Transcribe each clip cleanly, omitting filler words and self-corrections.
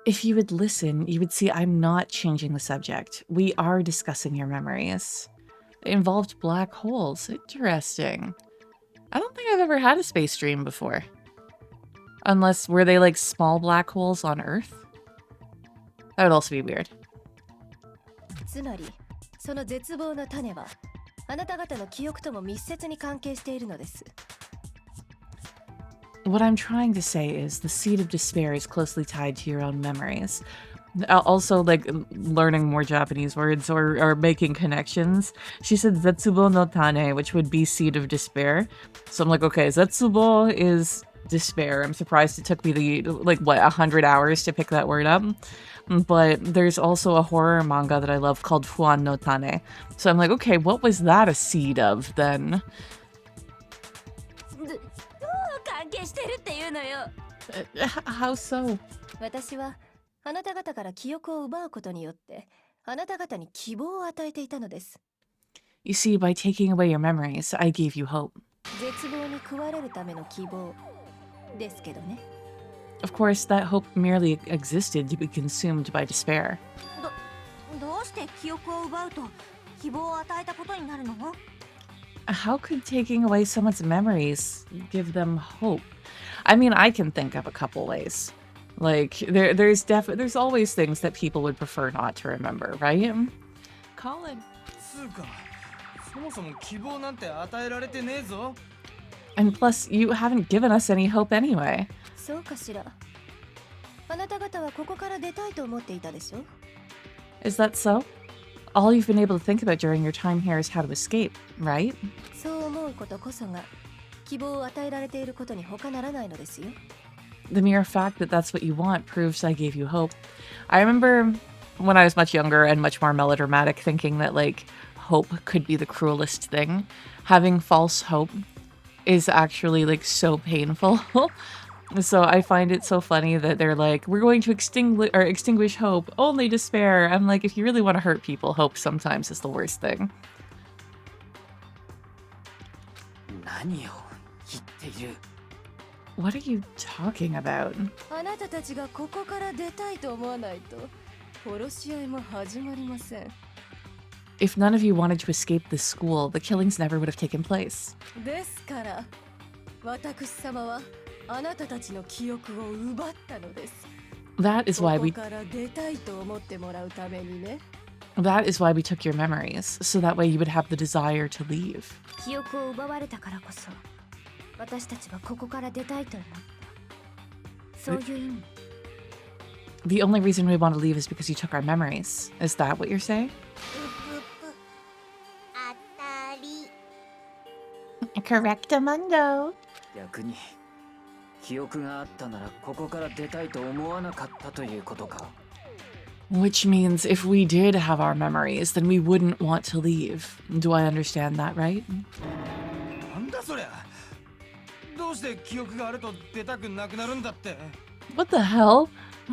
If you would listen, you would see I'm not changing the subject. We are discussing your memories. They involved black holes. Interesting. I don't think I've ever had a space dream before. Unless, were they like small black holes on Earth? That would also be weird. つまり、その絶望の種は、あなた方の記憶とも密接に関係しているのです。What I'm trying to say is the seed of despair is closely tied to your own memories. Also, like, learning more Japanese words or making connections. She said Zetsubo no Tane, which would be seed of despair. So I'm like, okay, Zetsubo is despair. I'm surprised it took me like, what, 100 hours to pick that word up? But there's also a horror manga that I love called Fuan no Tane. So I'm like, okay, what was that a seed of then? How so? 私はあなた方から記憶を奪うことによってあなた方に希望を与えていたのです。You see, by taking away your memories, I gave you hope. 絶望に食われるための希望ですけどね。Of course, that hope merely existed to be consumed by despair. どうして記憶を奪うと希望を与えたことになるの？How could taking away someone's memories give them hope? I mean, I can think of a couple ways. Like, there's always things that people would prefer not to remember, right? Colin. And plus, you haven't given us any hope anyway. そうかしら。あなた方はここから出たいと思っていたでしょ? Is that so? All you've been able to think about during your time here is how to escape, right? そう思うことこそが希望を与えられていることに他ならないのですよ。The mere fact that that's what you want proves I gave you hope. I remember when I was much younger and much more melodramatic thinking that, like, hope could be the cruelest thing. Having false hope is actually, like, so painful. So I find it so funny that they're like, we're going to extinguish hope, only despair. I'm like, if you really want to hurt people, hope sometimes is the worst thing. What are you talking about? あなたたちがここから出たいと思わないと殺し合いも始まりません。If none of you wanted to escape this school, the killings never would have taken place. ですから、私様はあなたたちの記憶を奪ったのです。That is why we ここから出たいと思ってもらうためにね。That is why we took your memories, so that way you would have the desire to leave. 記憶を奪われたからこそ、私たちはここから出たいと思った。そういう意味。The only reason we want to leave is because you took our memories. Is that what you're saying? Correctamundo. 逆に記憶があったならここから出たいと思わなかったということか。Which means if we did have our memories, then we wouldn't want to leave. Do I understand that right? なんだそりゃ。どうして記憶があると出たくなくなるんだって。What the hell?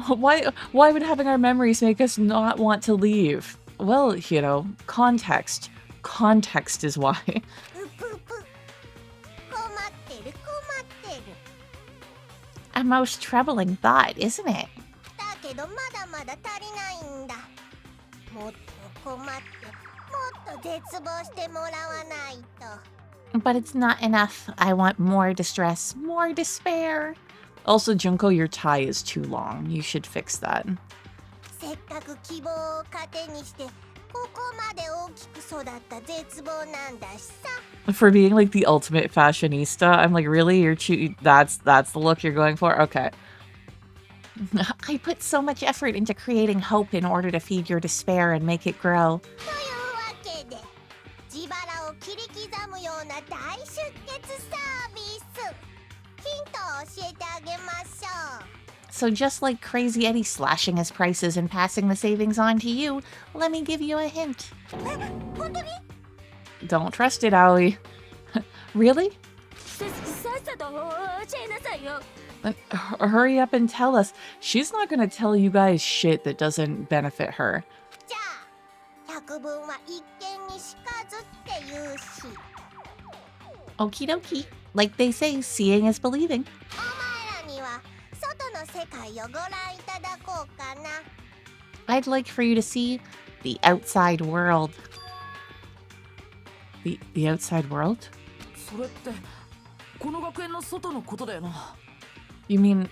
Why would having our memories make us not want to leave? Well, you know, context. Context is why. A most troubling thought, isn't it? But it's not enough. I want more distress, more despair. Also, Junko, your tie is too long. You should fix that. For being like the ultimate fashionista, I'm like, really? That's the look you're going for? Okay. I put so much effort into creating hope in order to feed your despair and make it grow. So just like Crazy Eddie slashing his prices and passing the savings on to you, let me give you a hint. Don't trust it, Aoi. Really? Hurry up and tell us. She's not gonna tell you guys shit that doesn't benefit her. Okie dokie. Like they say, seeing is believing. I'd like for you to see the outside world. The outside world? それってこの学園の外のことだよな。 You mean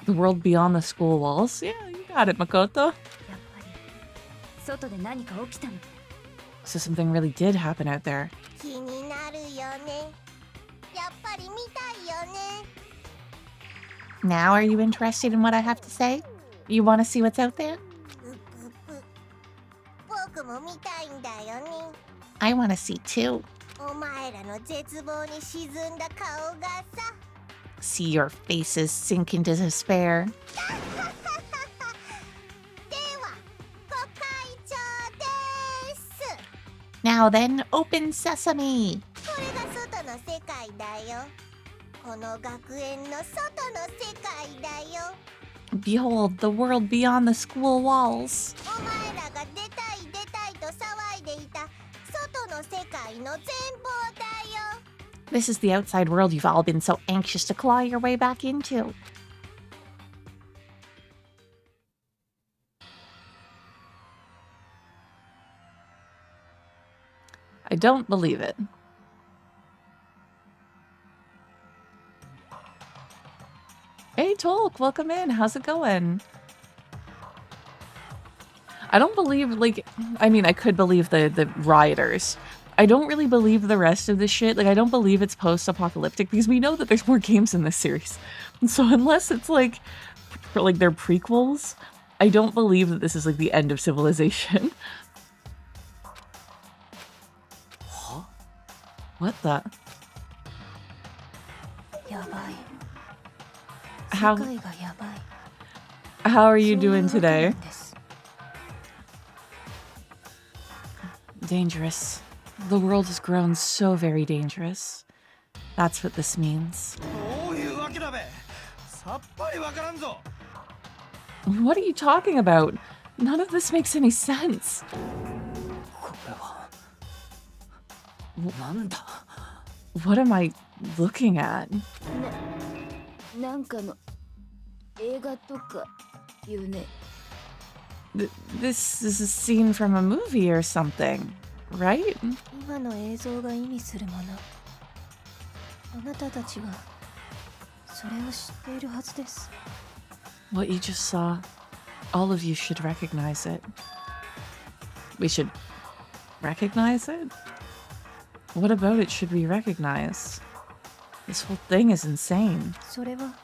the world beyond the school walls? Yeah, you got it, Makoto. やっぱり外で何か起きたの。 So something really did happen out there. 気になるよね。やっぱり見たいよね。 Now are you interested in what I have to say? You want to see what's out there? 僕も見たいんだよね。 I want to see too. お前らの絶望に沈んだ顔がさ。 See your faces sink into despair. ではご会長です。 Now then, open sesame. これが外の世界だよ。この学園の外の世界だよ。 Behold the world beyond the school walls. お前らが出たいと騒いでいた外の世界の全貌だよ。 This is the outside world you've all been so anxious to claw your way back into. I don't believe it. Hey, Tolk, welcome in. How's it going? I don't believe, like, I mean, I could believe the rioters. I don't really believe the rest of this shit. Like, I don't believe it's post-apocalyptic because we know that there's more games in this series. And so unless it's, like, like their prequels, I don't believe that this is, like, the end of civilization. Huh? What the? やばい。 How, 世界がやばい。 how are you そういう doing わけな today? んです。 Dangerous. The world has grown so very dangerous. That's what this means. どういうわけだべ。さっぱりわからんぞ。 What are you talking about? None of this makes any sense. これはなんだ。 What am I looking at? なんかの映画とかいうね。 This is a scene from a movie or something, right? 今の映像が意味するもの。あなたたちはそれを知っているはずです。 What you just saw, all of you should recognize it. We should recognize it? What about it should we recognize? This whole thing is insane. それは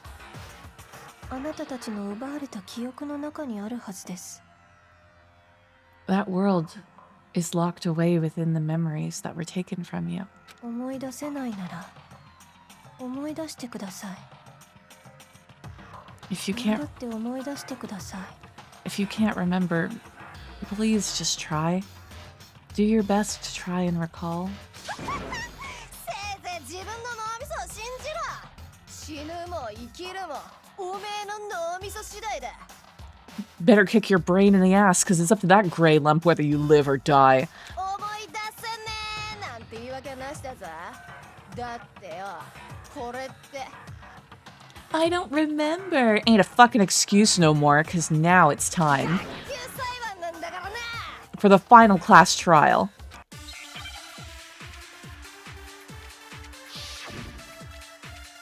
あなたたちの奪われた記憶の中にあるはずです。 That world is locked away within the memories that were taken from you. 思い出せないなら思い出してください。 If you 頑張 can't って思い出してください。 if you can't remember, please just try. Do your best to try and recall. せいぜい自分の脳みそを信じろ。死ぬも生きるもおめえの脳みそ次第だ。 Better kick your brain in the ass, because it's up to that gray lump whether you live or die. 思い出せねえなんて言い訳なしだぞ。だってよ、これって I don't remember. Ain't a fucking excuse no more, because now it's time 救済案なんだからな。 for the final class trial.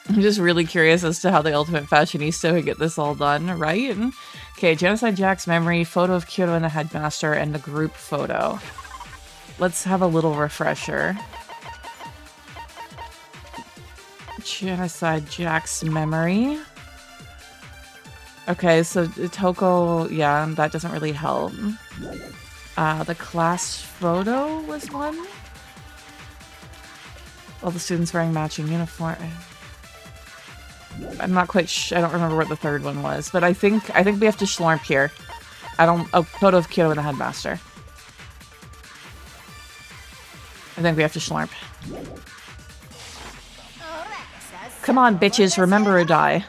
I'm just really curious as to how the ultimate fashionista would get this all done, right? Okay, Genocide Jack's memory, photo of Kyoto and the headmaster, and the group photo. Let's have a little refresher. Genocide Jack's memory. Okay, so Toko, yeah, that doesn't really help. The class photo was one. All the students wearing matching uniform. I'm not quite I don't remember what the third one was, but I think we have to schlorp here. Oh, photo of Kyoto and the headmaster. I think we have to schlorp. Come on, bitches, remember or die.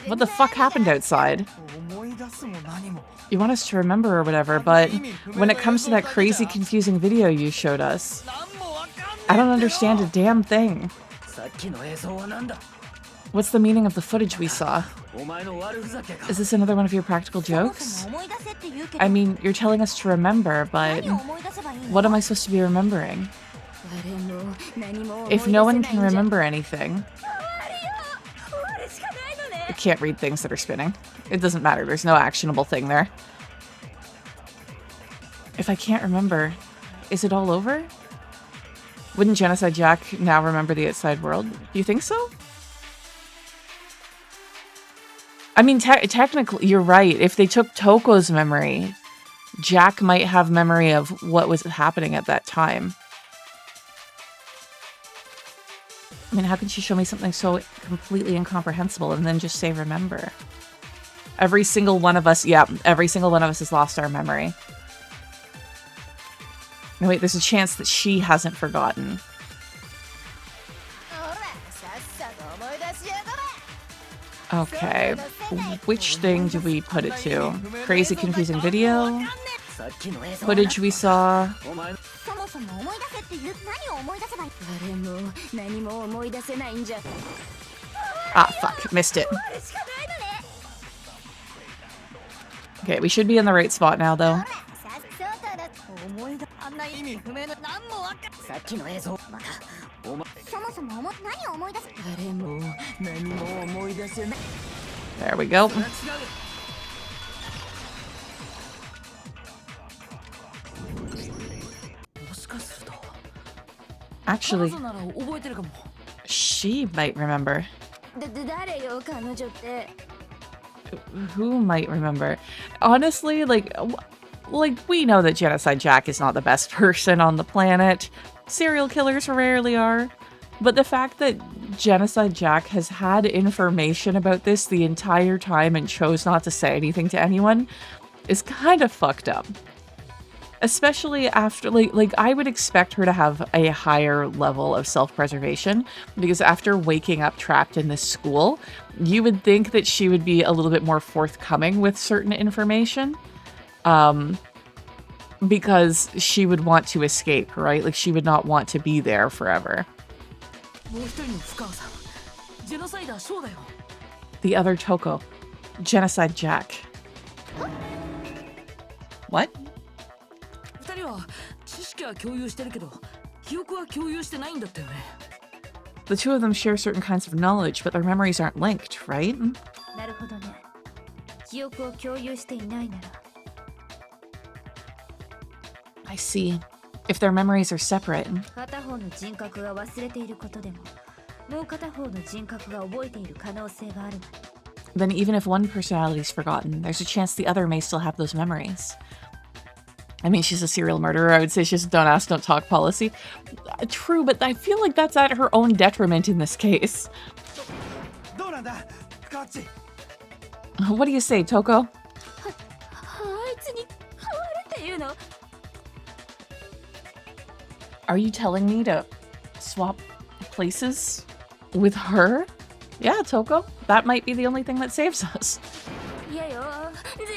What the fuck happened outside? 思い出すも何も。 You want us to remember or whatever, but when it comes to that crazy, confusing video you showed us, なんもわかんねえ。 I don't understand a damn thing. さっきの映像はなんだ。What's the meaning of the footage we saw? お前の悪ふざけか Is this another one of your practical そも jokes? そも思い出せって言うけど I mean, you're telling us to remember, but 何を思い出せばいいの what am I supposed to be remembering? 誰も何も思い出 If せ no ない one んじゃ can remember anything, 終わるしかないのね I can't read things that are spinning. It doesn't matter. There's no actionable thing there. If I can't remember, is it all over? Wouldn't Genocide Jack now remember the outside world? Do you think so? I mean, technically, you're right. If they took Toko's memory, Jack might have memory of what was happening at that time. I mean, how can she show me something so completely incomprehensible and then just say remember? Every single one of us, yeah, every single one of us has lost our memory. No, wait, there's a chance that she hasn't forgotten. ほらさっさと思い出しやがれ Okay, which thing do we put it to? Crazy confusing video? さっきの映像 Footage we saw? お前のそもそも思い出せって言う何を思い出せばいい誰も何も思い出せないんじゃ Ah, fuck, missed it. 終わるしかないのね Okay, we should be in the right spot now, though. さっさとだ思い出あんな意味不明な何もわかさっきの映像またお前そもそも何を思い出せ誰も何も思い出せない There we go. それは違う もしかすると Actually, 彼女なら覚えてるかも she might remember. 誰よ彼女って Who might remember? Honestly, like we know that Genocide Jack is not the best person on the planet. Serial killers rarely are. But the fact that Genocide Jack has had information about this the entire time and chose not to say anything to anyone is kind of fucked up. Especially after, like I would expect her to have a higher level of self-preservation, because after waking up trapped in this school, you would think that she would be a little bit more forthcoming with certain information. Because she would want to escape, right? Like, she would not want to be there forever. もう一人の深尾さんジェノサイダーショーだよ The other Toko. Genocide Jack. What? 二人は知識は共有してるけど記憶は共有してないんだったよね The two of them share certain kinds of knowledge, but their memories aren't linked, right? なるほどね記憶を共有していないなら I see. If their memories are separate, 片方の人格が忘れていることでももう片方の人格が覚えている可能性がある then even if one personality is forgotten, there's a chance the other may still have those memories. I mean, she's a serial murderer. I would say she's don't ask, don't talk policy. True, but I feel like that's at her own detriment in this case. どうなんだカッチ What do you say, Toko? あいつに変わるっていうの Are you telling me to swap places with her? Yeah, Toko. That might be the only thing that saves us. いやよ全然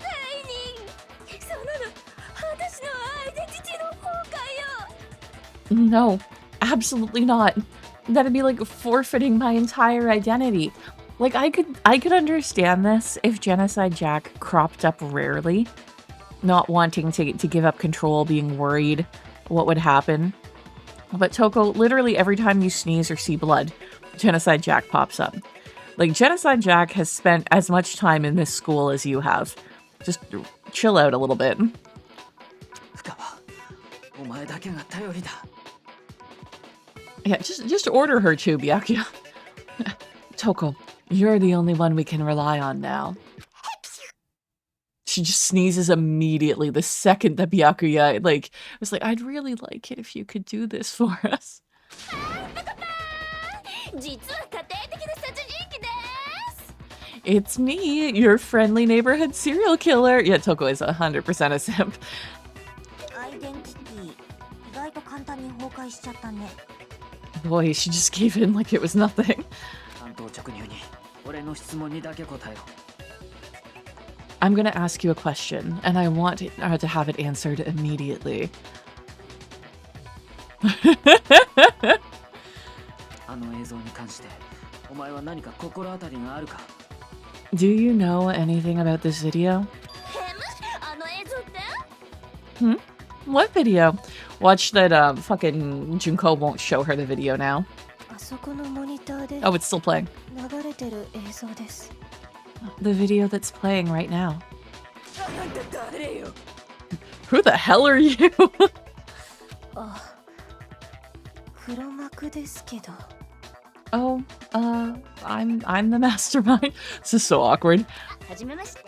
ないにそんなの私のアイデンティティの崩壊よ No, absolutely not. That'd be like forfeiting my entire identity. Like I could understand this if Genocide Jack cropped up rarely, not wanting to give up control, being worried what would happen. But Toko, literally every time you sneeze or see blood, Genocide Jack pops up. Like, Genocide Jack has spent as much time in this school as you have. Just chill out a little bit. 深場お前だけが頼りだ Yeah, just order her to, Byakuya. Toko, you're the only one we can rely on now. She just sneezes immediately the second that Byakuya, was like, I'd really like it if you could do this for us. 実は家庭的な殺人鬼です It's me, your friendly neighborhood serial killer. Yeah, Toko is 100% a simp. アイデンティティ意外と簡単に崩壊しちゃったね Boy, she just gave in like it was nothing. 担当直入に俺の質問にだけ答えろ I'm gonna ask you a question, and I want to have it answered immediately. あの映像に関してお前は何か心当たりがあるか？ Do you know anything about this video? あの映像って What video? Watch that fucking Junko won't show her the video now. あそこのモニターで Oh, it's still playing. 流れてる映像です。 The video that's playing right now. あんた誰よ。 Who the hell are you? あ、黒幕ですけど。 Oh, I'm the mastermind. This is so awkward. はじめまして。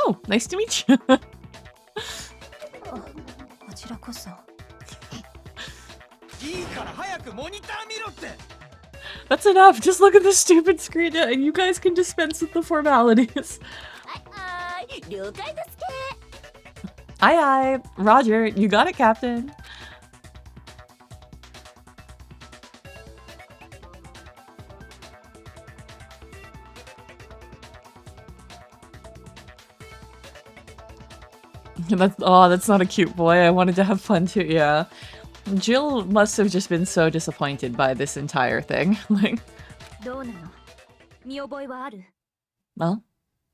Oh, nice to meet you. あ、こちらこそ。いいから早くモニター見ろって。 That's enough. Just look at the stupid screen and you guys can dispense with the formalities. はいはい、了解ですけ。 Aye aye. Roger, you got it, Captain. That's not a cute boy. I wanted to have fun too, yeah. Jill must have just been so disappointed by this entire thing. Like, どうなの？見覚えはある？ well,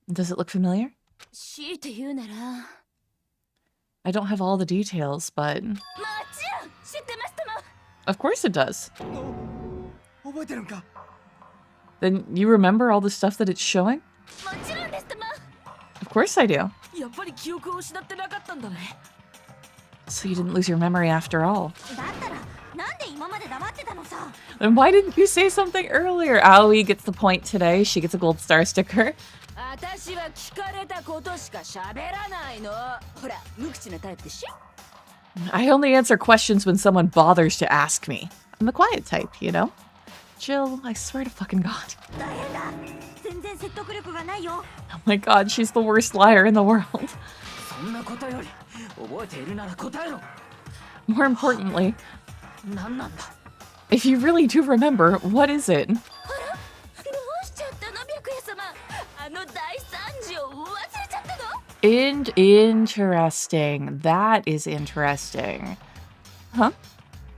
does it look familiar? 強いて言うなら。 I don't have all the details, but もちろん知ってますとも。 of course it does. 覚えてるんか？ Then you remember all the stuff that it's showing? もちろんですとも。 Of course I do. やっぱり記憶を失ってなかったんだね。 So you didn't lose your memory after all. だったらなんで今まで黙ってたのさ。 Then why didn't you say something earlier? Aoi gets the point today. She gets a gold star sticker. 私は聞かれたことしか喋らないの。ほら、無口なタイプでしょ。 I only answer questions when someone bothers to ask me. I'm the quiet type, you know? Jill, I swear to fucking God. 大変だ。全然説得力がないよ。 Oh my God, she's the worst liar in the world. そんなことより覚えているなら答えろ。 More importantly, 何なんだ？ if you really do remember, what is it? どうしちゃったの白夜様。あの大惨事を忘れちゃったの？ Interesting. That is interesting. Huh?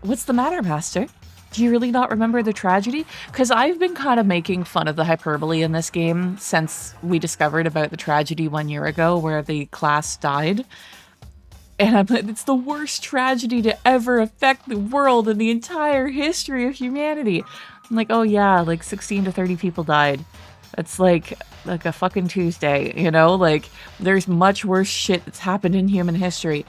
What's the matter, Master? Do you really not remember the tragedy? Because I've been kind of making fun of the hyperbole in this game since we discovered about the tragedy 1 year ago where the class died. And I'm like, it's the worst tragedy to ever affect the world in the entire history of humanity. I'm like, oh yeah, like 16 to 30 people died. That's like a fucking Tuesday, you know? Like, there's much worse shit that's happened in human history.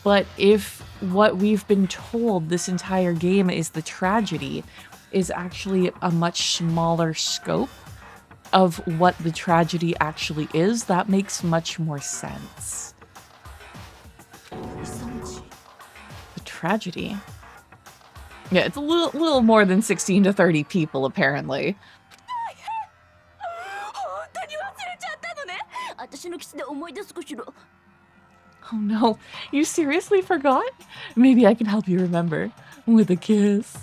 But if what we've been told this entire game is the tragedy, is actually a much smaller scope of what the tragedy actually is, that makes much more sense. The tragedy? Yeah, it's a little more than 16 to 30 people, apparently. 本当に忘れちゃったのね。私のキスで思い出すかしら。 Oh no, you seriously forgot? Maybe I can help you remember with a kiss.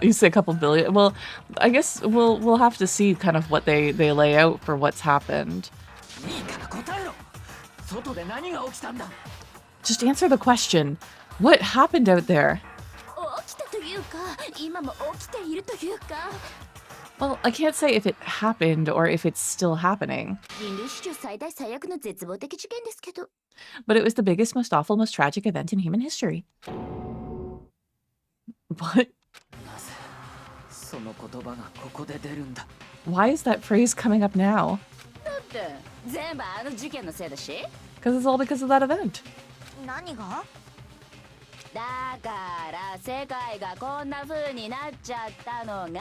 You say a couple billion. Well, I guess we'll have to see kind of what they lay out for what's happened. いいから答えろ。外で何が起きたんだ？ Just answer the question. What happened out there? 起きたというか、今も起きているというか。 Well, I can't say if it happened or if it's still happening. 人類史上最大最悪の絶望的事件ですけど。 But it was the biggest, most awful, most tragic event in human history. What? なぜその言葉がここで出るんだ？ Why is that phrase coming up now? だって全部あの事件のせいだし。 Because it's all because of that event. 何が？だから世界がこんな風になっちゃったのが。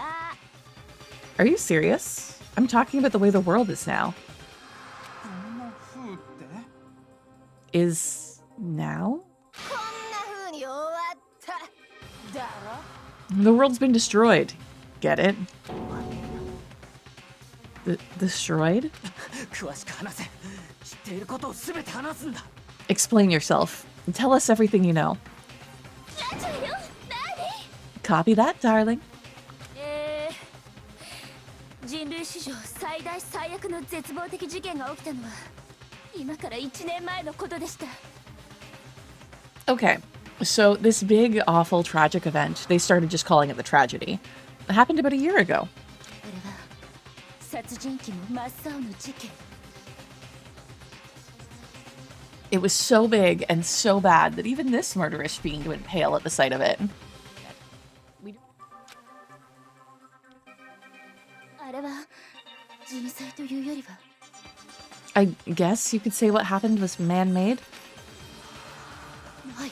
Are you serious? I'm talking about the way the world is now. こんな風って？ Is now? こんな風に終わっただろ。 The world's been destroyed. Get it? Destroyed? 詳しく話せ。知っていることをすべて話すんだ。 Explain yourself. Tell us everything you know. ラジオよ。何？ Copy that, darling. 人類史上最大最悪の絶望的事件が起きたのは今から1年前のことでした。 Okay, so this big, awful, tragic event, they started just calling it the tragedy. It happened about a year ago. 殺人鬼も真っ青の事件 It was so big and so bad that even this murderous fiend went pale at the sight of it. あれは人災というよりは I guess you could say what happened was man-made. もはや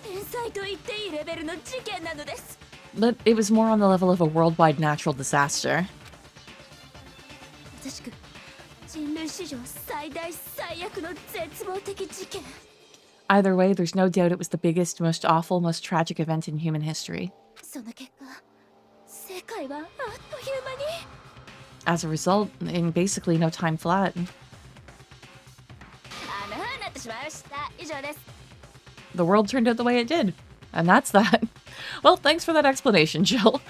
天災と言っていいレベルの事件なのです But it was more on the level of a worldwide natural disaster. まさしく人類史上最大最悪の絶望的事件 Either way, there's no doubt it was the biggest, most awful, most tragic event in human history. その結果世界はあっという間に As a result, in basically no time flat, あんな風になってしまいました以上です the world turned out the way it did. And that's that. Well, thanks for that explanation, Jill.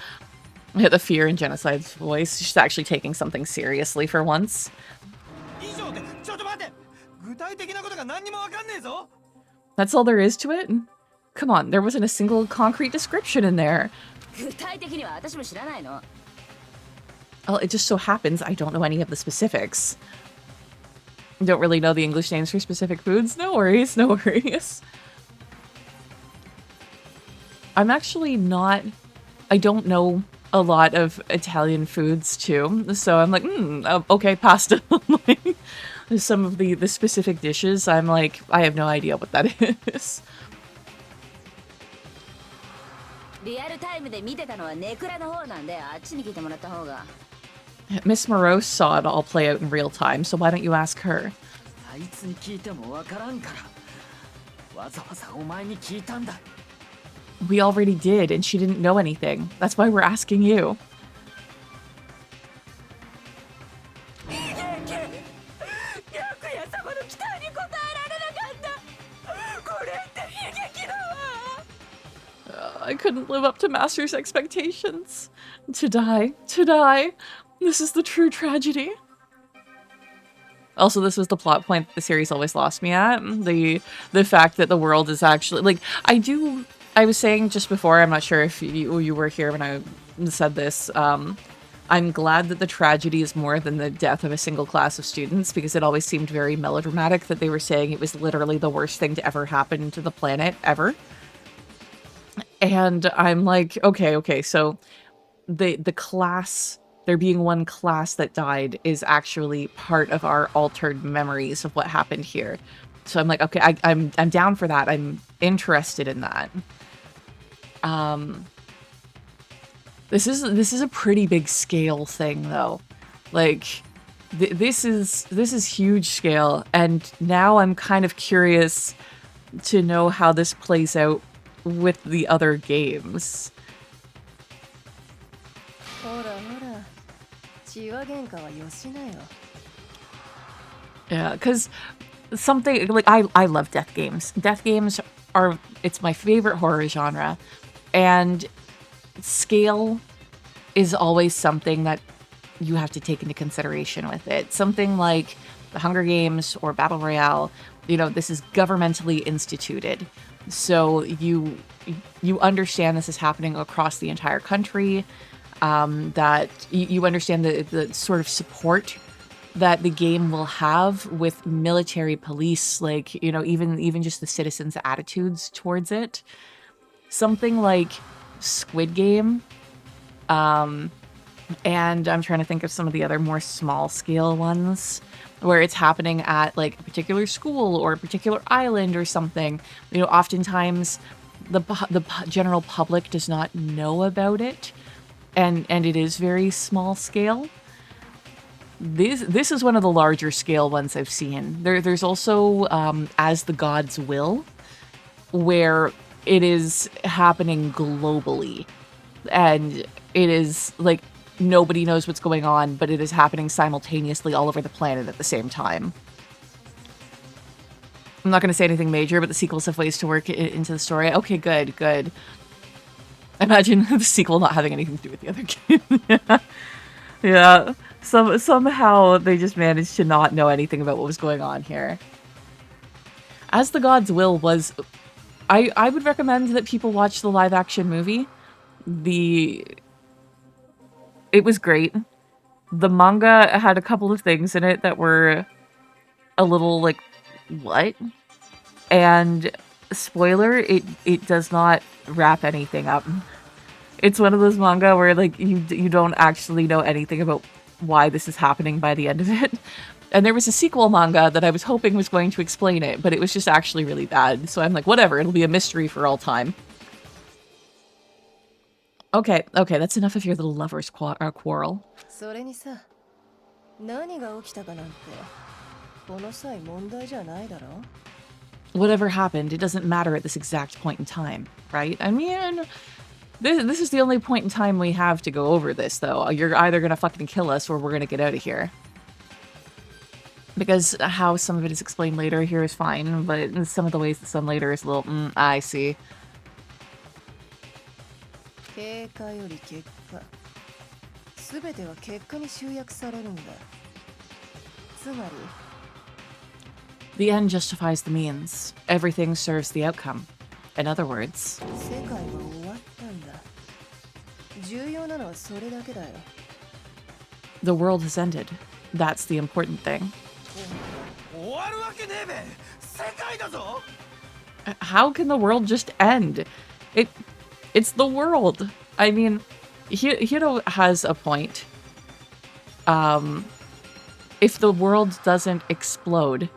The fear in Genocide's voice. She's actually taking something seriously for once. 以上ってちょっと待って具体的なことが何にもわかんねえぞ That's all there is to it? Come on, there wasn't a single concrete description in there. 具体的には私も知らないの Well, it just so happens I don't know any of the specifics. Don't really know the English names for specific foods? No worries, no worries. I'm actually not... I don't know a lot of Italian foods, too. So I'm like, okay, pasta. Like, some of the specific dishes, I'm like, I have no idea what that is. リアルタイムで見てたのはネクラの方なんであっちに聞いてもらった方が Miss Morose saw it all play out in real time, so why don't you ask her? あいつに聞いてもわからんからわざわざお前に聞いたんだ We already did, and she didn't know anything. That's why we're asking you. 白夜様の期待に応えられなかったこれって悲劇だわ I couldn't live up to Master's expectations. To die. This is the true tragedy. Also, this was the plot point that the series always lost me at. The fact that the world is actually... Like, I was saying just before, I'm not sure if you were here when I said this, I'm glad that the tragedy is more than the death of a single class of students, because it always seemed very melodramatic that they were saying it was literally the worst thing to ever happen to the planet, ever. And I'm like, okay, so the class, there being one class that died is actually part of our altered memories of what happened here. So I'm like, okay, I'm down for that. I'm interested in that. This is a pretty big scale thing, though. Like, this is huge scale, and now I'm kind of curious to know how this plays out with the other games. ほらほら血は喧嘩はよしなよ Yeah, because something like I love death games. Death games it's my favorite horror genre, and scale is always something that you have to take into consideration with it. Something like the Hunger Games or Battle Royale, this is governmentally instituted. So you understand this is happening across the entire country, that you understand the sort of support that the game will have with military, police, like, even just the citizens' attitudes towards it. Something like Squid Game, and I'm trying to think of some of the other more small scale ones where it's happening at like a particular school or a particular island or something. Oftentimes the general public does not know about it, and it is very small scale. This is one of the larger scale ones I've seen. There's also As the Gods Will, where it is happening globally, and it is like nobody knows what's going on, but it is happening simultaneously all over the planet at the same time. I'm not going to say anything major, but the sequels have ways to work into the story. Okay, good. Imagine the sequel not having anything to do with the other game. Yeah. Somehow they just managed to not know anything about what was going on here. As the Gods Will was... I would recommend that people watch the live-action movie. It was great. The manga had a couple of things in it that were a little like, what? And spoiler, it does not wrap anything up. It's one of those manga where like you don't actually know anything about why this is happening by the end of it. And there was a sequel manga that I was hoping was going to explain it, but it was just actually really bad. So I'm like, whatever, it'll be a mystery for all time. Okay, that's enough of your little lovers quarrel. それにさ、何が起きたかなんてこの際問題じゃないだろ。 Whatever happened, it doesn't matter at this exact point in time, right? I mean, this is the only point in time we have to go over this, though. You're either gonna fucking kill us or we're gonna get out of here. Because how some of it is explained later here is fine, but some of the ways it's done later is a little, I see. 経過より結果、すべては結果に集約されるんだ。つまり The end justifies the means. Everything serves the outcome. In other words, 世界は終わったんだ。重要なのはそれだけだよ。 the world has ended. That's the important thing. 終わるわけねえべ。世界だぞ。 How can the world just end? It's the world. I mean, Hiro has a point. If the world doesn't explode,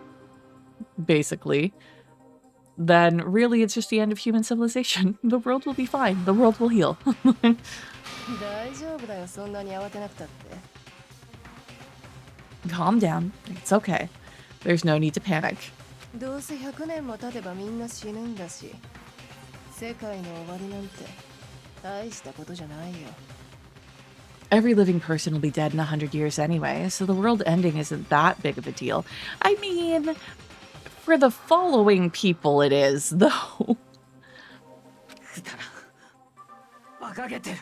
basically, then really it's just the end of human civilization. The world will be fine. The world will heal. 大丈夫だよ、そんなに慌てなくたって。 Calm down. It's okay. There's no need to panic. どうせ100年も経てばみんな死ぬんだし、世界の終わりなんて大したことじゃないよ。 Every living person will be dead in 100 years anyway, so the world ending isn't that big of a deal. I mean, for the following people it is, though. 馬鹿げてる。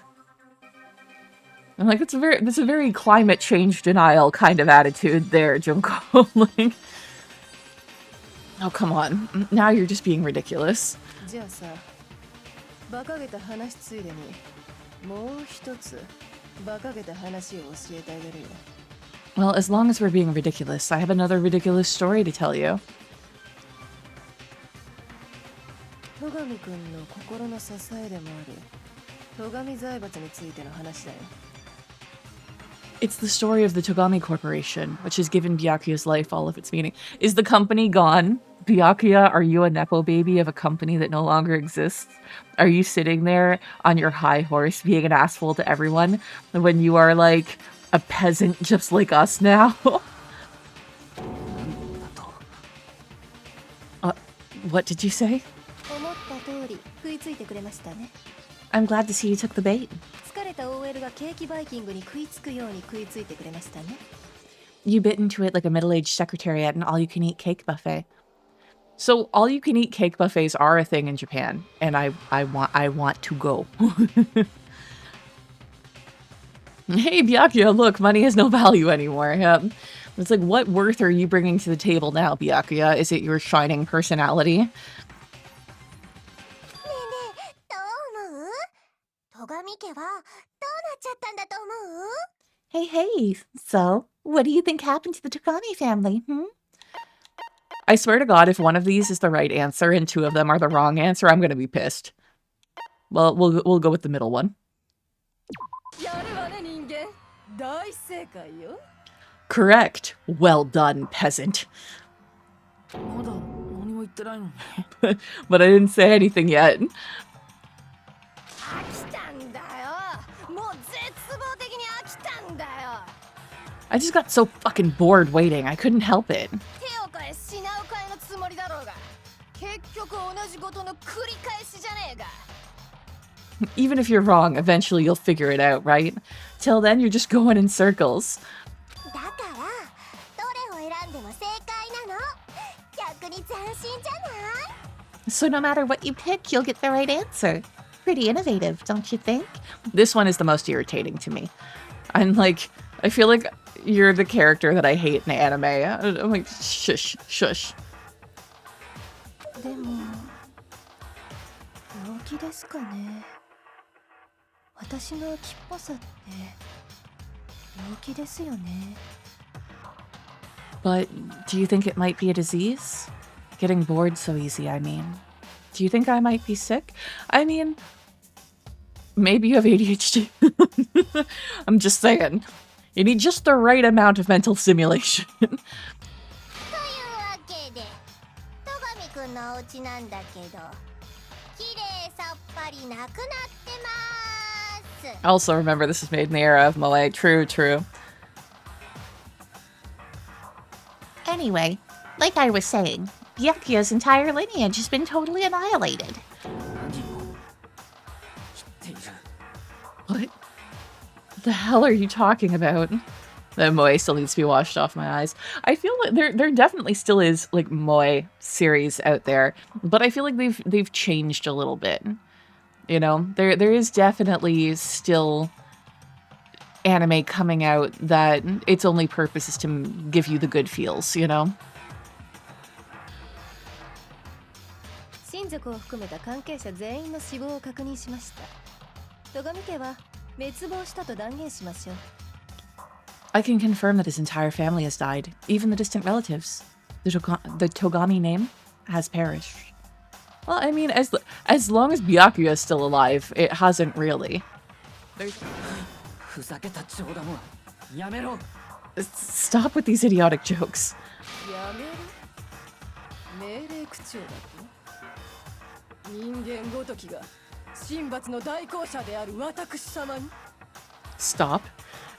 I'm like, that's a very climate change denial kind of attitude there, Junko. Like, oh, come on. Now you're just being ridiculous. じゃあさ、馬鹿げた話ついでにもう一つ馬鹿げた話を教えてあげるよ。 Well, as long as we're being ridiculous, I have another ridiculous story to tell you. 戸上くんの心の支えでもある戸上財閥についての話だよ。 It's the story of the Togami Corporation, which has given Byakuya's life all of its meaning. Is the company gone? Byakuya, are you a nepo baby of a company that no longer exists? Are you sitting there on your high horse being an asshole to everyone when you are like a peasant just like us now? What did you say? 思った通り食いついてくれましたね。 I'm glad to see you took the bait. 疲れた OL がケーキバイキングに食いつくように食いついてくれましたね。 You bit into it like a middle-aged secretary at an all-you-can-eat cake buffet. So all-you-can-eat cake buffets are a thing in Japan, and I want to go. Hey, Byakuya, look, money has no value anymore. It's like, what worth are you bringing to the table now, Byakuya? Is it your shining personality? 戸上家はどうなっちゃったんだと思う？ Hey, hey, so what do you think happened to the Togami family, I swear to God, if one of these is the right answer and two of them are the wrong answer, I'm gonna be pissed. Well, we'll go with the middle one. やるわね人間。大正解よ。 Correct. Well done, peasant. まだ何も言ってないのに。 But I didn't say anything yet. 飽きたんだよ。もう絶望的に飽きたんだよ。 I just got so fucking bored waiting. I couldn't help it. 手を変え品を変えのつもりだろうが、結局同じことの繰り返しじゃねえか。 Even if you're wrong, eventually you'll figure it out, right? Till then, you're just going in circles. だからどれを選んでも正解なの。逆に斬新じゃない？ So no matter what you pick, you'll get the right answer. Pretty innovative, don't you think? This one is the most irritating to me. I'm like, I feel like you're the character that I hate in anime. I'm like, shush, shush. でも病気ですかね。私の秋っぽさって病気ですよね。 But do you think it might be a disease? Getting bored so easy, I mean. Do you think I might be sick? I mean, maybe you have ADHD. I'm just saying. You need just the right amount of mental stimulation. というわけで戸上くんのお家なんだけどきれいさっぱりなくなってます。 Also, remember, this is made in the era of Moe. True, true. Anyway, like I was saying, Byakuya's entire lineage has been totally annihilated. 何を言っている。 What the hell are you talking about? The Moe still needs to be washed off my eyes. I feel like there definitely still is like Moe series out there, but I feel like they've changed a little bit. You know, there is definitely still anime coming out that its only purpose is to give you the good feels, you know? 親族を含めた関係者全員の死亡を確認しました。戸上家は滅亡したと断言しましょう。 I can confirm that his entire family has died, even the distant relatives. The Togami name has perished. Well, I mean, as long as Byakuya is still alive, it hasn't really. ふざけた冗談はやめろ。 Stop with these idiotic jokes. やめる命令口調だと。人間ごときが神罰の代行者である私様に。 Stop.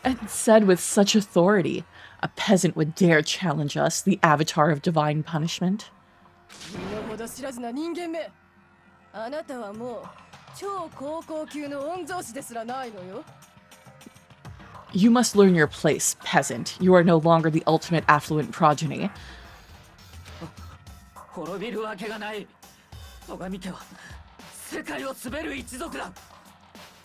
And said with such authority, a peasant would dare challenge us, the avatar of divine punishment. 身の程知らずな人間め。あなたはもう超高校級の御曹司ですらないのよ。 You must learn your place, peasant. You are no longer the ultimate affluent progeny. 滅びるわけがない。戸上家は世界を滑る一族だ。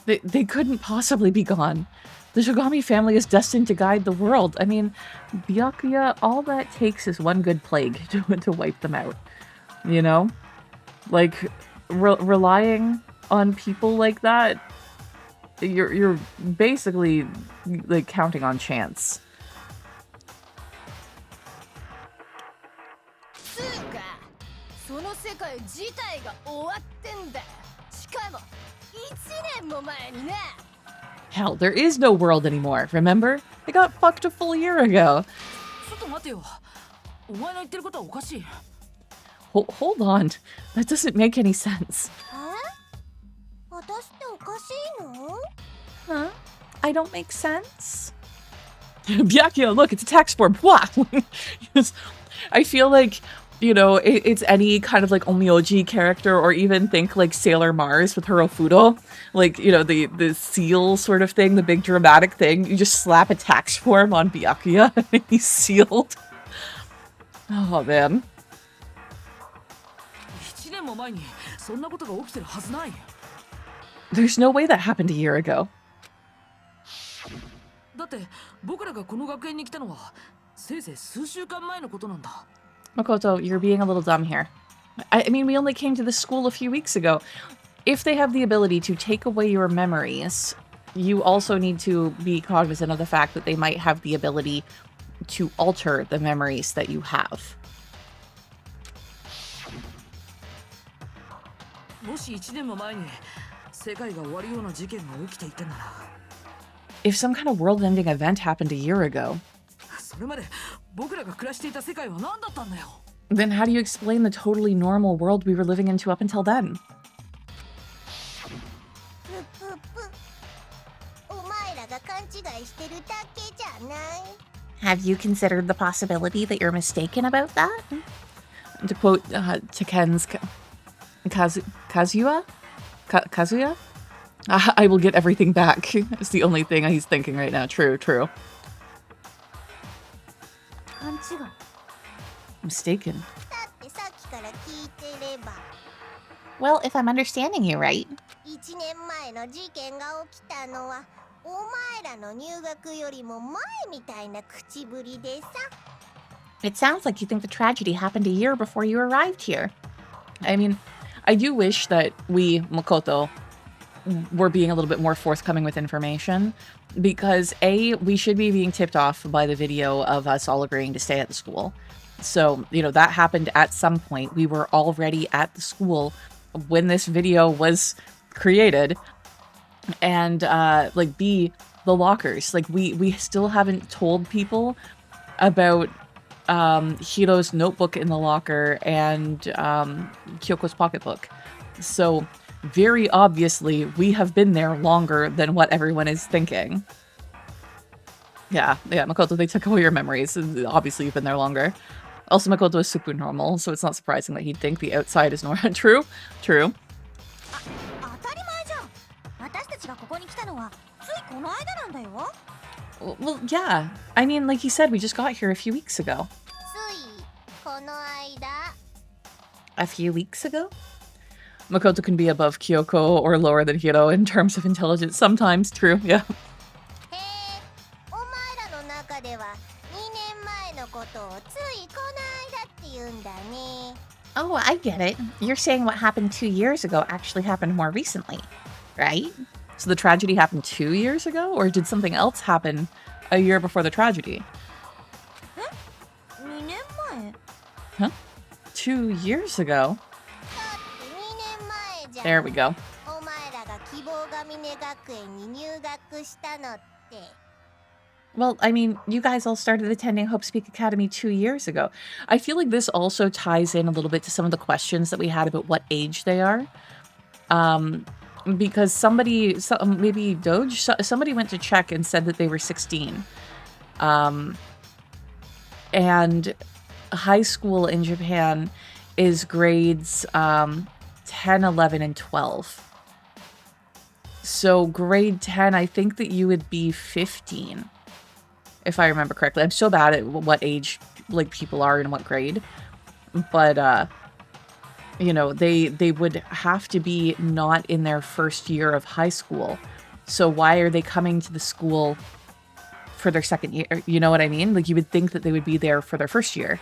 They couldn't possibly be gone. The Shogami family is destined to guide the world. I mean, Byakuya, all that takes is one good plague to wipe them out. You know? Like, relying on people like that, you're basically, like, counting on chance. つうか、その世界自体が終わってんだ。しかも1年も前にな。 Hell, there is no world anymore, remember? It got fucked a full year ago. ちょっと待てよ。お前の言ってることはおかしい。Hold on. That doesn't make any sense. 私っておかしいの？ Huh? I don't make sense? Byakuya, look, it's a text form. Wow. I feel like, you know, it's any kind of like Onmyoji character, or even think like Sailor Mars with Hirofudo. Like, you know, the seal sort of thing, the big dramatic thing. You just slap a tax form on Byakuya and he's sealed. Oh, man. 1年も前にそんなことが起きてるはずない。 There's no way that happened a year ago. だって僕らがこの学園に来たのはせいぜい数週間前のことなんだ。 Makoto, you're being a little dumb here. I mean, we only came to this school a few weeks ago. If they have the ability to take away your memories, you also need to be cognizant of the fact that they might have the ability to alter the memories that you have. もし1年も前に世界が終わるような事件が起きていたなら、 If some kind of world-ending event happened a year ago, それまで僕らが暮らしていた世界は何だったんだよ。 then how do you explain the totally normal world we were living into up until then? ぷぷぷ。お前らが勘違いしてるだけじゃない。 Have you considered the possibility that you're mistaken about that? To quote Teken's Kazuya? Kazuya? I will get everything back. It's the only thing he's thinking right now. True, true. 勘違い。 Mistaken. だってさっきから聞いてれば Well, if I'm understanding you right, 1年前の事件が起きたのはお前らの入学よりも前みたいな口ぶりでさ。 it sounds like you think the tragedy happened a year before you arrived here. I mean, I do wish that we, Makoto, were being a little bit more forthcoming with information. Because A, we should be being tipped off by the video of us all agreeing to stay at the school. So, you know, that happened at some point. We were already at the school when this video was created. And, like, B, the lockers. Like, we still haven't told people about Hiro's notebook in the locker and Kyoko's pocketbook. So, very obviously, we have been there longer than what everyone is thinking. Yeah, Makoto, they took away your memories. Obviously, you've been there longer. Also, Makoto is super normal, so it's not surprising that he'd think the outside is normal. True. 当たり前じゃん。私たちがここに来たのはついこの間なんだよ。 Well, yeah. I mean, like you said, we just got here a few weeks ago. ついこの間。 A few weeks ago? Makoto can be above Kyoko or lower than Hiro in terms of intelligence. Sometimes, true, yeah. へえ、お前らの中では2年前のことをついこの間って言うんだね。 Oh, I get it. You're saying what happened 2 years ago actually happened more recently, right? So the tragedy happened 2 years ago? Or did something else happen a year before the tragedy? 2年前 Huh? 2 years ago? だって2年前じゃん。 There we go. お前らが希望が峰学園に入学したのって。 Well, I mean, you guys all started attending Hope Speak Academy 2 years ago. I feel like this also ties in a little bit to some of the questions that we had about what age they are. Because maybe Doge, somebody went to check and said that they were 16. And high school in Japan is grades 10, 11, and 12. So grade 10, I think that you would be 15. If I remember correctly. I'm so bad at what age like people are in what grade. But you know, they would have to be not in their first year of high school. So why are they coming to the school for their second year? You know what I mean? Like, you would think that they would be there for their first year.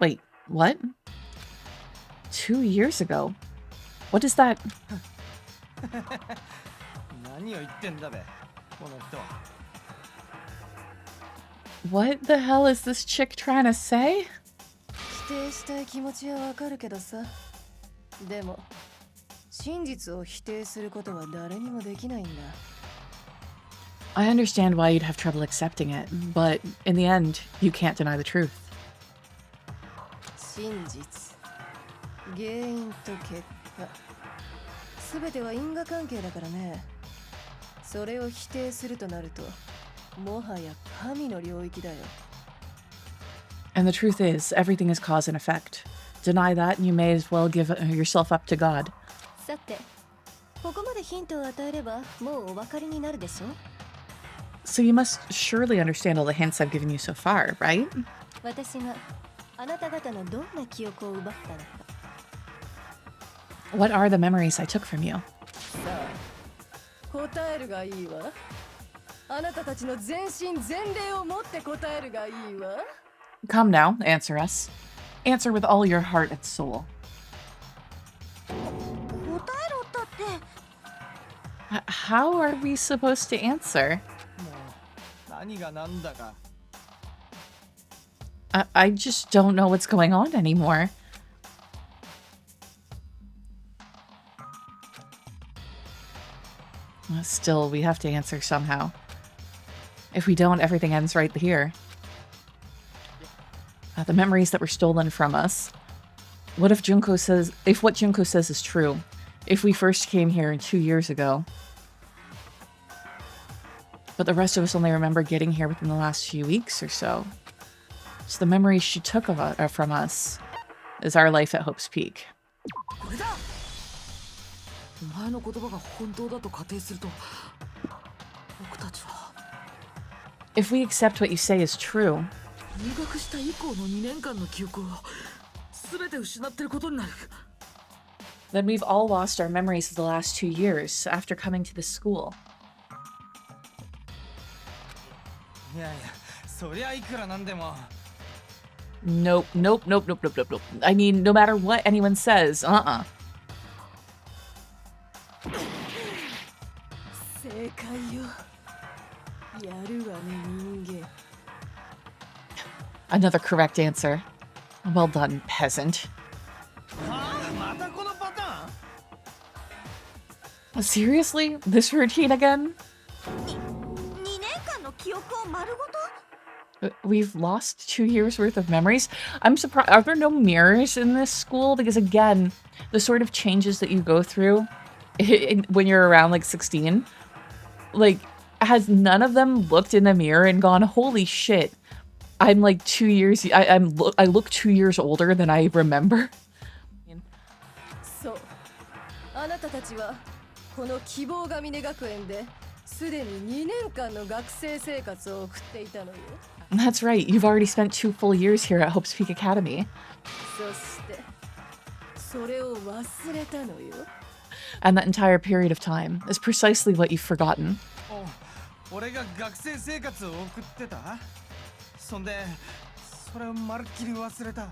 Wait, what? 2 years ago? What is that? 何を言ってんだべこの人は。 What the hell is this chick trying to say? 否定したい気持ちはわかるけどさ。でも真実を否定することは誰にもできないんだ。 I understand why you'd have trouble accepting it, but in the end, you can't deny the truth. 真実、原因と結果、すべては因果関係だからね。それを否定するとなると、もはや神の領域だよ。 And the truth is, everything is cause and effect. Deny that, and you may as well give yourself up to God. さて、ここまでヒントを与えればもうお分かりになるでしょ。 So you must surely understand all the hints I've given you so far, right? 私があなた方のどんな記憶を奪ったのか。 What are the memories I took from you? さあ、答えるがいいわ。あなたたちの全身全霊を持って答えるがいいわ。 Come now, answer us. Answer with all your heart and soul. 答えろったって。 How are we supposed to answer? もう何が何だか。 I just don't know what's going on anymore. Still, we have to answer somehow. If we don't, everything ends right here. The memories that were stolen from us. What if what Junko says is true? If we first came here 2 years ago. But the rest of us only remember getting here within the last few weeks or so. So the memories she took from us is our life at Hope's Peak. これだ。お前の言葉が本当だと仮定すると、僕たちは If we accept what you say is true, 入学した以降の2年間の記憶を全て失ってることになる。 then we've all lost our memories of the last 2 years after coming to this school. いやいや、そりゃいくらなんでも。 Nope. I mean, no matter what anyone says, 正解よ。やるわね、人間。 Another correct answer. Well done, peasant. はあ、またこのパターン？ Seriously? This routine again? 2年間の記憶を丸ごと？ We've lost 2 years worth of memories. I'm surprised. Are there no mirrors in this school? Because again, the sort of changes that you go through when you're around like 16, like, has none of them looked in the mirror and gone, holy shit, I'm like 2 years, I look 2 years older than I remember. そう。あなたたちはこの希望が峰学園ですでに2年間の学生生活を送っていたのよ。 That's right. You've already spent 2 full years here at Hope's Peak Academy. そしてそれを忘れたのよ。 And that entire period of time is precisely what you've forgotten. 俺が学生生活を送ってた？そんでそれをまるっきり忘れた。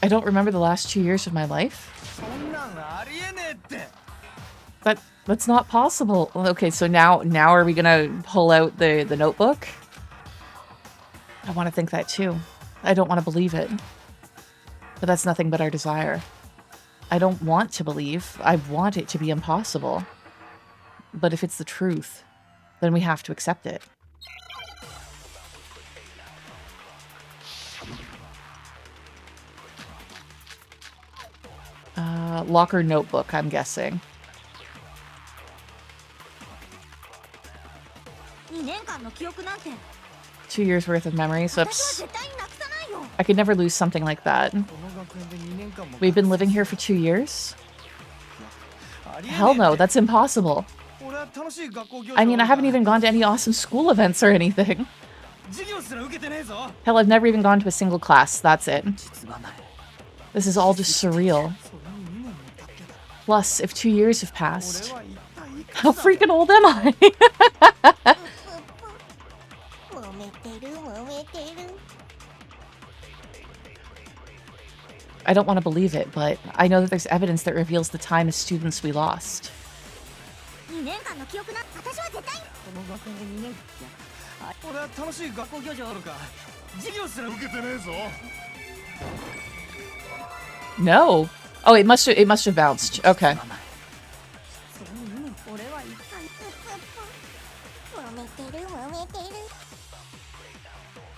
I don't remember the last 2 years of my life. そんなんありえねえって。 That's not possible. Okay, so now are we gonna pull out the notebook? I want to think that too. I don't want to believe it. But that's nothing but our desire. I don't want to believe. I want it to be impossible. But if it's the truth, then we have to accept it. Locker notebook, I'm guessing. 2年間の記憶なんて 2 years worth of memories. 私は Oops. 絶対になくさないよ。 I could never lose something like that. この学園で2年間も We've been living here for 2 years? ありえねえ Hell no, って。 that's impossible. 俺は楽しい学校行事 I mean, I が haven't even gone to any awesome school events or anything. 授業すら受けてねえぞ。 Hell, I've never even gone to a single class. That's it. 実がない。 This is all just surreal. それに2年も経ってた。 Plus, if 2 years have 俺 passed, は一体いくつ how だ？ freaking old am I? 揉めてる揉めてる。 I don't want to believe it, but I know that there's evidence that reveals the time as students we lost. 2年間の記憶なん私は絶対に。この学園で2年俺は楽しい学校行事あるか授業すら受けてねえぞ。 No. Oh, it must have bounced. Okay. それに俺は一体揉めてる揉めてる。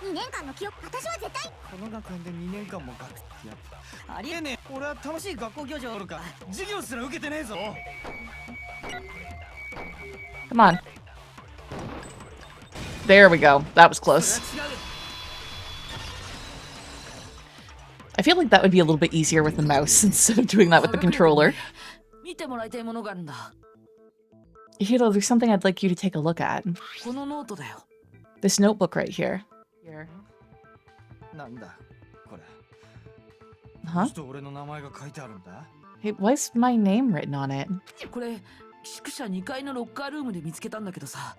2年間の記憶私は絶対。この学園で2年間も学生やったありえねえ。俺は楽しい学校行事あるか授業すら受けてねえぞ。 Come on. There we go. That was それ close. は違う。 I feel like that would be a little bit easier with the mouse instead of doing that with the controller. 見てもらいたいものがあるんだ。 Hiro, there's something I'd like you to take a look at. このノートだよ。 This notebook right here. Here. なんだこれ。 Huh? どうして俺の名前が書いてあるんだ？ Hey, why's my name written on it? これ宿舎2階のロッカールームで見つけたんだけどさ、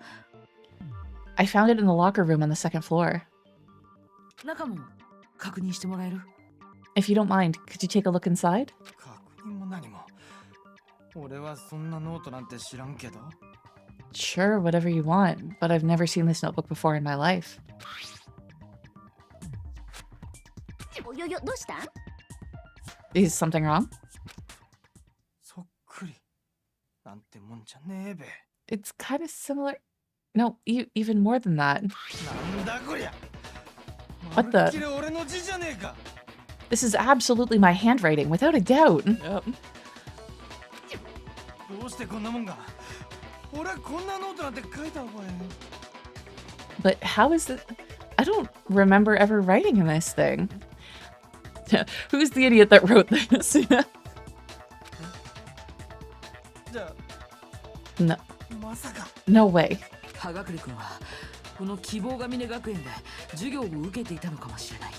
I found it in the locker room on the second floor. 中も確認してもらえる？ If you don't mind, could you take a look inside? 確認も何も。俺はそんなノートなんて知らんけど。 Sure, whatever you want, but I've never seen this notebook before in my life. およよどうした？ Is something wrong? そっくり。なんてもんじゃねえべ。 It's kind of similar. No, even more than that. なんだこりゃ。 What the- まるっきり俺の字じゃねえか。 This is absolutely my handwriting, without a doubt. どうしてこんなもんが。俺はこんなノートなんて書いた覚え。 But how is it? I don't remember ever writing in this thing. Who's the idiot that wrote this? じゃ No, あまさか。 no way. 葉隠君はこの希望が峰学園で授業を受けていたのかもしれない。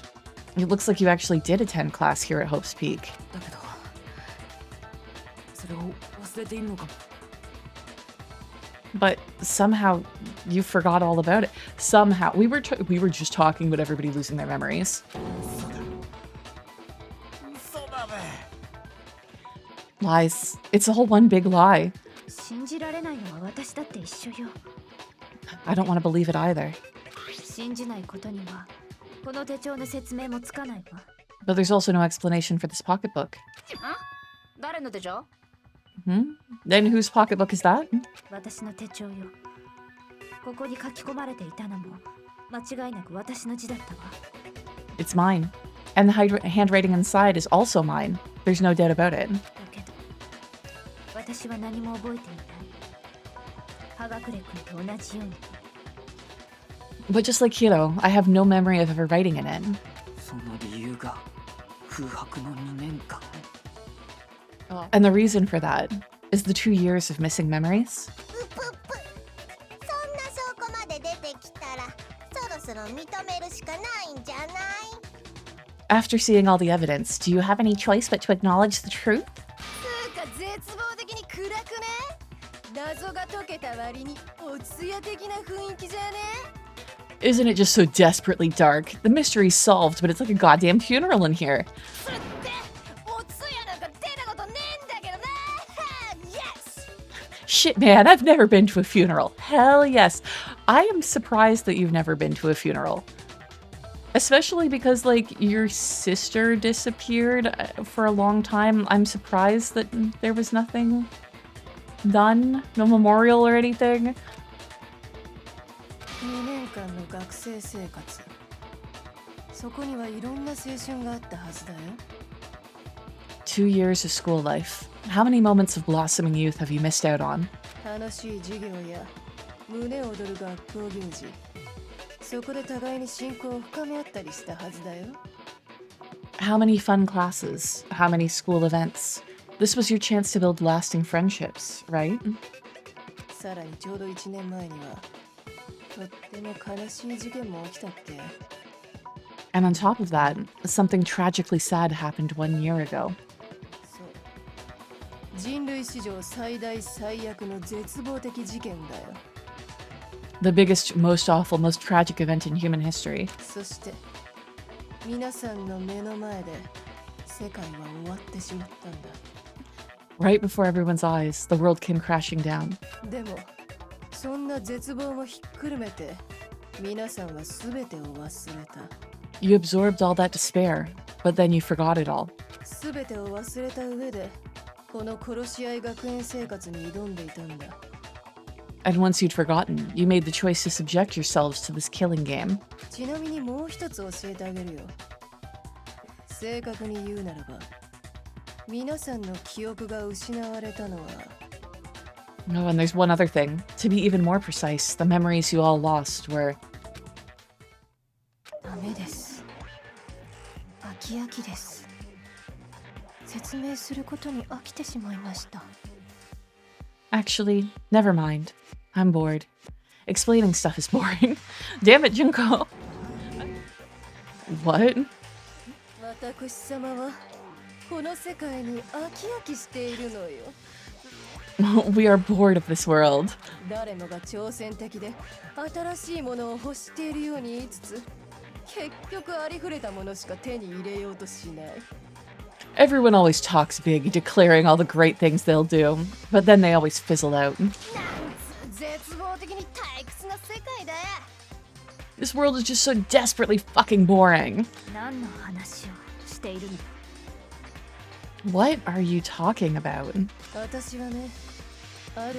It looks like you actually did attend class here at Hope's Peak. だけどそれを忘れているのかも。 But somehow you forgot all about it. Somehow we were just talking about everybody losing their memories. 嘘だべ。 Lies. It's all one big lie. 信じられないのは私だって一緒よ。 I don't want to believe it either. 信じないことにはこの手帳の説明もつかないわ。 But there's also no explanation for this pocketbook. 誰の手帳？ Hmm? Then whose pocketbook is that? 私の手帳よ。ここに書き込まれていたのも間違いなく私の字だったわ。 It's mine. And the handwriting inside is also mine. There's no doubt about it. だけど私は何も覚えていない。葉隠君と同じように。 But just like Hiro, I have no memory of ever writing in it. その理由が空白の2年間。 And the reason for that is the 2 years of missing memories. ぷぷぷ。そんな証拠まで出てきたらそろそろ認めるしかないんじゃない？ After seeing all the evidence, do you have any choice but to acknowledge the truth? つうか絶望的に暗くね。謎が解けた割におつや的な雰囲気じゃね。 Isn't it just so desperately dark? The mystery's solved, but it's like a goddamn funeral in here. それっておつやなんか出たことねえんだけどな。Yes! Shit, man, I've never been to a funeral. Hell yes. I am surprised that you've never been to a funeral. Especially because, like, your sister disappeared for a long time. I'm surprised that there was nothing done, no memorial or anything. 2年間の学生生活。そこにはいろんな青春があったはずだよ。 2 years of school life. How many moments of blossoming youth have you missed out on? 楽しい授業や胸躍る学校行事。そこで互いに親交を深め合ったりしたはずだよ。 How many fun classes? How many school events? This was your chance to build lasting friendships, right? さらにちょうど1年前にはとっても悲しい事件も起きたっけ。 And on top of that, something tragically sad happened 1 year ago. そう人類史上最大最悪の絶望的事件だよ。 The biggest, most awful, most tragic event in human history. そして皆さんの目の前で世界は終わってしまったんだ。 Right before everyone's eyes, the world came crashing down. でもそんな絶望もひっくるめて皆さんは全てを忘れた。 You absorbed all that despair, but then you forgot it all. 全てを忘れた上でこの殺し合い学園生活に挑んでいたんだ。 And once you'd forgotten, you made the choice to subject yourselves to this killing game. ちなみにもう一つ教えてあげるよ。正確に言うならば皆さんの記憶が失われたのは Oh, and there's one other thing. To be even more precise, the memories you all lost were... ダメです。飽き飽きです。説明することに飽きてしまいました。 Actually, never mind. I'm bored. Explaining stuff is boring. Damn it, Junko. What? 私様はこの世界に飽き飽きしているのよ。 We are bored of this world. 誰もが挑戦的で新しいものを欲しているように言いつつ結局ありふれたものしか手に入れようとしない。 Everyone always talks big, declaring all the great things they'll do, but then they always fizzle out. なんつ絶望的に退屈な世界だ。 This world is just so desperately fucking boring. 何の話をしているの？ What are you talking about? 私はね、ある意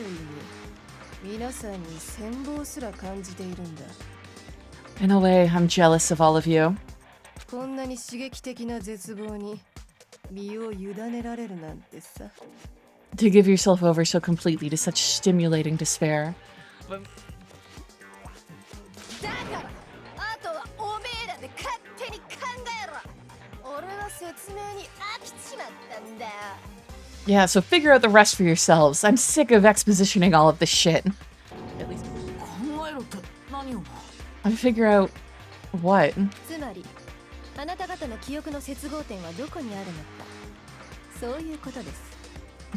味皆さんに羨望すら感じているんだ。 In a way, I'm jealous of all of you. こんなに刺激的な絶望に身を委ねられるなんてさ。 To give yourself over so completely to such stimulating despair. だからあとはおめえらで勝手に考えろ。俺は説明に飽きちまったんだよ。 Yeah, so figure out the rest for yourselves. I'm sick of expositioning all of this shit. 考えろって何を。 I figure out what? つまりあなた方の記憶の接合点はどこにあるのか、そういうことです。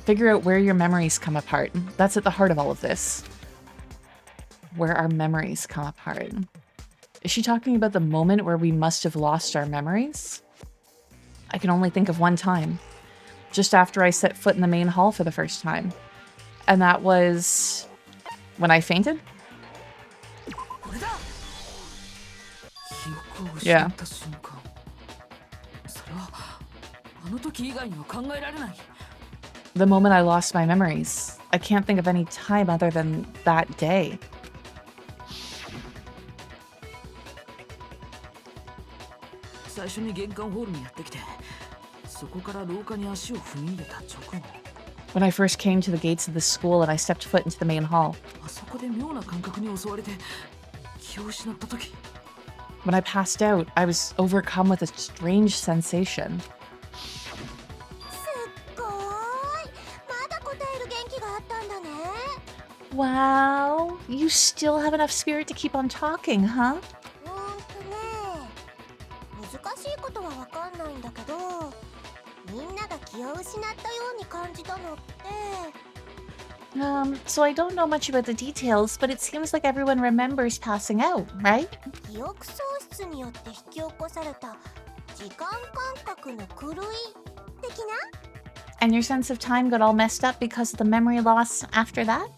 Figure out where your memories come apart. That's at the heart of all of this. Where our memories come apart. Is she talking about the moment where we must have lost our memories? I can only think of one time. Just after I set foot in the main hall for the first time. And that was when I fainted? これだ。記憶を失 Yeah. った瞬間。それはあの時以外には考えられない。 The moment I lost my memories. I can't think of any time other than that day. 最初に玄関ホールにやってきて、そこから廊下に足を踏み入れた直後、 When I first came to the gates of the school and I stepped foot into the main hall. あそこで妙な感覚に襲われて気を失った時、 When I passed out, I was overcome with a strange sensation. すっごーい、まだ答える元気があったんだね。 Wow, you still have enough spirit to keep on talking, huh? 難しいことはわかんないんだけど、みんなが気を失ったように感じたのって、 So I don't know much about the details, but it seems like everyone remembers passing out, right? 記憶喪失によって引き起こされた時間感覚の狂い的な？ And your sense of time got all messed up because of the memory loss after that?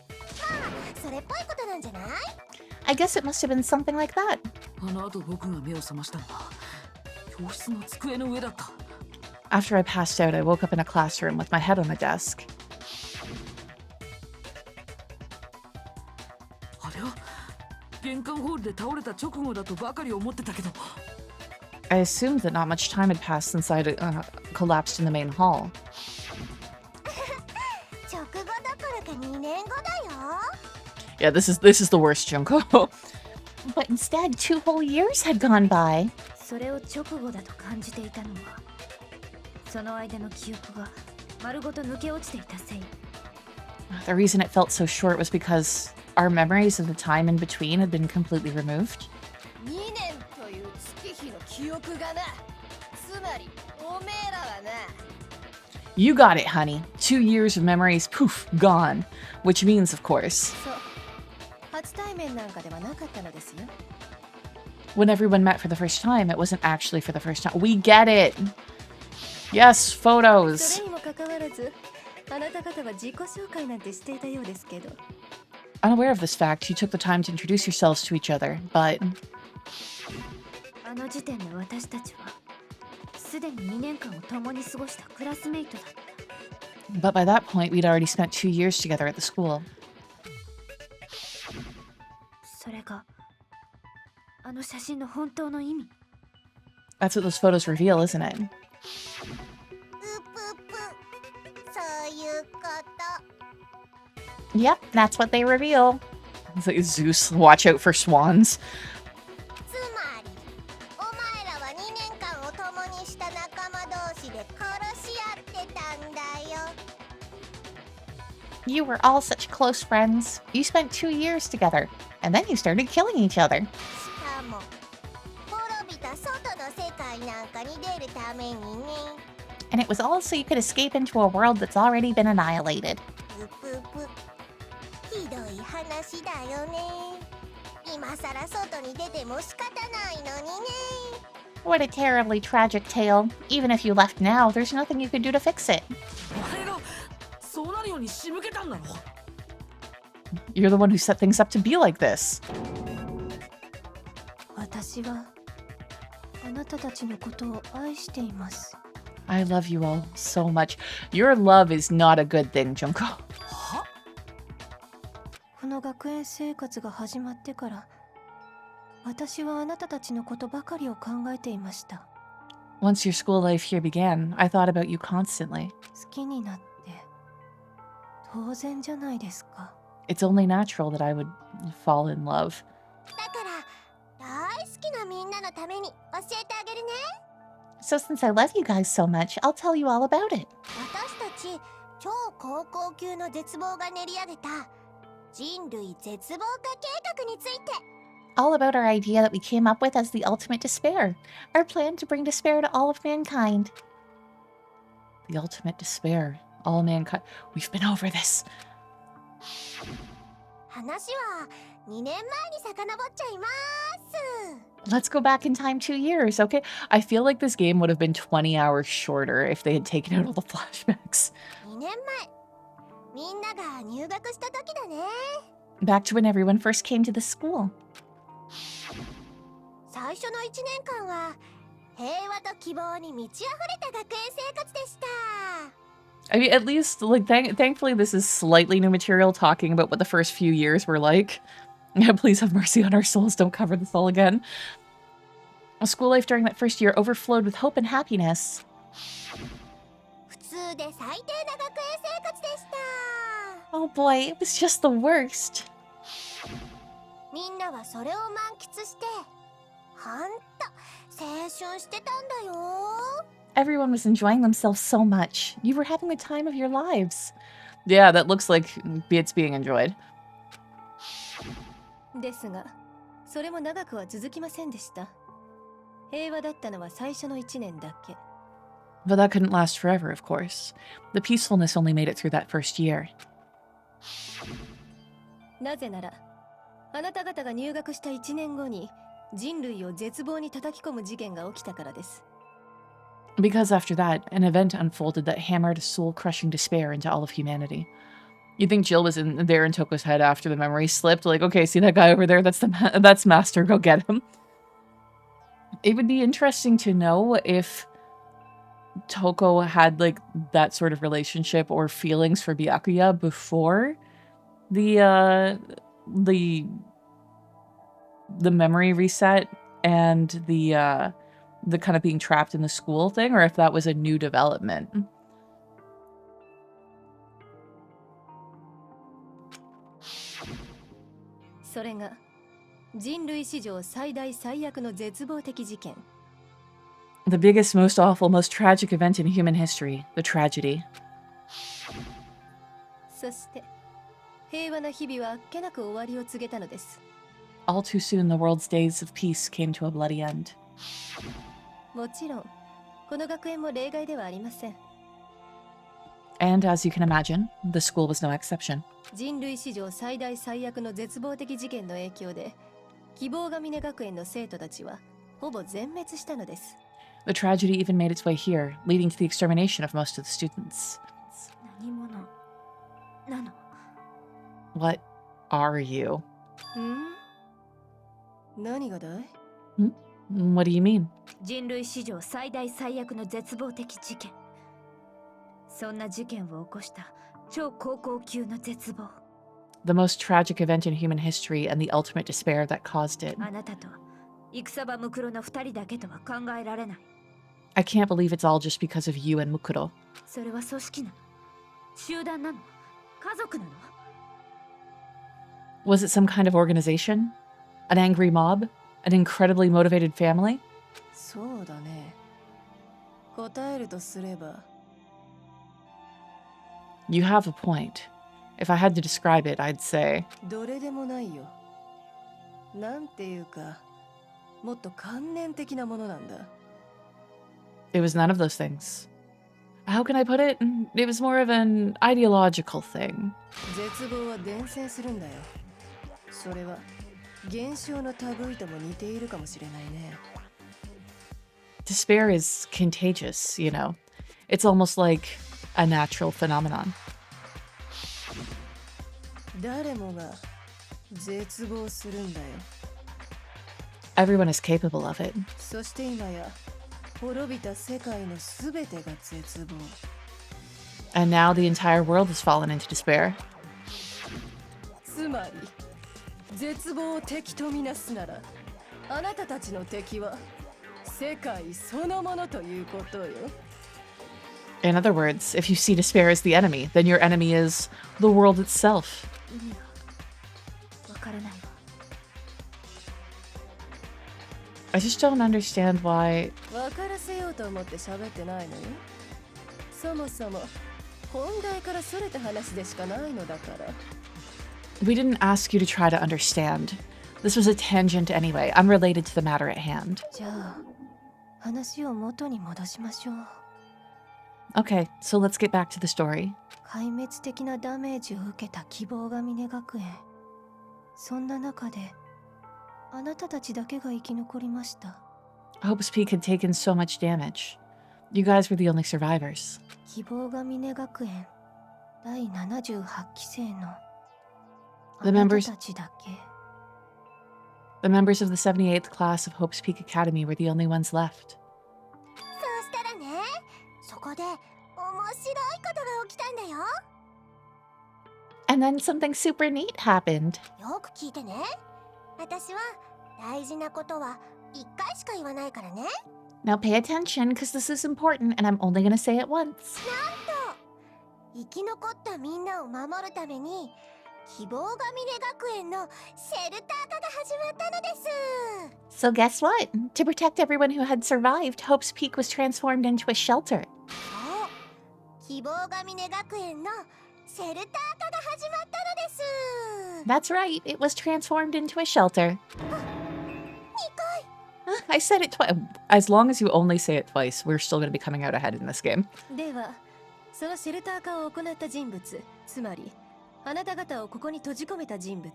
それっぽいことなんじゃない？ I guess it must have been something like that. あの後僕が目を覚ましたのは教室の机の上だった。 After I passed out, I woke up in a classroom with my head on the desk. あれは玄関ホールで倒れた直後だとばかり思ってたけど、 I assumed that not much time had passed since I'd collapsed in the main hall. 直後どころか2年後だよ。 Yeah, this is the worst, Junko. But instead, 2 whole years had gone by. それを直後だと感じていたのは、その間の記憶が丸ごと抜け落ちていたせい。 The reason it felt so short was because our memories of the time in between had been completely removed. 2年という月日の記憶がな。つまりおめえらはな。 You got it, honey. 2 years of memories, poof, gone. Which means, of course, そう。初対面なんかではなかったのですよ。 when everyone met for the first time, it wasn't actually for the first time. We get it! Yes, そ photos! れにもかかわらず、あなた方は自己紹介なんてしていたようですけど。 Unaware of this fact, you took the time to introduce yourselves to each other, but あの時点で私たちはすでに2年間を共に過ごしたクラスメイトだった。 by that point, we'd already spent 2 years together at the school. それがあの写真の本当の意味。 That's what those photos reveal, isn't it? うぷぷ、そういうこと。 Yep, that's what they reveal. It's like Zeus, watch out for swans. つまりお前らは2年間を共にした仲間同士で殺し合ってたんだよ。 You were all such close friends. You spent 2 years together, and then you started killing each other. しかも滅びた外の世界なんかに出るためにね。 And it was all so you could escape into a world that's already been annihilated. うぷぷ、ひどい話だよね。今さら外に出ても仕方ないのにね。 What a terribly tragic tale. Even if you left now, there's nothing you could do to fix it. お前がそうなるように仕向けたんだろ。 You're the one who set things up to be like this. 私はあなたたちのことを愛しています。 I love you all so much. Your love is not a good thing, Junko. は？この学園生活が始まってから私はあなたたちのことばかりを考えていました。 Once your school life here began, I thought about you constantly. 好きになって当然じゃないですか。 It's only natural that I would fall in love. だから大好きなみんなのために教えてあげるね。 So since I love you guys so much, I'll tell you all about it. 私たち超高校級の絶望が練り上げた人類絶望化計画について。 All about our idea that we came up with as the ultimate despair. Our plan to bring despair to all of mankind. The ultimate despair. All mankind. We've been over this. 話は2年前に遡っちゃいます。 Let's go back in time 2 years, okay? I feel like this game would have been 20 hours shorter if they had taken out all the flashbacks. 2年前みんなが入学した時だね。 Back to when everyone first came to the school. 最初の1年間は平和と希望に満ち溢れた学園生活でした。 I mean, at least, like, thankfully this is slightly new material talking about what the first few years were like. Yeah, please have mercy on our souls, don't cover this all again. School life during that first year overflowed with hope and happiness. 普通で最低な学園生活でした。 Oh boy, it was just the worst. みんなはそれを満喫してほんと青春してたんだよ。 Everyone was enjoying themselves so much. You were having the time of your lives. Yeah, that looks like it's being enjoyed. ですが、それも長くは続きませんでした。平和だったのは最初の1年だけ。 But that couldn't last forever, of course. The peacefulness only made it through that first year. なぜなら、あなた方が入学した1年後に人類を絶望に叩き込む事件が起きたからです。 Because after that, an event unfolded that hammered soul-crushing despair into all of humanity. You'd think Jill was in there in Toko's head after the memory slipped, like, okay, see that guy over there? That's Master, go get him. It would be interesting to know if Toko had, like, that sort of relationship or feelings for Byakuya before the memory reset and the kind of being trapped in the school thing, or if that was a new development. それが人類史上最大最悪の絶望的事件。 The biggest, most awful, most tragic event in human history, the tragedy. そして平和な日々はあっけなく終わりを告げたのです。 All too soon, the world's days of peace came to a bloody end. もちろん、この学園も例外ではありません。 And as you can imagine, the school was no exception. 人類史上最大最悪の絶望的事件の影響で、希望が峰学園の生徒たちはほぼ全滅したのです。 The tragedy even made its way here, leading to the extermination of most of the students. 何者なの？ What are you? 何がだい？ What do you mean? 人類史上最大最悪の絶望的事件。そんな事件を起こした超高校級の絶望。 The most tragic event in human history and the ultimate despair that caused it. あなたと戦場ムクロの2人だけとは考えられない。 I can't believe it's all just because of you and Mukuro. それは組織なの？集団なの？家族なの？ Was it some kind of organization? An angry mob? An incredibly motivated family? そうだね。答えるとすれば。 You have a point. If I had to describe it, I'd say... どれでもないよ。なんていうか、もっと観念的なものなんだ。 It was none of those things. How can I put it? It was more of an ideological thing. 絶望は伝染するんだよ。それは現象の類とも似ているかもしれないね。 Despair is contagious, you know. It's almost like a natural phenomenon. 誰もが絶望するんだよ。 Everyone is capable of it. そして今や滅びた世界のすべてが絶望。 And now the entire world has fallen into despair. つまり絶望を敵とみなすなら、あなたたちの敵は世界そのものということよ。 In other words, if you see despair as the enemy, then your enemy is the world itself. 意味がわからないわ。 I just don't understand why... 分からせようと思って喋ってないのよ。そもそも本題からそれた話でしかないのだから。 We didn't ask you to try to understand. This was a tangent anyway, unrelated to the matter at hand. じゃあ話を元に戻しましょう。 Okay, so let's get back to the story. 壊滅的なダメージを受けた希望が峰学園。そんな中であなたたちだけが生き残りました。 Hope's Peak had taken so much damage. You guys were the only survivors. 希望が峰学園。第78期生の The あなた members たちだけ。 the members of the 78th class of Hope's Peak Academy were the only ones left. そうしたらね、そこで面白いことが起きたんだよ。 And then something super neat happened. よく聞いてね。私は大事なことは1回しか言わないからね。 Now pay attention, because this is important, and I'm only gonna say it once. 生き残ったみんなを守るために希望が峰学園のシェルター化が始まったのです。 So guess what? To protect everyone who had survived, Hope's Peak was transformed into a shelter. そう、希望が峰学園のシェルター化が始まったのです。 That's right, it was transformed into a shelter. I said it twice. As long as you only say it twice, we're still going to be coming out ahead in this game. ではそのシェルター化を行った人物、つまりあなた方をここに閉じ込めた人物。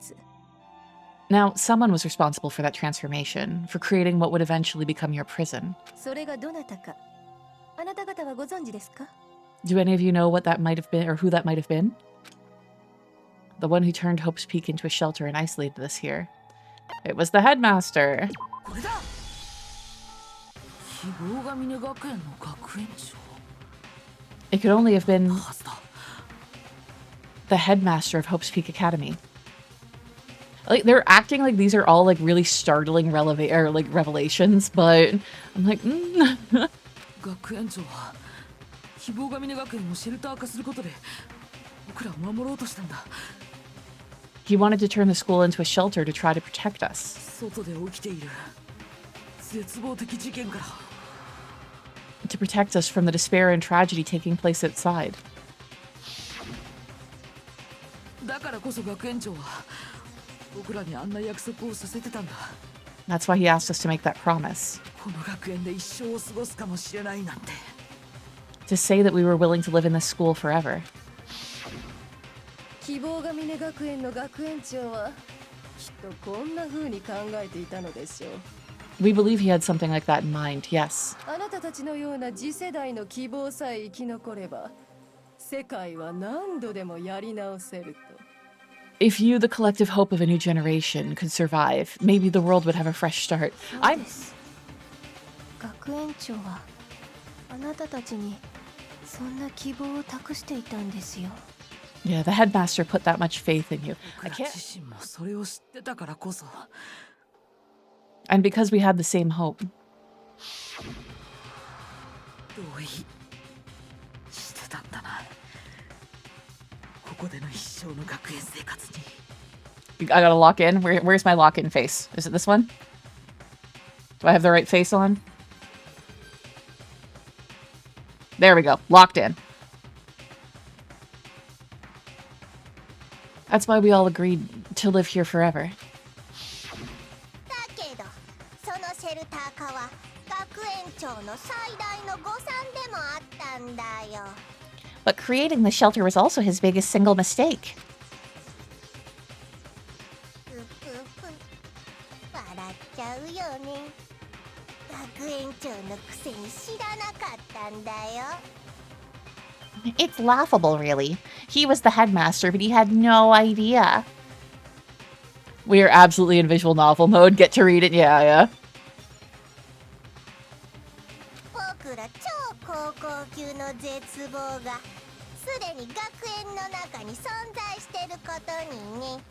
Now, someone was responsible for that transformation, for creating what would eventually become your prison. それがどなたかあなた方はご存知ですか？ Do any of you know what that might have been, or who that might have been? The one who turned Hope's Peak into a shelter and isolated us here. It was the headmaster. これだ。希望が峰学園の学園長 It could only have been はずだ。 the headmaster of Hope's Peak Academy. Like, they're acting like these are all like really startling revelations, but I'm like, 学園長は希望が峰学園をシェルター化することで僕らを守ろうとしたんだ。 he wanted to turn the school into a shelter to try to protect us, 外で起きている絶望的事件から to protect us from the despair and tragedy taking place outside. だからこそ学園長は僕らにあんな約束をさせてたんだ。 That's why he asked us to make that promise, この学園で一生を過ごすかもしれないなんて。 to say that we were willing to live in this school forever. 希望が峰学園の学園長はきっとこんな風に考えていたのでしょう。 We believe he had something like that in mind, yes. あなたたちのような次世代の希望さえ生き残れば世界は何度でもやり直せると。 If you, the collective hope of a new generation, could survive, maybe the world would have a fresh start. そう I'm です。学園長はあなたたちにそんな希望を託していたんですよ。 Yeah, the headmaster put that much faith in you. I 僕ら can't. 自身もそれを知ってたからこそ And because we had the same hope. 同意してたんだな。ここでの一生の学園生活に。 I gotta lock in. Where's my lock in face? Is it this one? Do I have the right face on? There we go. Locked in. That's why we all agreed to live here forever. だけどそのシェルター化は学園長の最大の誤算でもあったんだよ。 But creating the shelter was also his biggest single mistake. ふふふ笑っちゃうよね。学園長のくせに知らなかったんだよ。 It's laughable, really. He was the headmaster, but he had no idea. We are absolutely in visual novel mode. Get to read it. Yeah, yeah. 僕ら超高校級の絶望がすでに学園の中に存在してることにね。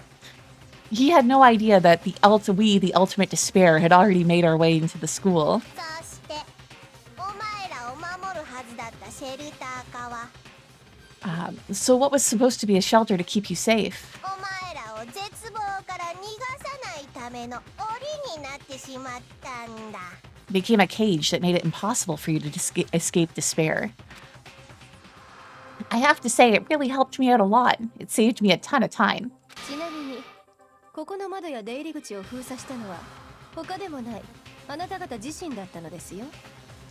He had no idea that the ultimate despair, had already made our way into the school. そしてお前らを守るはずだったシェルター化は So what was supposed to be a shelter to keep you safe お前らを絶望から逃がさないための檻になってしまったんだ。 became a cage that made it impossible for you to escape despair. I have to say, it really helped me out a lot. It saved me a ton of time. ちなみにここの窓や出入り口を封鎖したのは他でもないあなた方自身だったのですよ。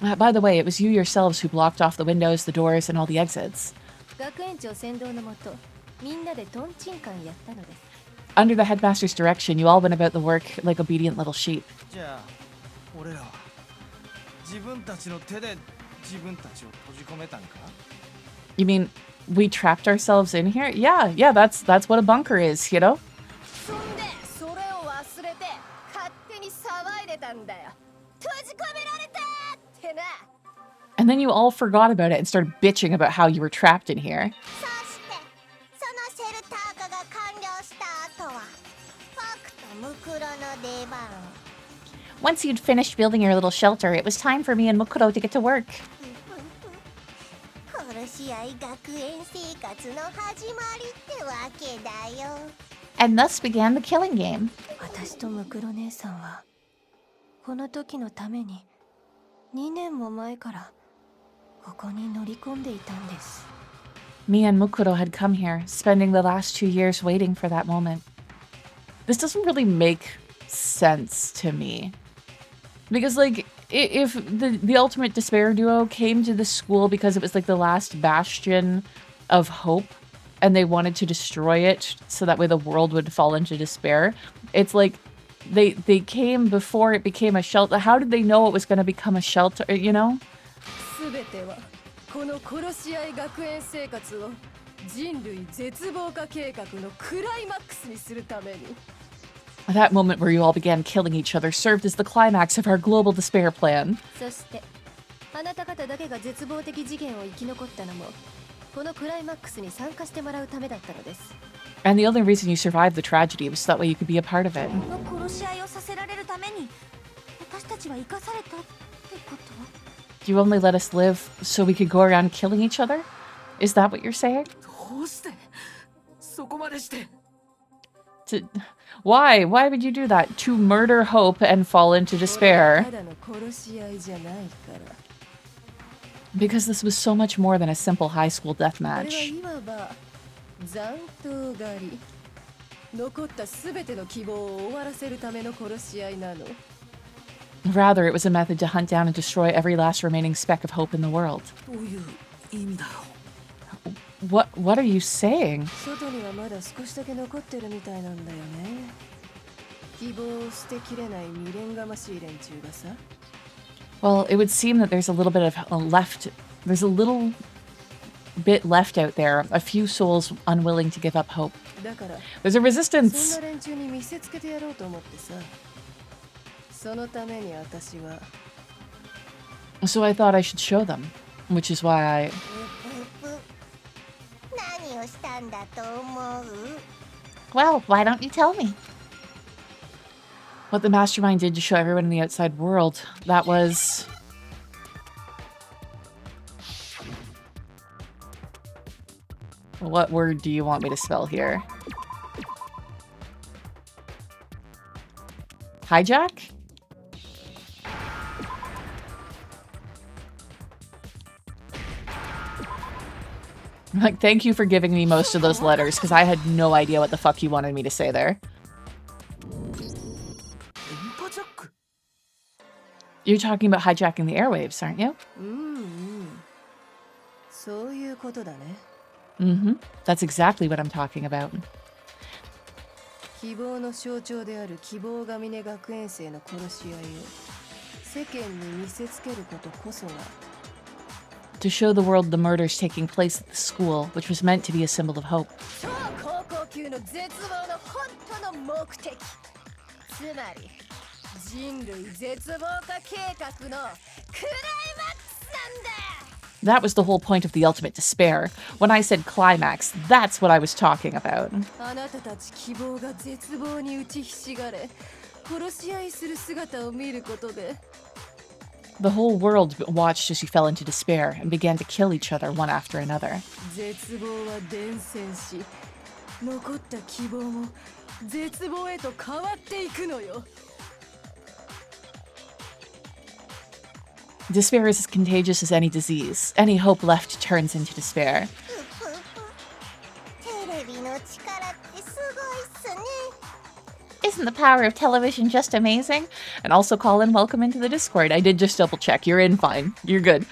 By the way, it was you yourselves who blocked off the windows, the doors, and all the exits. 学園長先導のもとみんなでトンチンカンやったのです。 Under the headmaster's direction, you all went about the work like obedient little sheep. じゃあ俺らは自分たちの手で自分たちを閉じ込めたんか？ You mean we trapped ourselves in here? Yeah, that's what a bunker is, you know? そんでそれを忘れて勝手に騒いでたんだよ。閉じ込められたってな。 And then you all forgot about it and started bitching about how you were trapped in here. そしてそのシェルター化が完了した後は僕とムクロの出番。 Once you'd finished building your little shelter, it was time for me and Mukuro to get to work. 殺し合い学園生活の始まりってわけだよ。 And thus began the killing game. 私とムクロ姉さんはこの時のために2年も前からここに乗り込んでいたんです。 Me and Mukuro had come here, spending the last 2 years waiting for that moment. This doesn't really make sense to me. Because, like, if the Ultimate Despair duo came to the school because it was, like, the last bastion of hope, and they wanted to destroy it so that way the world would fall into despair, it's like they came before it became a shelter. How did they know it was going to become a shelter, you know? 全てはこの殺し合い学園生活を人類絶望化計画のクライマックスにするために。 That moment where you all began killing each other served as the climax of our global despair plan. そしてあなた方だけが絶望的事件を生き残ったのもこのクライマックスに参加してもらうためだったのです。 And the only reason you survived the tragedy was so that way you could be a part of it. の殺し合いをさせられるために私たちは生かされたってこと？ You only let us live so we could go around killing each other? Is that what you're saying? どうしてそこまでして。 Why? Why would you do that? To murder hope and fall into despair? ただの殺し合いじゃないから。 Because this was so much more than a simple high school これは deathmatch. いわば残党狩り。残った全ての希望を終わらせるための殺し合いなの。 Rather, it was a method to hunt down and destroy every last remaining speck of hope in the world. どういう意味だよ。 What are you saying? 外にはまだ少しだけ残ってるみたいなんだよね。希望を捨てきれない未練がましい連中がさ。 Well, it would seem that there's a little bit of there's a little bit left out there, a few souls unwilling to give up hope. だから There's a そん resistance. な連中に見せつけてやろうと思ってさ。そのために私は So I thought I should show them, which is why I... 何をしたんだと思う？ Well, why don't you tell me? What the mastermind did to show everyone in the outside world, that was... What word do you want me to spell here? Hijack? Like, thank you for giving me most of those letters, because I had no idea what the fuck you wanted me to say there. 電波ジャック。 You're talking about hijacking the airwaves, aren't you? そういうことだね。 Mm-hmm. That's exactly what I'm talking about. 希望の象徴である希望が峰学園生の殺し合いを世間に見せつけることこそが To show the world the murders taking place at the school, which was meant to be a symbol of hope. 超高校級の絶望の本当の目的。つまり人類絶望化計画のクライマックスなんだ。 That was the whole point of the ultimate despair. When I said climax, that's what I was talking about. あなたたち希望が絶望に打ちひしがれ殺し合いする姿を見ることで The whole world watched as you fell into despair and began to kill each other one after another. 絶望は伝染し残った希望も絶望へと変わっていくのよ。 Despair is as contagious as any disease. Any hope left turns into despair. テレビの力ってすごいっすね。 Isn't the power of television just amazing? And also, Colin, welcome into the Discord. I did just double check. You're in fine. You're good.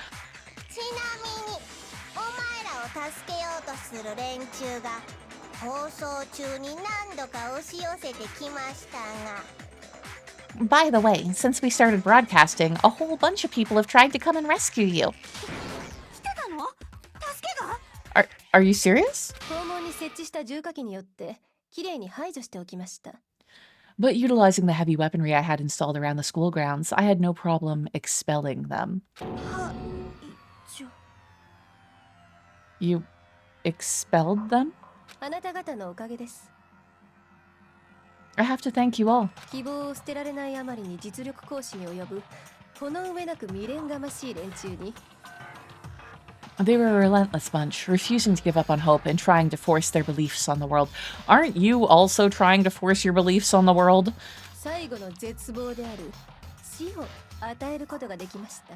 ちなみにお前らを助けようとする連中が放送中に何度か押し寄せてきましたが By the way, since we started broadcasting, a whole bunch of people have tried to come and rescue you. 来てたの？助けが？ Are you serious? 校門に設置した重火器によってきれいに排除しておきました。 But utilizing the heavy weaponry I had installed around the school grounds, I had no problem expelling them. は一応 You expelled them? あなた方のおかげです。 I have to thank you all. 希望を捨てられないあまりに実力行使に及ぶこの上なく未練がましい連中に They were a relentless bunch, refusing to give up on hope and trying to force their beliefs on the world. Aren't you also trying to force your beliefs on the world? 最後の絶望である死を与えることができました。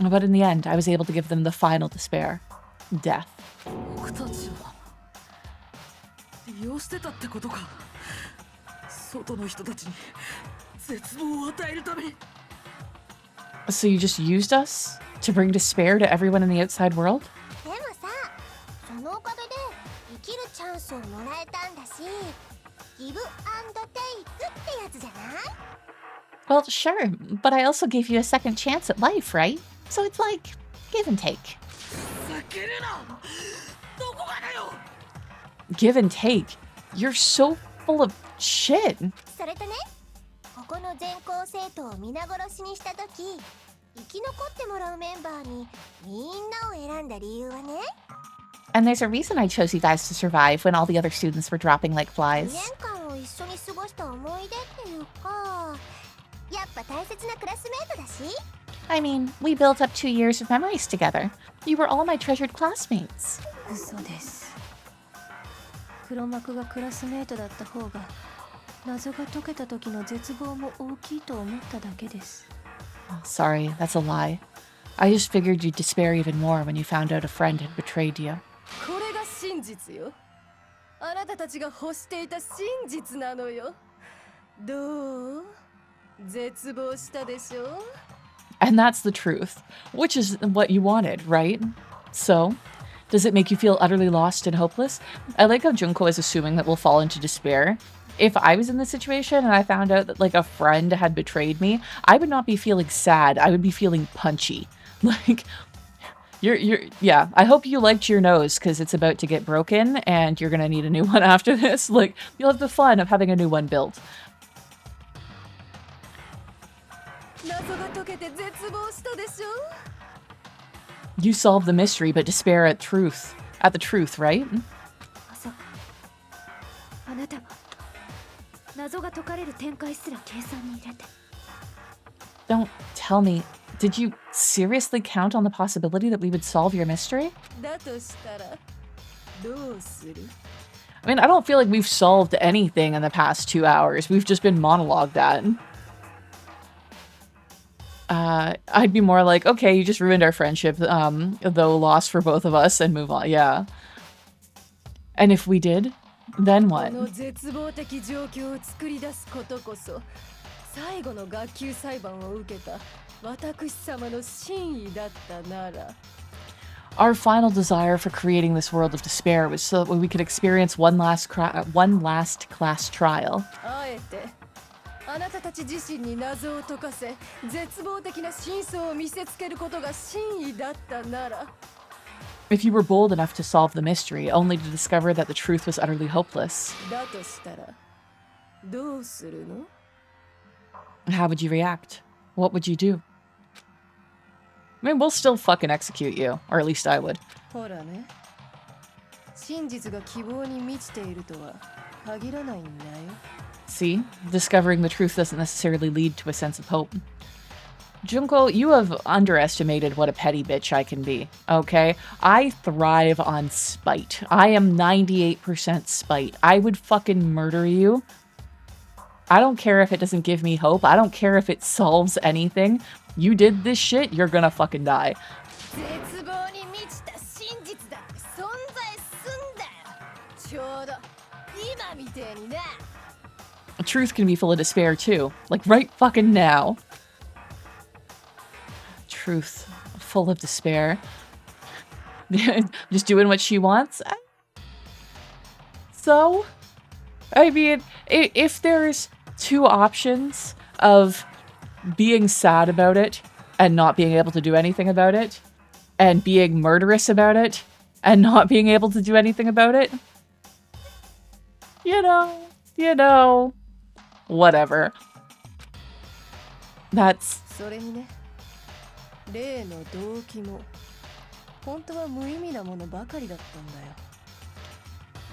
But in the end, I was able to give them the final despair. Death. 僕たちは利用してたってことか。外の人たちに絶望を与えるために。 So you just used us to bring despair to everyone in the outside world? でもさ、そのおかげで生きるチャンスをもらえたんだし、ギブアンドテイクってやつじゃない？ Well, sure, but I also gave you a second chance at life, right? So it's like, give and take. 叫るな。どこがだよ。 Give and take? You're so full of shit. それとね、ここの全校生徒を皆殺しにしたとき、生き残ってもらうメンバーにみんなを選んだ理由はね、 And there's a reason I chose you guys to survive when all the other students were dropping like 2 flies. 年間を一緒に過ごした思い出っていうか、やっぱ大切なクラスメートだし、 I mean, we built up 2 years of memories together. You were all my treasured classmates. 嘘です。黒幕がクラスメートだった方が謎が解けた時の絶望も大きいと思っただけです。 Oh, sorry, that's a lie. I just figured you'd despair even more when you found out a friend had betrayed you. これが真実よ。あなたたちが欲していた真実なのよ。どう？絶望したでしょ？ And that's the truth, which is what you wanted, right? So, does it make you feel utterly lost and hopeless? I like how Junko is assuming that we'll fall into despair. If I was in this situation and I found out that like a friend had betrayed me, I would not be feeling sad. I would be feeling punchy. Like, yeah, I hope you liked your nose because it's about to get broken and you're gonna need a new one after this. Like, you'll have the fun of having a new one built. 謎が解けて絶望したでしょ？ You solved the mystery, but despair at the truth, right? まさかあなたは謎が解かれる展開すら計算に入れて。 Don't tell me. Did you seriously count on the possibility that we would solve your mystery? だとしたらどうする？ I mean, I don't feel like we've solved anything in the past 2 hours. We've just been monologued at. I'd be more like, okay, you just ruined our friendship, though lost for both of us, and move on. Yeah. And if we did, then こ what? の絶望的状況を作り出すことこそ最後の学級裁判を受けた私様の真意だったなら。 Our final desire for creating this world of despair was so that we could experience one last class trial. あえてあなたたち自身に謎を解かせ絶望的な真相を見せつけることが真意だったなら。 If you were bold enough to solve the mystery, only to discover that the truth was utterly hopeless, だとしたらどうするの？ how would you react? What would you do? I mean, we'll still fucking execute you, or at least I would. ほらね、真実が希望に満ちているとは限らないんだよ。 See? Discovering the truth doesn't necessarily lead to a sense of hope. Junko, you have underestimated what a petty bitch I can be, okay? I thrive on spite. I am 98% spite. I would fucking murder you. I don't care if it doesn't give me hope. I don't care if it solves anything. You did this shit, you're gonna fucking die. 絶望に満ちた真実だって存在すんだよ。ちょうど今みてえにな。 Truth can be full of despair too. Like right fucking now. Truth. Full of despair. Just doing what she wants. So, I mean, if there's 2 options of being sad about it and not being able to do anything about it, and being murderous about it and not being able to do anything about it. You know, whatever. That's それにね、例の動機も本当は無意味なものばかりだったんだよ。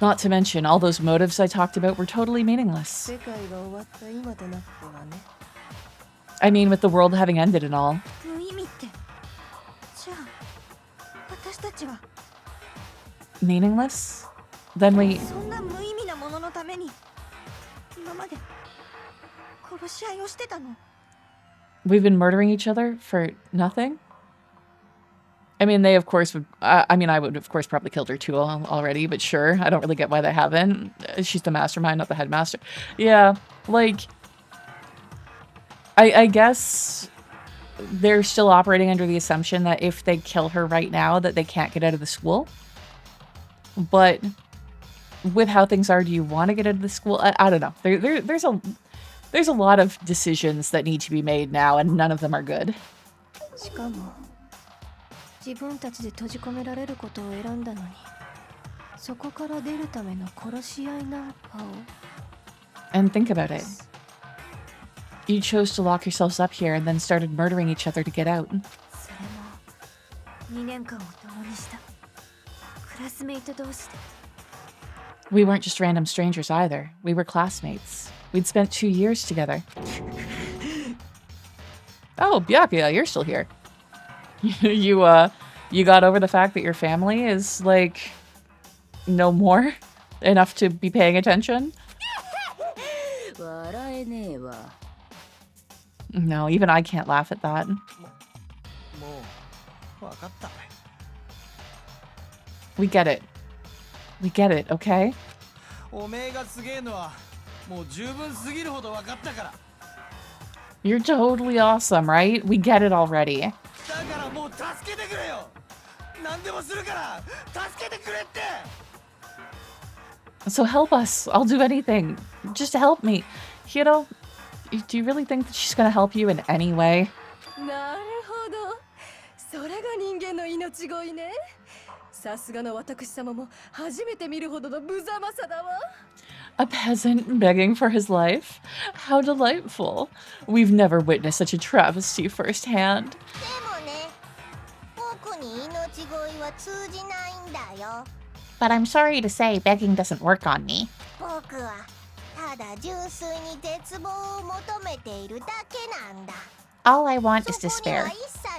not to mention all those motives I talked about were totally meaningless. 世界が終わった今となってはね。 I mean, with the world having ended and all. 無意味ってじゃあ私たちは Meaningless? Then we... そんな無意味なもののために今まで殺し合いをしてたの？ We've been murdering each other for nothing? I mean, they of course would... I mean, I would of course probably killed her too already, but sure. I don't really get why they haven't. She's the mastermind, not the headmaster. Yeah, like... I guess they're still operating under the assumption that if they kill her right now, that they can't get out of the school. But with how things are, do you want to get out of the school? I don't know. There's a lot of decisions that need to be made now, and none of them are good. しかも自分たちで閉じ込められることを選んだのに、そこから出るための殺し合いなんかを。 And think about it. You chose to lock yourselves up here and then started murdering each other to get out. それも2年間を共にしたクラスメイト同士で。 We weren't just random strangers either. We were classmates. We'd spent 2 years together. Oh, Byakuya, you're still here. You got over the fact that your family is, like, no more enough to be paying attention? 笑えねえわ。 No, even I can't laugh at that. もう分かった。 We get it. We get it, okay? おめえがすげえのはもう十分すぎるほど分かったから。 You're totally awesome, right? We get it already. だからもう助けてくれよ。何でもするから助けてくれって。 So help us. I'll do anything. Just help me. You know, do you really think that she's gonna help you in any way? なるほど。それが人間の命乞いね。さすがの私様も初めて見るほどの無様さだわ。 A peasant begging for his life? How delightful. We've never witnessed such a travesty firsthand. でもね、僕に命乞いは通じないんだよ。 But I'm sorry to say, begging doesn't work on me. 僕はただ純粋に絶望を求めているだけなんだ。 All I want is そこには despair. 一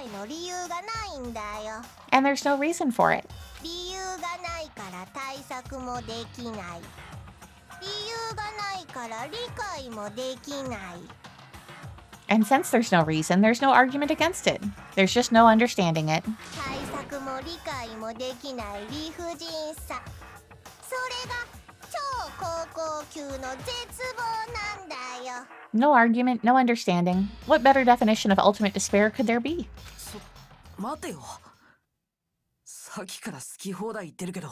切の理由がないんだよ。 And there's no reason for it. 理由がないから対策もできない。理由がないから理解もできない。 And since there's no reason, there's no argument against it. There's just no understanding it. 対策も理解もできない理不尽さ。それが超高校級の絶望なんだよ。 No argument, no understanding. What better definition of ultimate despair could there be? 待てよ。さっきから好き放題言ってるけど。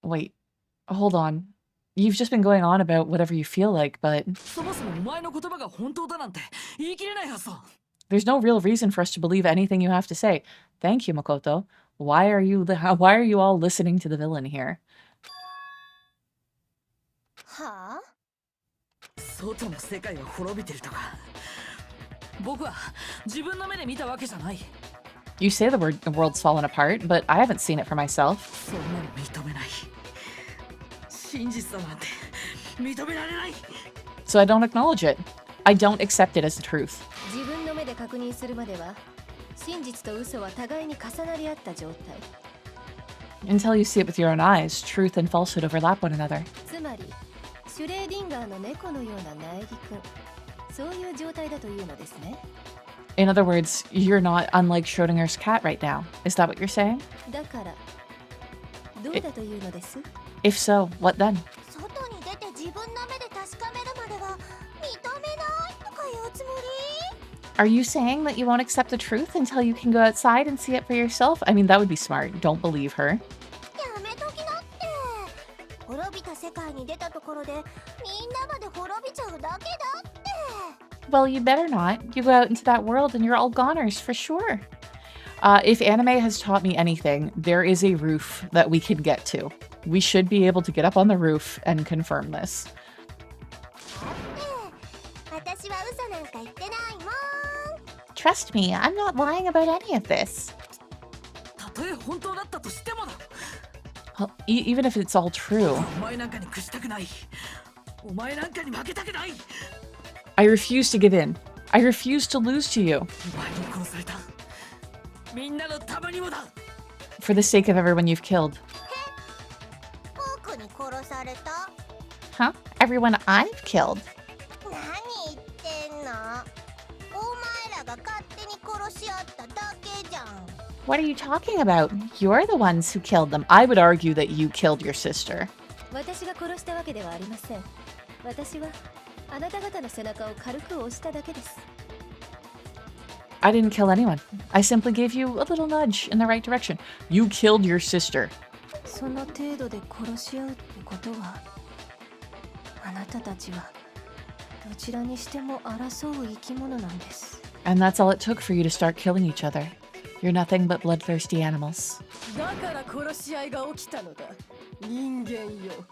Wait, hold on. You've just been going on about whatever you feel like, but そもそもお前の言葉が本当だなんて言い切れないはずだ。 there's no real reason for us to believe anything you have to say. Thank you, Makoto. Why are you all listening to the villain here? はあ？外の世界が滅びてるとか。僕は自分の目で見たわけじゃない。 You say the world's fallen apart, but I haven't seen it for myself. そんなの認めない。真実だなんて認められない。 So I don't acknowledge it. I don't accept it as the truth. 自分の目で確認するまでは、真実と嘘は互いに重なり合った状態。 Until you see it with your own eyes, truth and falsehood overlap one another. つまり、シュレーディンガーの猫のような苗木くん。そういう状態だというのですね。 In other words, you're not unlike Schrodinger's cat right now. Is that what you're saying? だから、どうだというのです？ If so, what then? 外に出て自分の目で確かめるまでは認めないとかいうつもり？ Are you saying that you won't accept the truth until you can go outside and see it for yourself? I mean, that would be smart. Don't believe her. やめときなって。滅びた世界に出たところでみんなまで滅びちゃうだけだって。 Well, you better not. You go out into that world and you're all goners for sure. If anime has taught me anything, there is a roof that we can get to. We should be able to get up on the roof and confirm this. 私は嘘なんか言ってないもん。 Trust me, I'm not lying about any of this. たとえ本当だったとしてもだ。 Well, even if it's all true. お前なんかに屈したくない。お前なんかに負けたくない。 I refuse to give in. I refuse to lose to you. お前に殺された。みんなのためにもだ。 For the sake of everyone you've killed. 僕に殺された？ Huh? Everyone I've killed. 何言ってんの？お前らが勝手に殺し合っただけじゃん。 What are you talking about? You're the ones who killed them. I would argue that you killed your sister. 私が殺したわけではありません。私はあなた方の背中を軽く押しただけです。 I didn't kill anyone. I simply gave you a little nudge in the right direction. You killed your sister. その程度で殺し合うってことは、あなたたちはどちらにしても争う生き物なんです。 And that's all it took for you to start killing each other. You're nothing but bloodthirsty animals. だから殺し合いが起きたのだ。人間よ。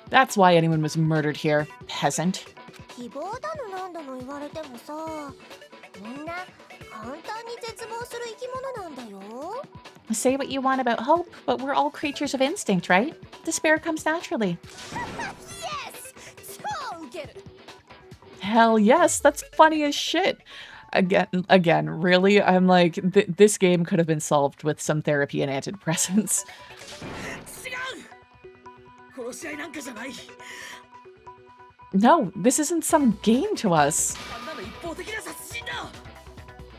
That's why anyone was murdered here, peasant. 希望だのなんだの言われてもさ、みんな簡単に絶望する生き物なんだよ。 Say what you want about hope, but we're all creatures of instinct, right? Despair comes naturally. Yes! 超ウケる。 Hell yes, that's funny as shit. Again, really? I'm like, this game could have been solved with some therapy and antidepressants. 違う。殺し合いなんかじゃない。 No, this isn't some game to us. あんなの一方的な殺人だ。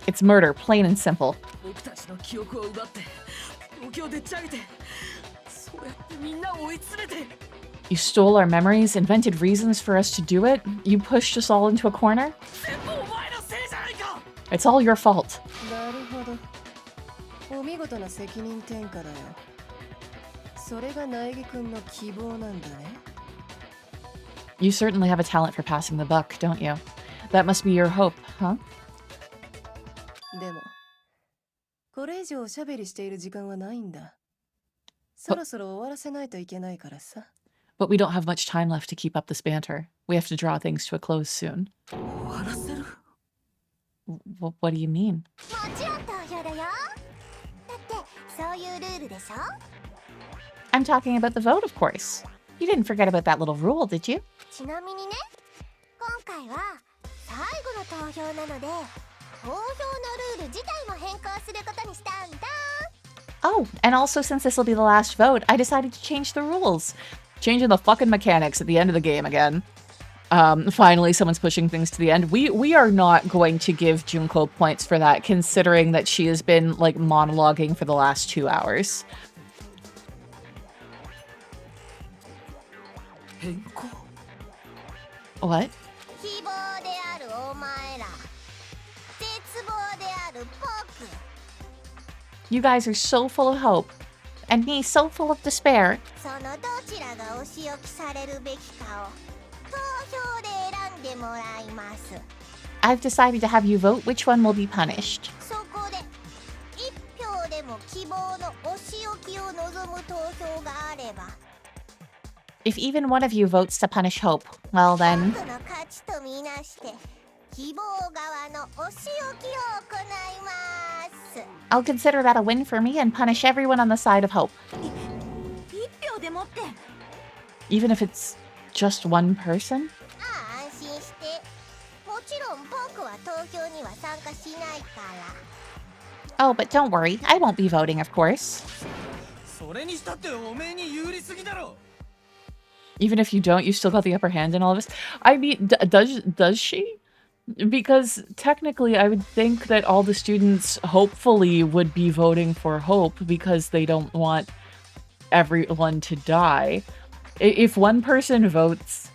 It's murder, plain and simple. 僕たちの記憶を奪って東京でっち上げて、そうやってみんなを追い詰めて。 You stole our memories, invented reasons for us to do it. You pushed us all into a corner. 全部お前のせいじゃないか。 It's all your fault. なるほど。お見事な責任転嫁だよ。それが苗木くんの希望なんだね。 You certainly have a talent for passing the buck, don't you? That must be your hope, huh? でも、これ以上おしゃべりしている時間はないんだ。そろそろ終わらせないといけないからさ。But we don't have much time left to keep up this banter. We have to draw things to a close soon. 終わらせる。 What do you mean? もちろん投票だよ。だってそういうルールでしょ。 I'm talking about the vote, of course. You didn't forget about that little rule, did you? ちなみにね、今回は最後の投票なので、投票のルール自体も変更することにしたんだ。 Oh, and also since this will be the last vote, I decided to change the rules. Changing the fucking mechanics at the end of the game again. Finally, someone's pushing things to the end. We are not going to give Junko points for that, considering that she has been, like, monologuing for the last 2 hours. 変更。 What? 希望であるお前ら、絶望である僕。 You guys are so full of hope. And me so full of despair. そのどちらがお仕置きされるべきかを投票で選んでもらいます。 I've decided to have you vote which one will be punished. そこで一票でも希望のお仕置きを望む投票があれば、 If even one of you votes to punish hope, well then... 僕の勝ちとみなして希望側のお仕置きを行います。 I'll consider that a win for me and punish everyone on the side of hope. 一票でもって。 Even if it's just one person? ああ、安心して。もちろん僕は投票には参加しないから。 Oh, but don't worry, I won't be voting, of course. それにしたっておめえに有利すぎだろ。 Even if you don't, you still got the upper hand in all of this? I mean, does she? Because technically, I would think that all the students hopefully would be voting for hope because they don't want everyone to die. If one person votes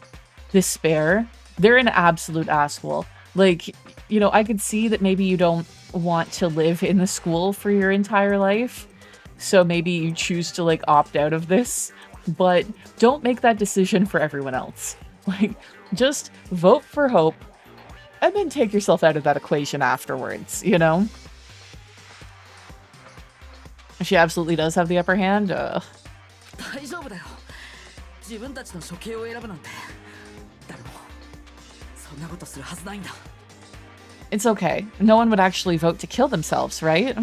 despair, they're an absolute asshole. Like, you know, I could see that maybe you don't want to live in the school for your entire life, so maybe you choose to, like, opt out of this. But don't make that decision for everyone else. Like, just vote for hope and then take yourself out of that equation afterwards, you know? She absolutely does have the upper hand. 大丈夫だよ。自分たちの処刑を選ぶなんて誰もそんなことするはずないんだ。 It's okay. No one would actually vote to kill themselves, right?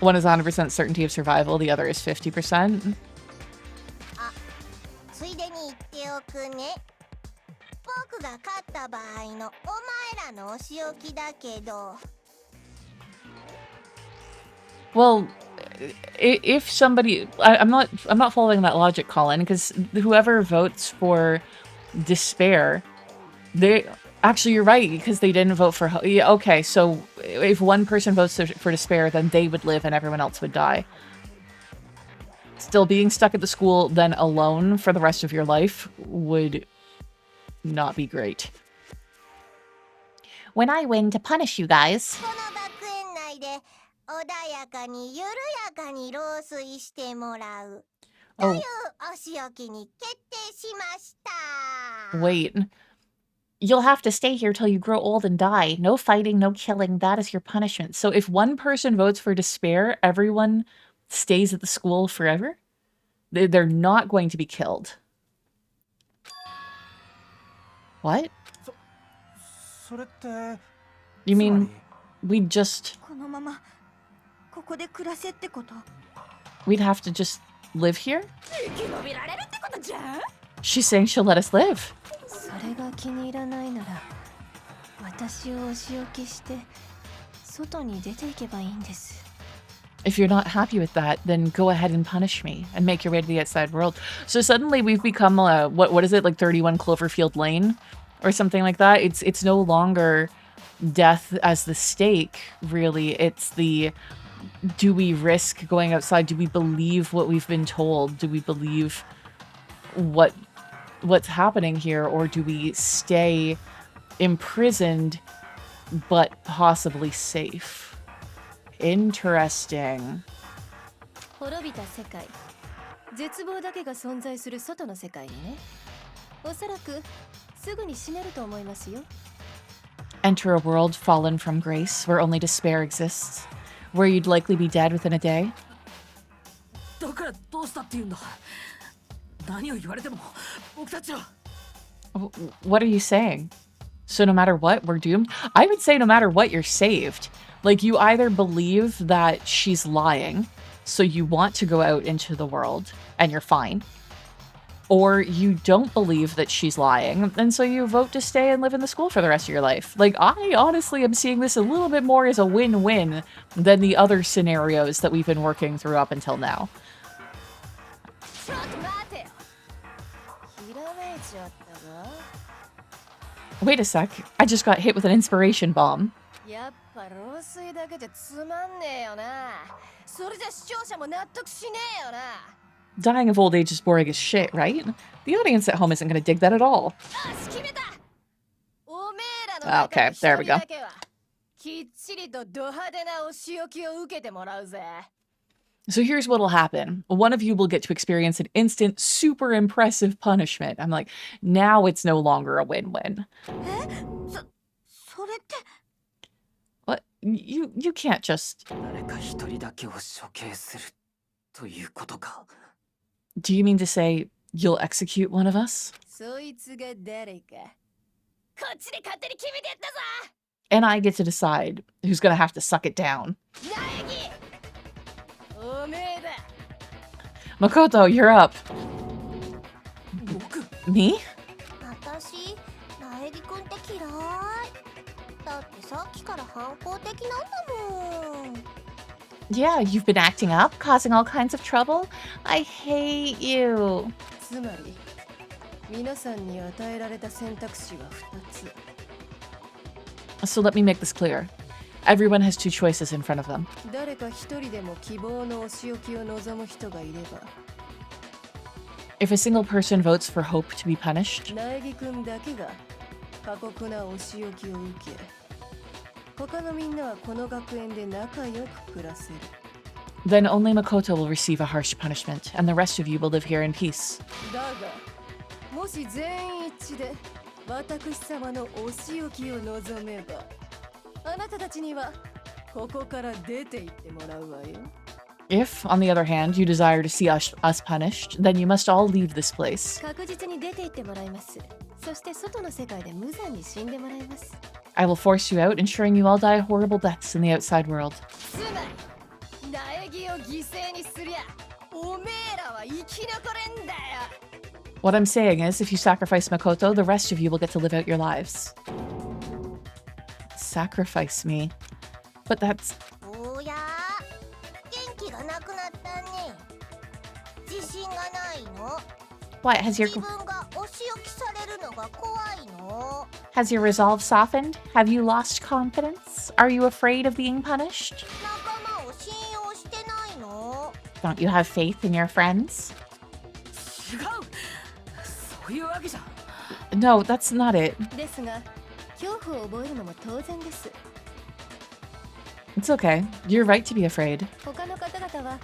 One is 100% certainty of survival, the other is 50%. ついでに言っておくね。僕が勝った場合のお前らのお仕置きだけど。Well, if somebody, I'm not following that logic, Colin, because whoever votes for despair, actually you're right, because they didn't vote for yeah, okay, so if one person votes for despair, then they would live and everyone else would die. Still, being stuck at the school then alone for the rest of your life would not be great. When I win to punish you guys. この学園内で穏やかに緩やかに老衰してもらうというお仕置きに決定しました。 Wait. You'll have to stay here till you grow old and die. No fighting, no killing. That is your punishment. So if one person votes for despair, everyone stays at the school forever? They're not going to be killed. What? それって You mean we just... このままここで暮らせってこと？ We'd have to just live here? 生き延びられるってことじゃん？ She's saying she'll let us live. それが気に入らないなら私をお仕置きして外に出ていけばいいんです。 If you're not happy with that, then go ahead and punish me and make your way to the outside world. So suddenly we've become, what is it, like 31 Cloverfield Lane? Or something like that. It's no longer death as the stake, really. It's the, do we risk going outside? Do we believe what we've been told? Do we believe what's happening here? Or do we stay imprisoned but possibly safe? Interesting. 滅びた世界、絶望だけが存在する外の世界にね。おそらくすぐに死ねると思いますよ。 Enter a world fallen from grace, where only despair exists, where you'd likely be dead within a day. だからどうしたって言うんだ。何を言われても僕たちは。 What are you saying? So no matter what, we're doomed? I would say no matter what, you're saved. Like, you either believe that she's lying, so you want to go out into the world, and you're fine. Or you don't believe that she's lying, and so you vote to stay and live in the school for the rest of your life. Like, I honestly am seeing this a little bit more as a win-win than the other scenarios that we've been working through up until now. Wait a sec, I just got hit with an inspiration bomb. やっぱ老衰だけじゃつまんねえよな。それじゃ視聴者も納得しねえよな。 Dying of old age is boring as shit, right? The audience at home isn't going to dig that at all. Okay, there we go. So here's what'll happen. One of you will get to experience an instant, super impressive punishment. I'm like, now it's no longer a win-win. What? You can't just... 誰か一人だけを処刑するということか。 Do you mean to say you'll execute one of us? そいつが誰か。こっちで勝手に決めてやったぞ。 And I get to decide who's gonna have to suck it down. 苗木。おめえだ。 Makoto, you're up. 僕 Me? 私、苗木くんって嫌い。だってさっきから反抗的なんだもん。 Yeah, you've been acting up, causing all kinds of trouble. I hate you. つまり、皆さんに与えられた選択肢は2つ。 So let me make this clear. Everyone has two choices in front of them. 誰か一人でも希望のお仕置きを望む人がいれば、 If a single person votes for hope to be punished, 苗木くんだけが過酷なお仕置きを受け、他のみんなはこの学園で仲良く暮らせる。 then only Makoto will receive a harsh punishment, and the rest of you will live here in peace. だが、もし全員一致で私様のお仕置きを望めば、あなたたちにはここから出て行ってもらうわよ。 If, on the other hand, you desire to see us punished, then you must all leave this place. 確実に出て行ってもらいます。そして外の世界で無残に死んでもらいます。 I will force you out, ensuring you all die horrible deaths in the outside world. つまり苗木を犠牲にすりゃおめえらは生き残れんだよ。 What I'm saying is, if you sacrifice Makoto, the rest of you will get to live out your lives. Sacrifice me. But that's... おや元気がなくなったね。自信がないの？ What, has 自分がお仕置きされるのが怖いの？ your resolve softened? Have you lost confidence? Are you afraid of being punished? 仲間を信用してないの？ Don't you have faith in your friends? 違う、そういうわけじゃ。 No, that's not it. ですが恐怖を覚えるのも当然です。 It's okay. You're right to be afraid. 他の方々は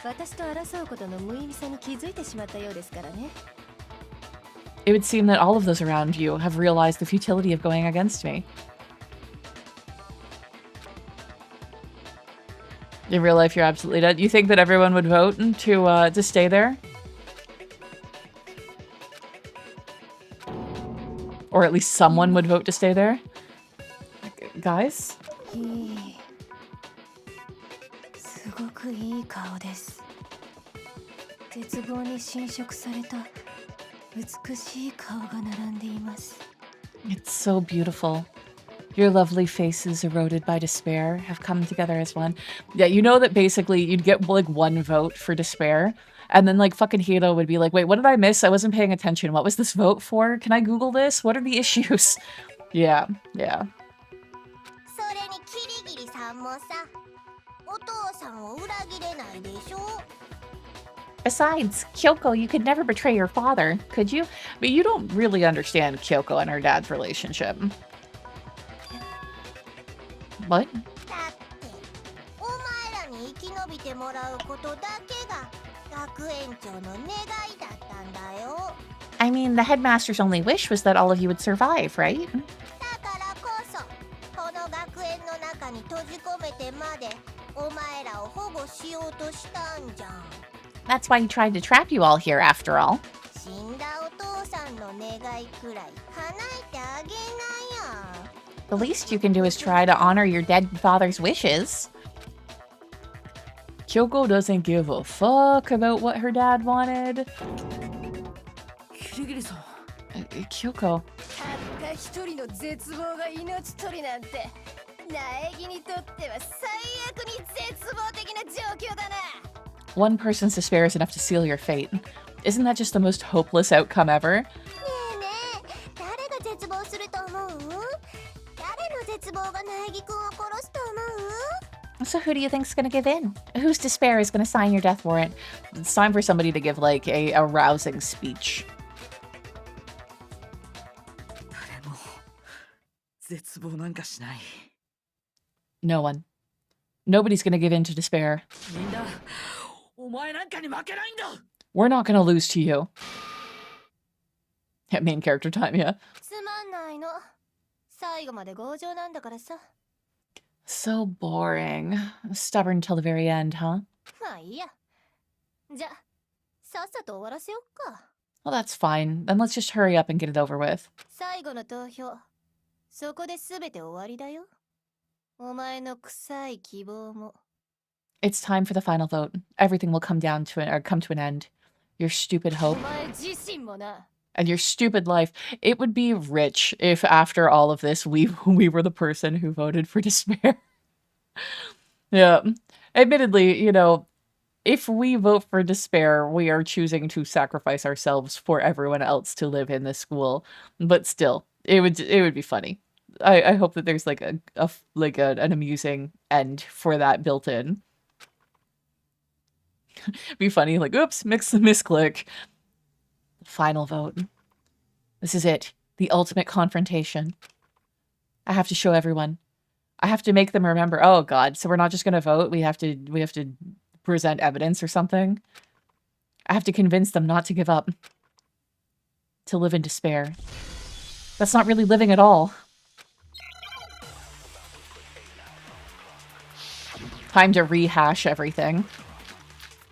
私と争うことの無意味さに気づいてしまったようですからね。 It would seem that all of those around you have realized the futility of going against me. In real life, you're absolutely dead. You think that everyone would vote to stay there? Or at least someone would vote to stay there? Guys? すごくいい顔です。絶望に侵食された美しい顔が並んでいます。 It's so beautiful. Your lovely faces eroded by despair have come together as one. Yeah, you know that basically you'd get like one vote for despair. And then like fucking Hiro would be like, wait, what did I miss? I wasn't paying attention. What was this vote for? Can I Google this? What are the issues? Yeah, yeah. それにキリギリさんもさ、お父さんを裏切れないでしょ。 Besides, Kyoko, you could never betray your father, could you? But you don't really understand Kyoko and her dad's relationship. What? だってお前らに生き延びてもらうことだけが学園長の願いだったんだよ。 I mean, the headmaster's only wish was that all of you would survive, right? だからこそこの学園の中に閉じ込めてまでお前らを保護しようとしたんじゃん。 That's why he tried to trap you all here, after all. 死んだお父さんの願いくらい叶えてあげなよ。 The least you can do is try to honor your dead father's wishes. Kyoko doesn't give a fuck about what her dad wanted. キリギリさん、 Kyoko. たった一人の絶望が命取りなんて苗木にとっては最悪に絶望的な状況だな。 One person's despair is enough to seal your fate. Isn't that just the most hopeless outcome ever? ねえねえ、誰が絶望すると思う？誰の絶望が苗木くんを殺すと思う？ So who do you think's gonna give in? Whose despair is gonna sign your death warrant? It's time for somebody to give, like, a rousing speech. 誰も絶望なんかしない。 No one. Nobody's gonna give in to despair. みんな、お前なんかに負けないんだ。 We're not gonna lose to you. Yeah, main character time, yeah. つまんないの。最後まで強情なんだからさ。 So boring. Stubborn till the very end, huh? まあいいや。じゃ、さっさと終わらせよっか。 Well, that's fine. Then let's just hurry up and get it over with. 最後の投票。そこで全て終わりだよ。お前の臭い希望も。 It's time for the final vote. Everything will come to an end. Your stupid お hope 前自身もな。 and your stupid life. It would be rich if after all of this we were the person who voted for despair. Yeah. Admittedly, you know, if we vote for despair, we are choosing to sacrifice ourselves for everyone else to live in this school. But still, it would be funny. I hope that there's like an amusing end for that built in. Be funny, like, oops, misclick. Final vote. This is it. The ultimate confrontation. I have to show everyone. I have to make them remember. Oh god, so we're not just gonna vote. We have to present evidence or something. I have to convince them not to give up. To live in despair. That's not really living at all. Time to rehash everything.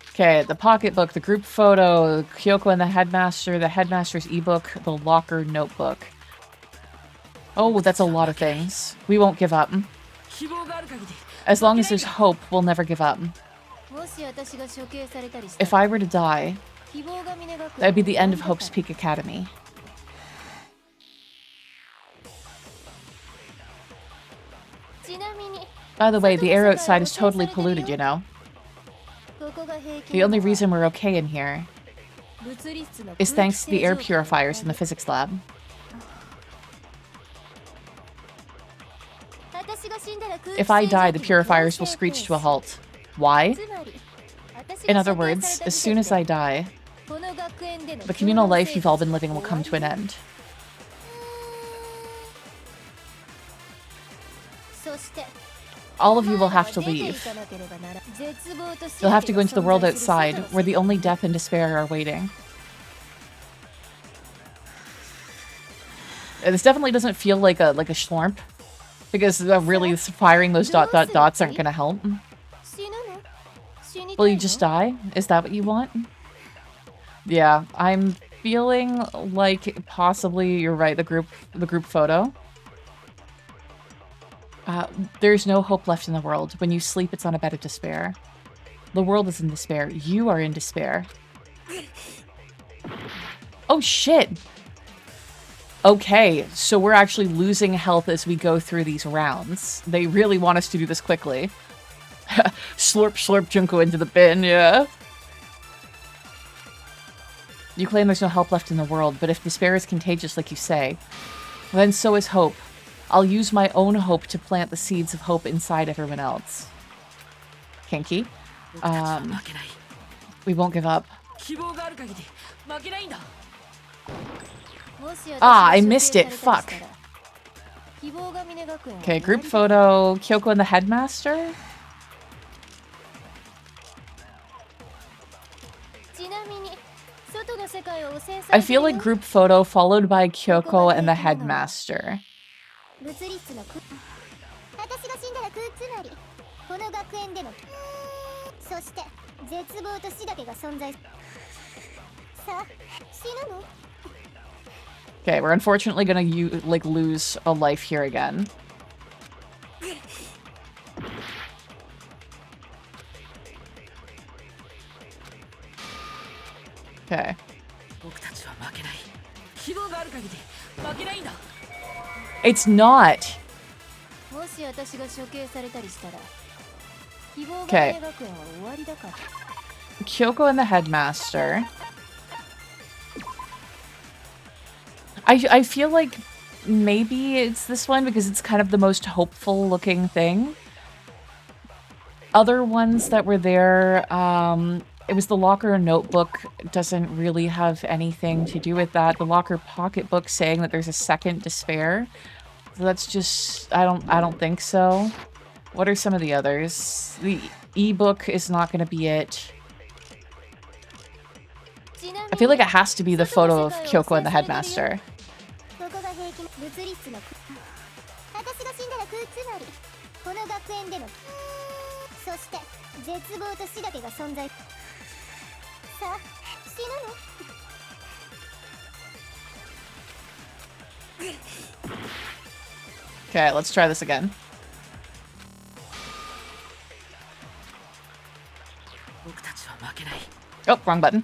Okay, the pocketbook, the group photo, Kyoko and the headmaster's ebook, the locker notebook. Oh, that's a lot of things. We won't give up. As long as there's hope, we'll never give up. If I were to die, that'd be the end of Hope's Peak Academy. By the way, the air outside is totally polluted, you know. The only reason we're okay in here is thanks to the air purifiers in the physics lab. If I die, the purifiers will screech to a halt. Why? In other words, as soon as I die, the communal life you've all been living will come to an end. All of you will have to leave. You'll have to go into the world outside, where the only death and despair are waiting. This definitely doesn't feel like a schlorp, because really firing those ... dots aren't gonna help. Will you just die? Is that what you want? Yeah, I'm feeling like possibly you're right. The group photo. There's no hope left in the world. When you sleep, it's on a bed of despair. The world is in despair. You are in despair. Oh, shit. Okay, so we're actually losing health as we go through these rounds. They really want us to do this quickly. Slurp, slurp, Junko into the bin, yeah. You claim there's no help left in the world, but if despair is contagious like you say, then so is hope. I'll use my own hope to plant the seeds of hope inside everyone else. Kinky. We won't give up. Ah, I missed it. Fuck. Okay, group photo. Kyoko and the headmaster? I feel like group photo followed by Kyoko and the headmaster. Okay, we're unfortunately gonna lose a life here again. Okay. It's not. Okay. Kyoko and the headmaster. I feel like maybe it's this one because it's kind of the most hopeful looking thing. Other ones that were there, it was the locker notebook. Doesn't really have anything to do with that. The locker pocketbook saying that there's a second despair. So that's just, I don't think so. What are some of the others? The ebook is not going to be it. I feel like it has to be the photo of Kyoko and the headmaster. Okay, let's try this again. Oh, wrong button.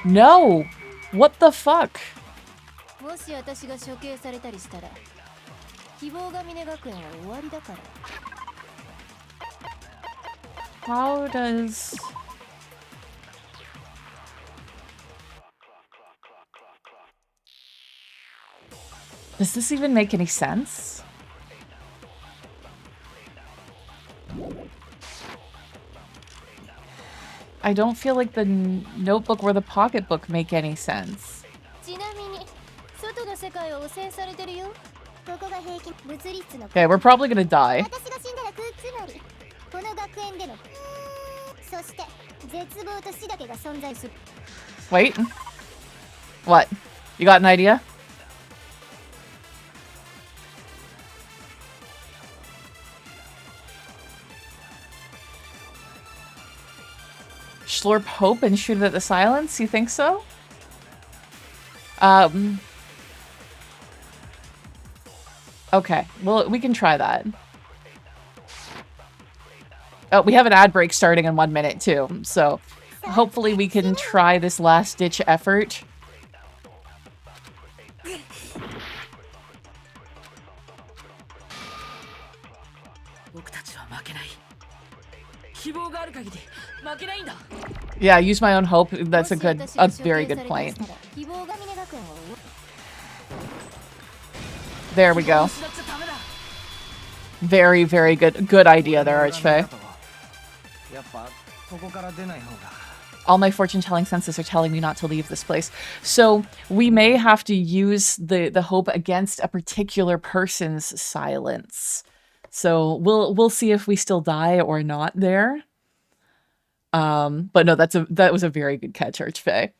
No! What the fuck? How does... Does this even make any sense? I don't feel like the notebook or the pocketbook make any sense. Okay, we're probably gonna die. Wait. What? You got an idea? Slurp hope and shoot it at the silence? You think so? Okay, well, we can try that. Oh, we have an ad break starting in 1 minute, too. So, hopefully we can try this last-ditch effort. Yeah, use my own hope. That's a very good point. There we go. Very, very good idea there, Archfey. All my fortune-telling senses are telling me not to leave this place. So we may have to use the hope against a particular person's silence. So we'll see if we still die or not there. But no, that was a very good catch, Archfey.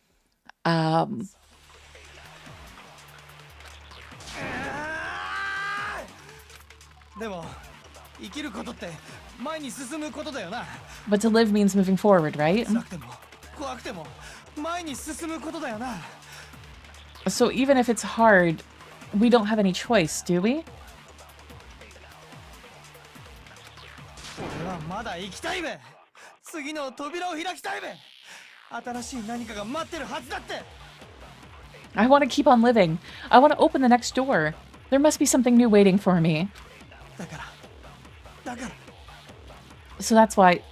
でも生きることって前に進むことだよな。 But to live means moving forward, right? 辛くても怖くても前に進むことだよな。 So even if it's hard, we don't have any choice, do we? 俺はまだ生きたいべ。次の扉を開きたいべ。新しい何かが待ってるはずだって。 I want to keep on living. I want to open the next door. There must be something new waiting for me. だから。 So that's why.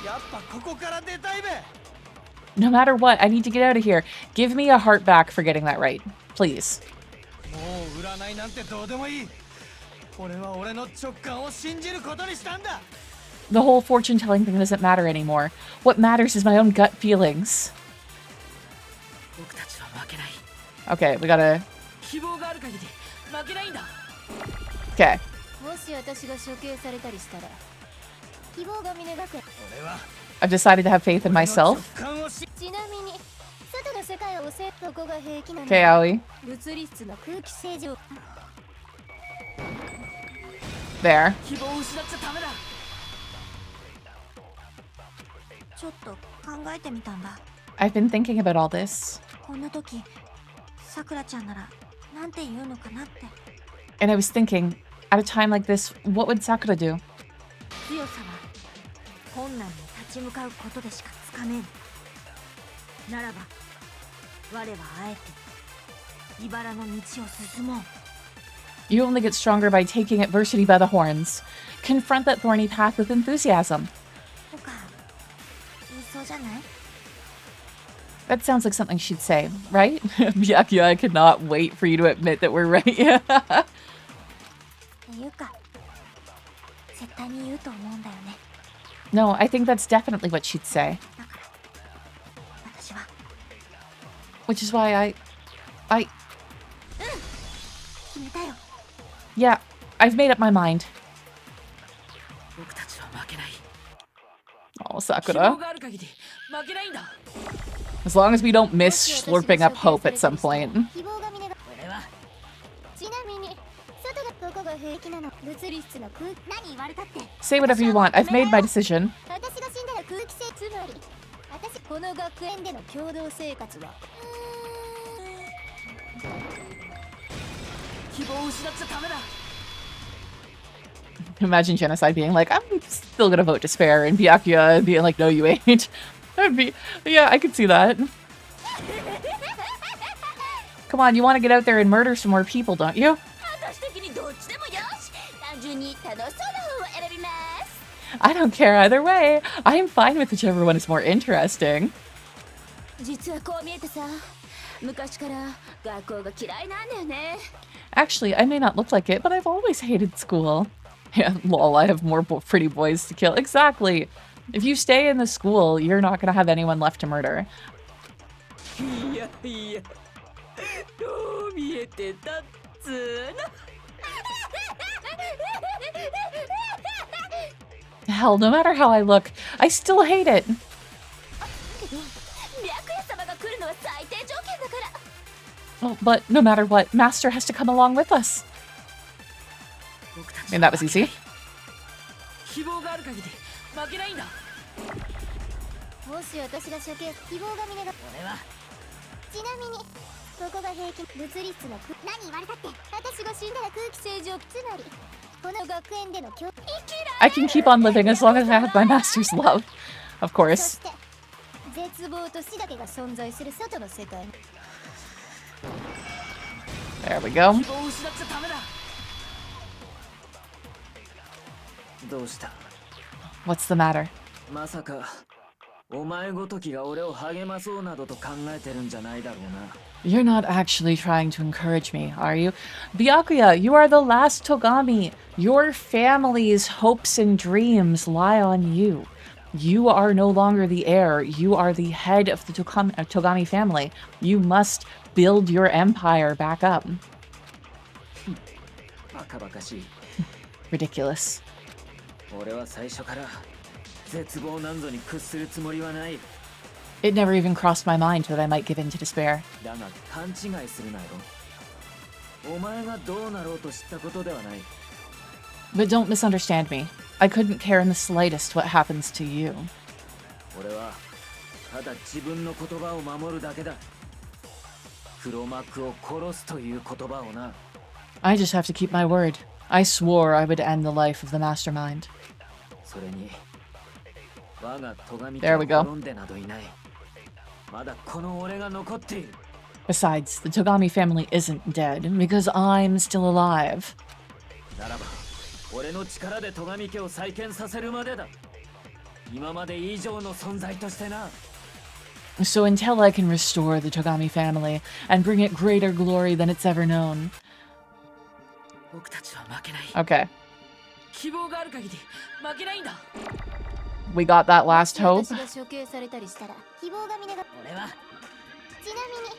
やっぱここから出たいべ。 No matter what, I need to get out of here. Give me a heart back for getting that right. Please. もう占いなんてどうでもいい。俺は俺の直感を信じることにしたんだ。 The whole fortune-telling thing doesn't matter anymore. What matters is my own gut feelings. Okay, we gotta... Okay. I've decided to have faith in myself. Okay, Aoi. There. I've been thinking about all this. And I was thinking, at a time like this, what would Sakura do? You only get stronger by taking adversity by the horns. Confront that thorny path with enthusiasm. That sounds like something she'd say, right? Byakuya, I cannot wait for you to admit that we're right. No, I think that's definitely what she'd say. Which is why I... Yeah, I've made up my mind. Oh, Sakura. As long as we don't miss slurping up hope at some point. Say whatever you want. I've made my decision. Imagine Genocide being like, I'm still gonna vote Despair, and Byakuya being like, no, you ain't. That'd be, yeah, I could see that. Come on, you want to get out there and murder some more people, don't you? I don't care either way. I'm fine with whichever one is more interesting. Actually, I may not look like it, but I've always hated school. Yeah, lol, I have more pretty boys to kill. Exactly. If you stay in the school, you're not going to have anyone left to murder. Hell, no matter how I look, I still hate it. Oh, but no matter what, Master has to come along with us. I mean, that was easy. もし私が処刑希望が見れば俺はちなみにここが平均物理室の何言われたって私が死んだら空気清浄つまりこの学園での教 I can keep on living as long as I have my master's love. Of そ course. して絶望と死だけが存在する外の世界 There we go. 希望を失っちゃダメだ。どうした？ What's the matter? まさかお前ごときが俺を励まそうなどと考えてるんじゃないだろうな。 You're not actually trying to encourage me, are you? Byakuya, you are the last Togami. Your family's hopes and dreams lie on you. You are no longer the heir. You are the head of the Togami family. You must build your empire back up. バカバカしい。 Ridiculous. 俺は最初から絶望なんぞに屈するつもりはない。 It never even crossed my mind that I might give in to despair. だが勘違いするなよ。お前がどうなろうと知ったことではない。 But don't misunderstand me. I couldn't care in the slightest what happens to you. 俺はただ自分の言葉を守るだけだ。黒幕を殺すという言葉をな。 I just have to keep my word. I swore I would end the life of the mastermind. それに我が咎 There we go. 滅んでなどいない。まだこの俺が残っている。 Besides, the Togami family isn't dead because I'm still alive. ならば俺の力で咎家を再建させるまでだ。今まで以上の存在としてな。 So until I can restore the Togami family and bring it greater glory than it's ever known. 僕たちは負けない。 Okay, 希望がある限り負けないんだ。 we got that last 私 hope. が処刑されたりしたら希望が見れば俺はちなみに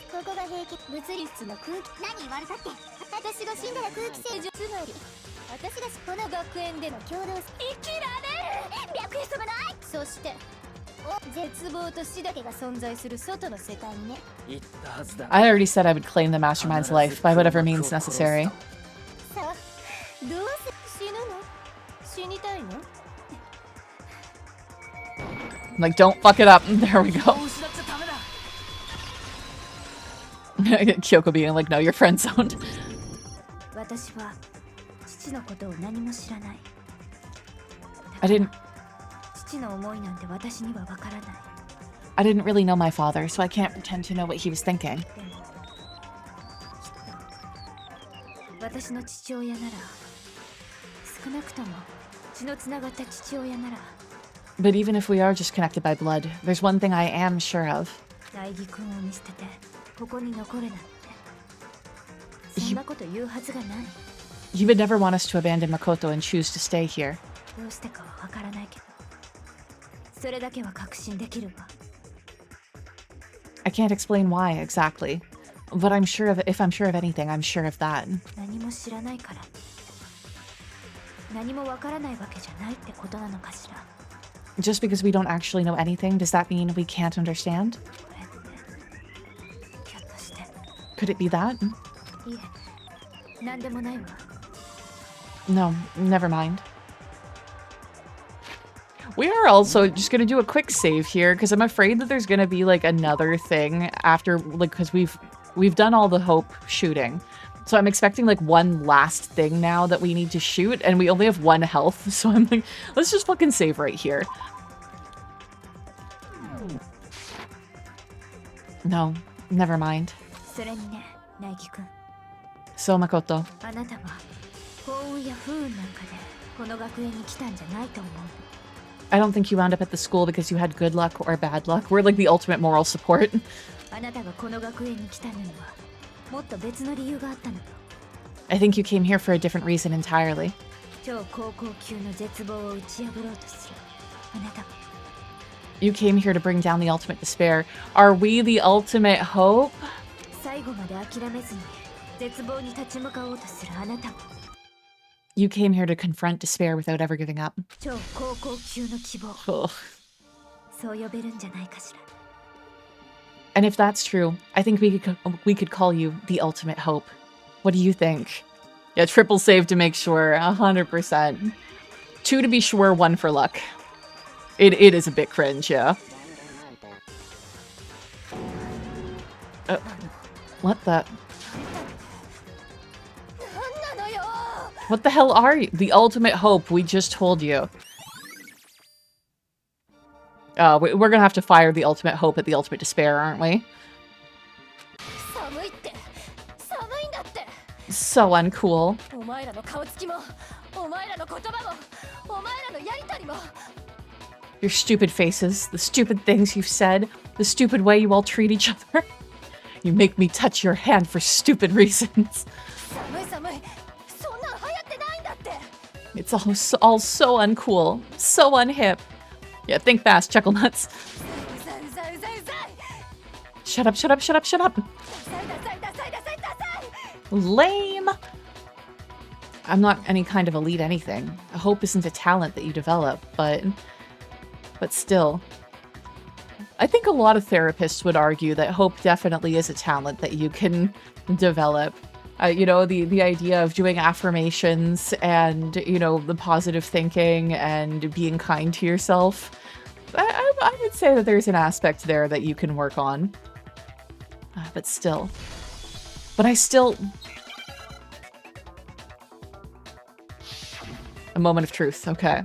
ここが平均物理室の空気何言われたって私が死んだら空気清浄つまり私がこの学園での共同生きられる白衣様ないそして絶望と死だけが存在する外の世界にね言ったはずだ。 I already said I would claim the mastermind's life by whatever means necessary. さあどうせ死ぬの死にたいの Like, don't fuck it up. There we 希 go. 望を失っちゃダメだ。 Kyoko being like, no, you're friend zoned. 私は父のことを何も知らない I didn't 父の思いなんて私にはわからない I didn't really know my father, so I can't pretend to know what he was thinking. でもきっと私の父親なら少なくとも血のつながった父親なら But even if we are just connected by blood, there's one thing I am sure of. 大義君を見捨ててここに残るなんてそんなこと言うはずがない He would never want us to abandon Makoto and choose to stay here. どうしてかはわからないけどそれだけは確信できるわ I can't explain why exactly. But I'm sure of if I'm sure of anything, I'm sure of that. 何も知らないから何もわからないわけじゃないってことなのかしら Just because we don't actually know anything, does that mean we can't understand? これってひょっとして Could it be that? いえ何でもないわ No, never mind. We are also just gonna do a quick save here because I'm afraid that there's gonna be like another thing after, like, because we've done all the hope shooting. So I'm expecting like one last thing now that we need to shoot, and we only have 1 health. So I'm like, let's just fucking save right here. No, never mind. それにねナイキ君 So Makoto, あなたは幸運や不運なんかでこの学園に来たんじゃないと思う I don't think you wound up at the school because you had good luck or bad luck. We're like the ultimate moral support. あなたがこの学園に来たのにはもっと別の理由があったのよ I think you came here for a different reason entirely. 超高校級の絶望を打ち破ろうとするあなたが You came here to bring down the ultimate despair. Are we the ultimate hope? 最後まで諦めずに絶望に立ち向かおうとするあなたも You came here to confront despair without ever giving up. 超高校級の希望 Ugh. そう呼べるんじゃないかしら And if that's true, I think we could call you the ultimate hope. What do you think? Yeah, triple save to make sure. 100%. 2 to be sure, 1 for luck. It is a bit cringe, yeah. What the? なんなのよ What the hell are you? The ultimate hope, we just told you. We're gonna have to fire the ultimate hope at the ultimate despair, aren't we? 寒いって寒いんだって So uncool. お前らの顔つきもお前らの言葉もお前らのやりとりも Your stupid faces, the stupid things you've said, the stupid way you all treat each other. You make me touch your hand for stupid reasons. 寒い寒いそんなん流行ってないんだって It's all so uncool, so unhip. Yeah, think fast, chuckle nuts. うざいうざいうざいうざい Shut up, shut up, shut up, shut up. ダサいダサいダサいダサいダサい Lame. I'm not any kind of elite anything. Hope isn't a talent that you develop, but still. I think a lot of therapists would argue that hope definitely is a talent that you can develop. You know, the idea of doing affirmations and, you know, the positive thinking and being kind to yourself. I would say that there's an aspect there that you can work on. But still. But I still... A moment of truth, okay.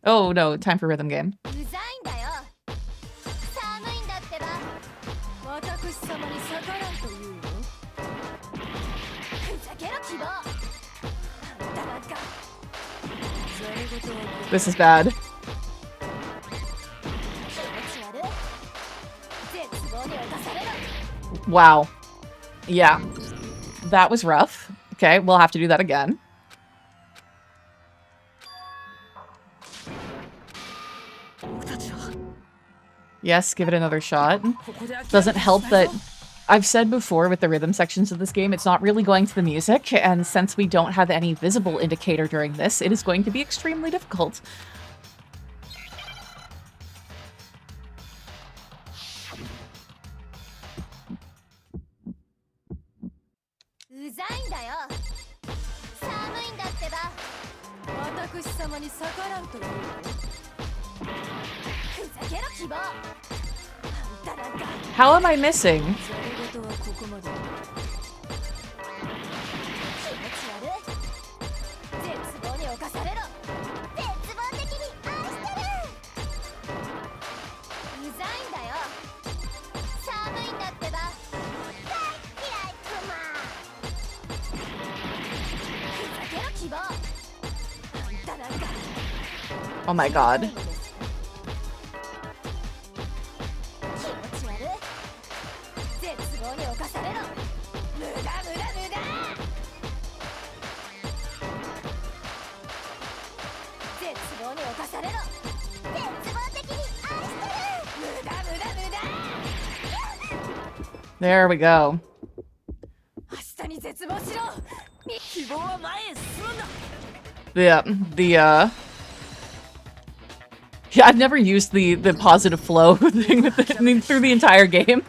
Oh no, time for rhythm game. うざいんだよ寒いんだってば私様に逆らうというのふざけろ希望あんたなんか This is bad. 気持ち悪い絶望に侵されろ Wow. Yeah. That was rough. Okay, we'll have to do that again. Yes, give it another shot. Doesn't help that I've said before with the rhythm sections of this game, it's not really going to the music, and since we don't have any visible indicator during this, it is going to be extremely difficult. うざいんだよ寒いんだってば私様に逆らうというのふざけろ希望あんたなんか How am I missing? それ事はここまで気持ち悪い絶望に侵されろ絶望的に愛してるうざいんだよ寒いんだってば大嫌いクマふざけろ希望あんたなんか Oh my god. 気持ち悪い絶望に侵されろ無駄無駄無駄絶望に侵されろ絶望的に愛してる無駄無駄無駄 There we go. 明日に絶望しろ希望は前へ進むんだ Yeah, I've never used the positive flow thing through the entire game.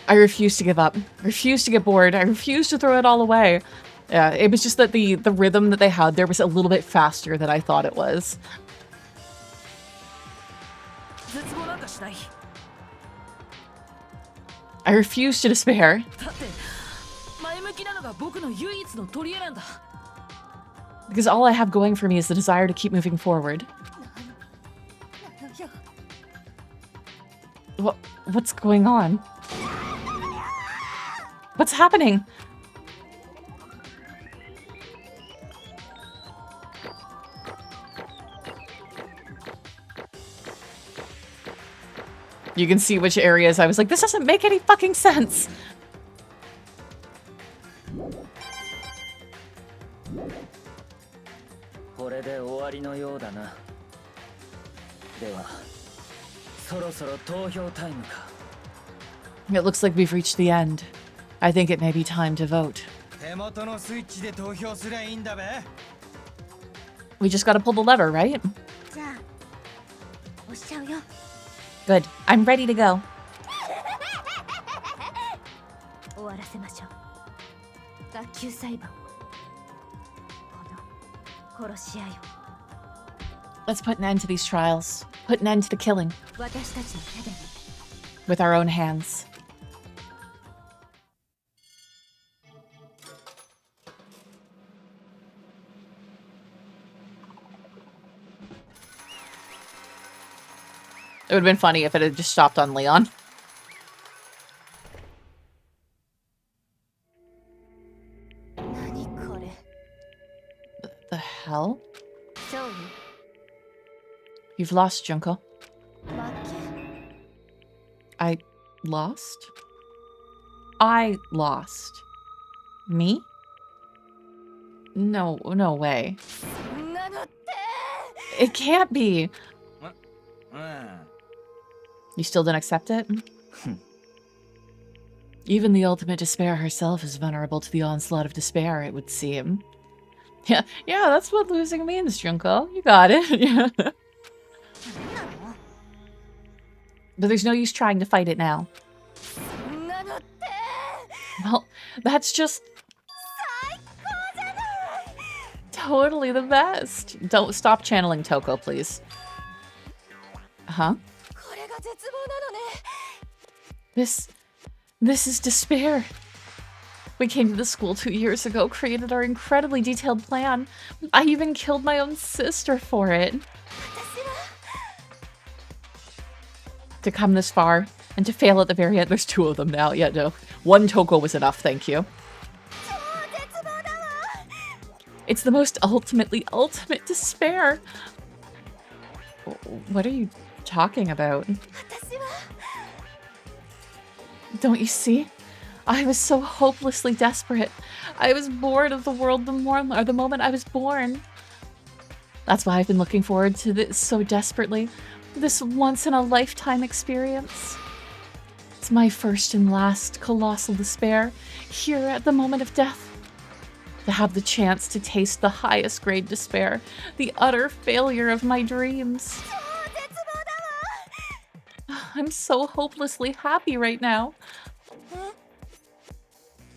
I refuse to give up. I refuse to get bored. I refuse to throw it all away. Yeah, it was just that the rhythm that they had there was a little bit faster than I thought it was. I refuse to despair. Because all I have going for me is the desire to keep moving forward. What's going on? What's happening? You can see which areas I was like, this doesn't make any fucking sense. これで終わりのようだな。では、そろそろ投票タイムか。It looks like we've reached the end. I think it may be time to vote. 手元のスイッチで投票すりゃいいんだべ。 We just gotta pull the lever, right? じゃあ押しちゃうよ Good. I'm ready to go. 終わらせましょう学級裁判この殺し合いを Let's put an end to these trials. Put an end to the killing 私たちの手で with our own hands. It would have been funny if it had just stopped on Leon. The hell? You've lost, Junko. I lost? I lost. Me? No, no way. It can't be. You still don't accept it? Even the ultimate despair herself is vulnerable to the onslaught of despair, it would seem. Yeah, that's what losing means, Junko. You got it. Yeah. But there's no use trying to fight it now. Well, that's just totally the best. Don't stop channeling Toko, please. Huh? This is despair. We came to the school 2 years ago, created our incredibly detailed plan. I even killed my own sister for it. To come this far, and to fail at the very end. There's 2 of them now. Yeah, no. 1 Toko was enough, thank you. It's the most ultimate despair. What are you talking about? Don't you see? I was so hopelessly desperate. I was bored of the world the moment I was born. That's why I've been looking forward to this so desperately. This once-in-a-lifetime experience. It's my first and last colossal despair, here at the moment of death. To have the chance to taste the highest grade despair, the utter failure of my dreams. I'm so hopelessly happy right now.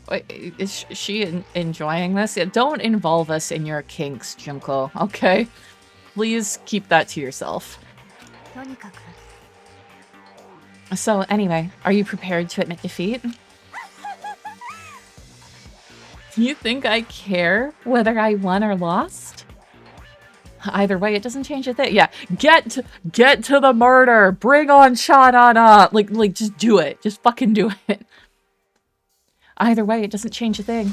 Wait, is she enjoying this? Yeah, don't involve us in your kinks, Junko, okay? Please keep that to yourself. So, anyway, are you prepared to admit defeat? You think I care whether I won or lost? Either way, it doesn't change a thing. Yeah, get to the murder! Bring on Shanana! Like, just do it. Just fucking do it. Either way, it doesn't change a thing.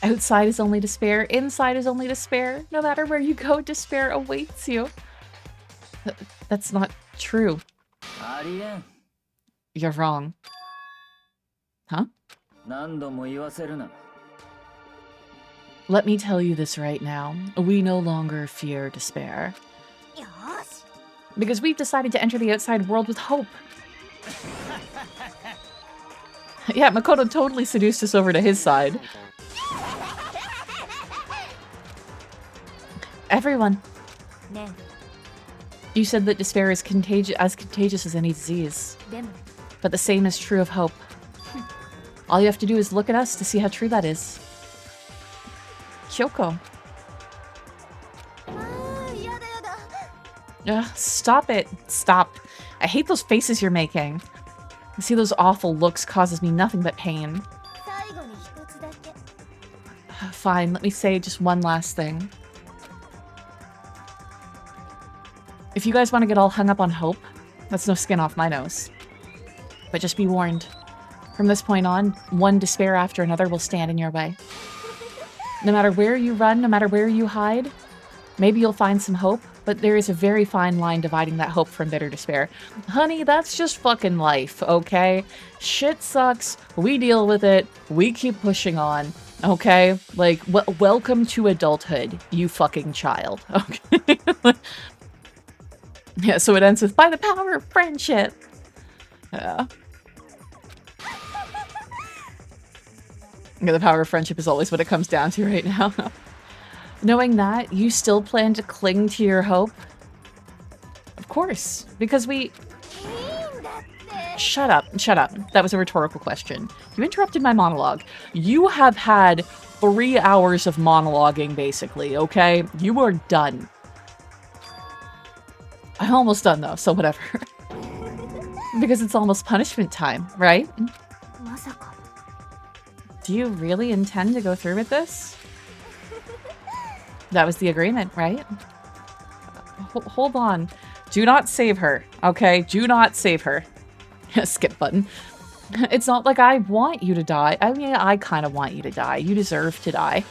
Outside is only despair. Inside is only despair. No matter where you go, despair awaits you. That's not true. You're wrong. Huh? Let me tell you this right now. We no longer fear despair. Because we've decided to enter the outside world with hope. Yeah, Makoto totally seduced us over to his side. Everyone. You said that despair is contagious as any disease. But the same is true of hope. All you have to do is look at us to see how true that is. Kyoko. Stop it. Stop. I hate those faces you're making. To see those awful looks causes me nothing but pain. Fine, let me say just one last thing. If you guys want to get all hung up on hope, that's no skin off my nose. But just be warned. From this point on, one despair after another will stand in your way. No matter where you run, no matter where you hide, maybe you'll find some hope, but there is a very fine line dividing that hope from bitter despair. Honey, that's just fucking life, okay? Shit sucks, we deal with it, we keep pushing on, okay? Like, welcome to adulthood, you fucking child, okay? Yeah, so it ends with, by the power of friendship. Yeah. Yeah, the power of friendship is always what it comes down to right now. Knowing that, you still plan to cling to your hope? Of course, because we... Shut up, shut up. That was a rhetorical question. You interrupted my monologue. You have had 3 hours of monologuing, basically, okay? You are done. I'm almost done though, so whatever. Because it's almost punishment time, right? まさか Do you really intend to go through with this? That was the agreement, right? Hold on. Do not save her, okay? Do not save her. Skip button. It's not like I want you to die. I mean, I kind of want you to die. You deserve to die.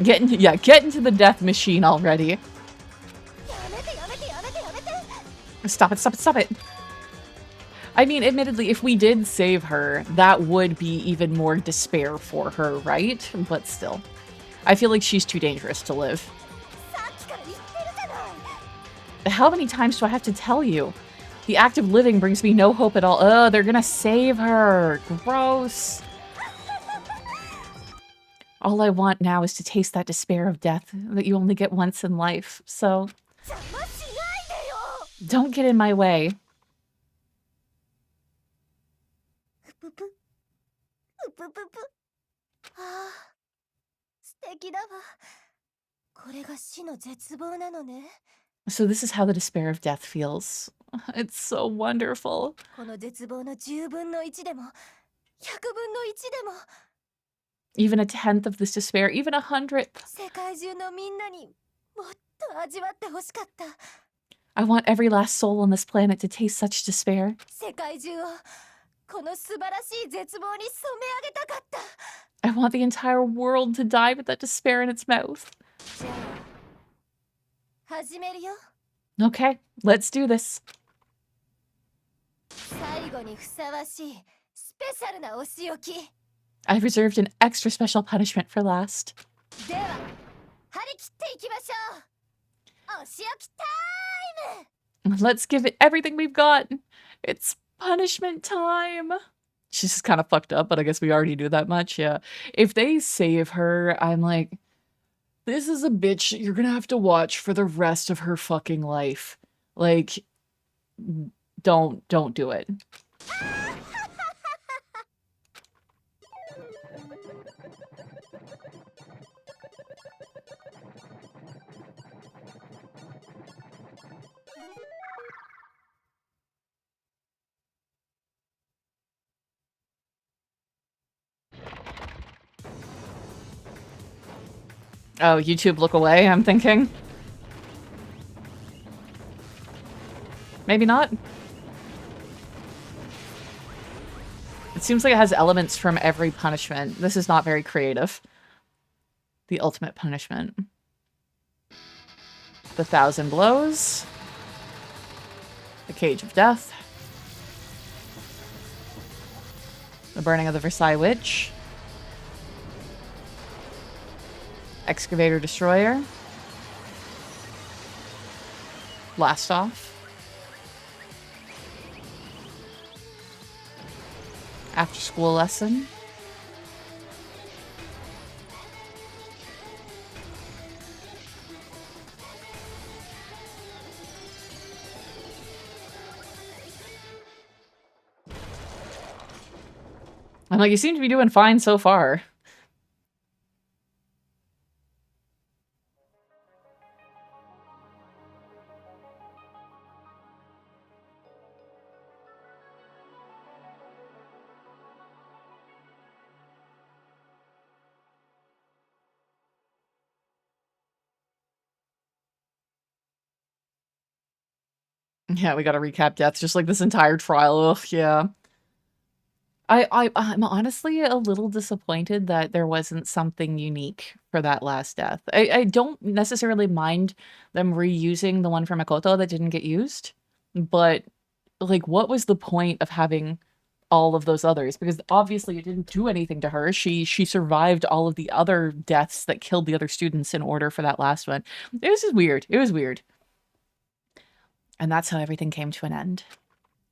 Get into the death machine already. やめてやめてやめてやめて Stop it, stop it, stop it. I mean, admittedly, if we did save her, that would be even more despair for her, right? But still. I feel like she's too dangerous to live. さっきから言ってるじゃない How many times do I have to tell you? The act of living brings me no hope at all. Ugh, they're gonna save her. Gross. All I want now is to taste that despair of death that you only get once in life. So, 邪魔しないでよ don't get in my way. うぷぷうぷぷぷああ素敵だわこれが死の絶望なのね So this is how the despair of death feels. It's so wonderful. この絶望の10分の1でも100分の1でも Even a tenth of this despair, even 100th. 世界中のみんなにもっと味わってほしかった I want every last soul on this planet to taste such despair. 世界中をこの素晴らしい絶望に染め上げたかった I want the entire world to die with that despair in its mouth. じゃあ始めるよ Okay, let's do this. 最後にふさわしいスペシャルなお仕置き I've reserved an extra special punishment for last. では張り切っていきましょうお仕置きタイム Let's give it everything we've got. It's punishment time. She's just kind of fucked up, but I guess we already knew that much. Yeah. If they save her, I'm like, this is a bitch you're gonna have to watch for the rest of her fucking life. Like, don't do it. Oh, YouTube look away, I'm thinking. Maybe not. It seems like it has elements from every punishment. This is not very creative. The ultimate punishment. The 1,000 blows. The cage of death. The burning of the Versailles witch. Excavator destroyer. Blast off. After school lesson. I'm like, you seem to be doing fine so far. Yeah, we gotta recap deaths, just like this entire trial. Ugh, yeah. I'm honestly a little disappointed that there wasn't something unique for that last death. I don't necessarily mind them reusing the one from Makoto that didn't get used, but like, what was the point of having all of those others? Because obviously it didn't do anything to her. She survived all of the other deaths that killed the other students in order for that last one. It was just weird. It was weird. And that's how everything came to an end.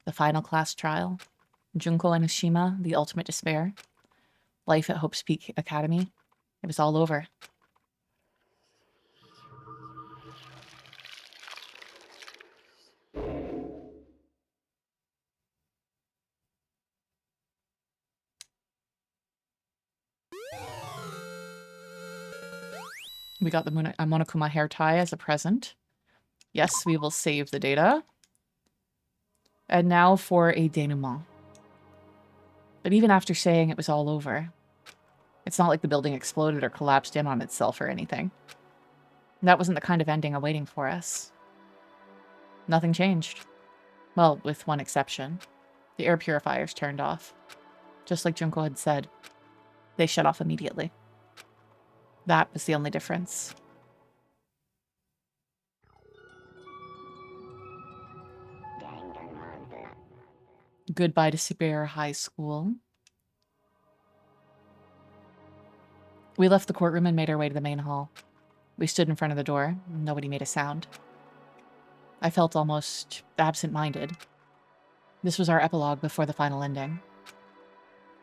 The final class trial. Junko and Ushima, the ultimate despair. Life at Hope's Peak Academy. It was all over. We got the Monokuma hair tie as a present. Yes, we will save the data. And now for a denouement. But even after saying it was all over, it's not like the building exploded or collapsed in on itself or anything. That wasn't the kind of ending awaiting for us. Nothing changed. Well, with one exception. The air purifiers turned off. Just like Junko had said. They shut off immediately. That was the only difference. Goodbye to Superior High School. We left the courtroom and made our way to the main hall. We stood in front of the door. Nobody made a sound. I felt almost absent-minded. This was our epilogue before the final ending.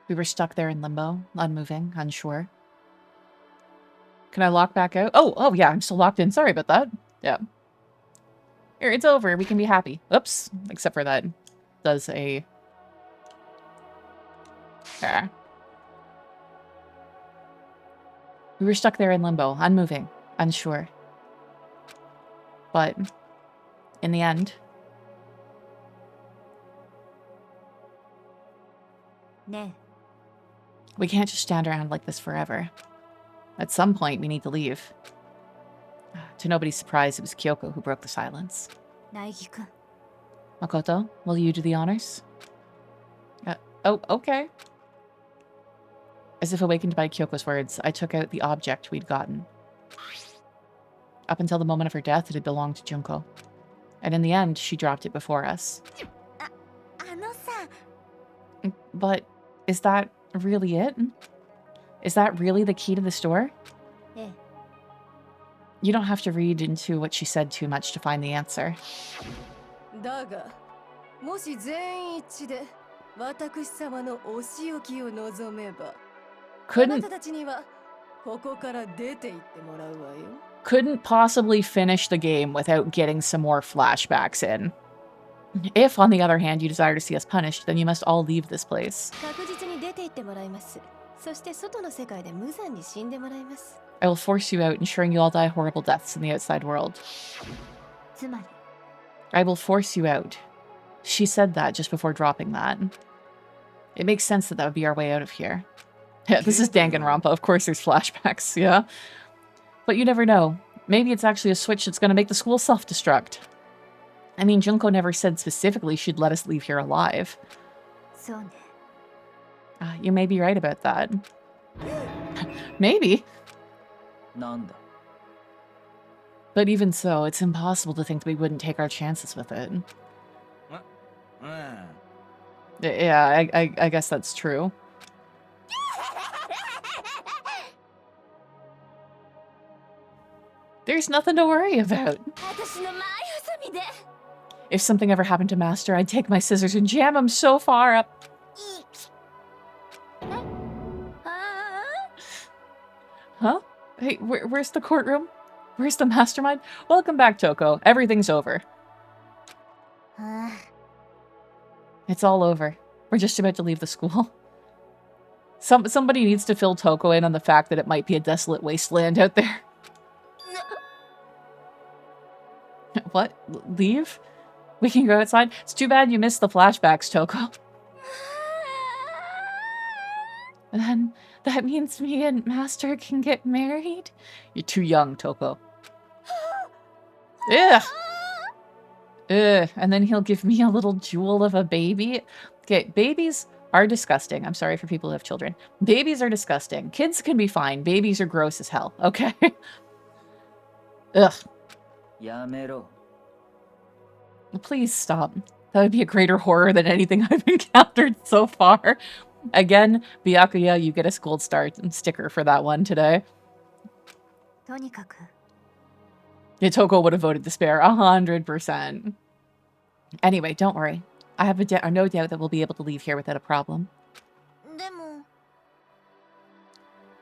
We were stuck there in limbo, unmoving, unsure. Can I lock back out? Oh, yeah, I'm still locked in. Sorry about that. Yeah. Here, it's over. We can be happy. Oops. Except for that does a... Yeah. We were stuck there in limbo, unmoving, unsure. But, in the end... We can't just stand around like this forever. At some point, we need to leave. To nobody's surprise, it was Kyoko who broke the silence. Makoto, will you do the honors? Oh, okay. As if awakened by Kyoko's words, I took out the object we'd gotten. Up until the moment of her death, it had belonged to Junko. And in the end, she dropped it before us. But is that really it? Is that really the key to this door? You don't have to read into what she said too much to find the answer. Couldn't possibly finish the game without getting some more flashbacks in. If, on the other hand, you desire to see us punished, then you must all leave this place. I will force you out, ensuring you all die horrible deaths in the outside world. I will force you out. She said that just before dropping that. It makes sense that that would be our way out of here. Yeah, this is Danganronpa. Of course there's flashbacks, yeah. But you never know. Maybe it's actually a switch that's going to make the school self-destruct. I mean, Junko never said specifically she'd let us leave here alive. You may be right about that. Maybe. But even so, it's impossible to think that we wouldn't take our chances with it. Yeah, I guess that's true. There's nothing to worry about. If something ever happened to Master, I'd take my scissors and jam him so far up. Huh? Hey, where's the courtroom? Where's the mastermind? Welcome back, Toko. Everything's over. It's all over. We're just about to leave the school. Somebody needs to fill Toko in on the fact that it might be a desolate wasteland out there. What? Leave? We can go outside? It's too bad you missed the flashbacks, Toko. And then that means me and Master can get married? You're too young, Toko. Ugh. Ugh. And then he'll give me a little jewel of a baby. Okay, babies are disgusting. I'm sorry for people who have children. Babies are disgusting. Kids can be fine. Babies are gross as hell. Okay? Ugh. Yamero. Please stop. That would be a greater horror than anything I've encountered so far. Again, Byakuya, you get a gold star sticker for that one today. Yeah, Toko would have voted despair 100%. Anyway, don't worry. I have no doubt that we'll be able to leave here without a problem.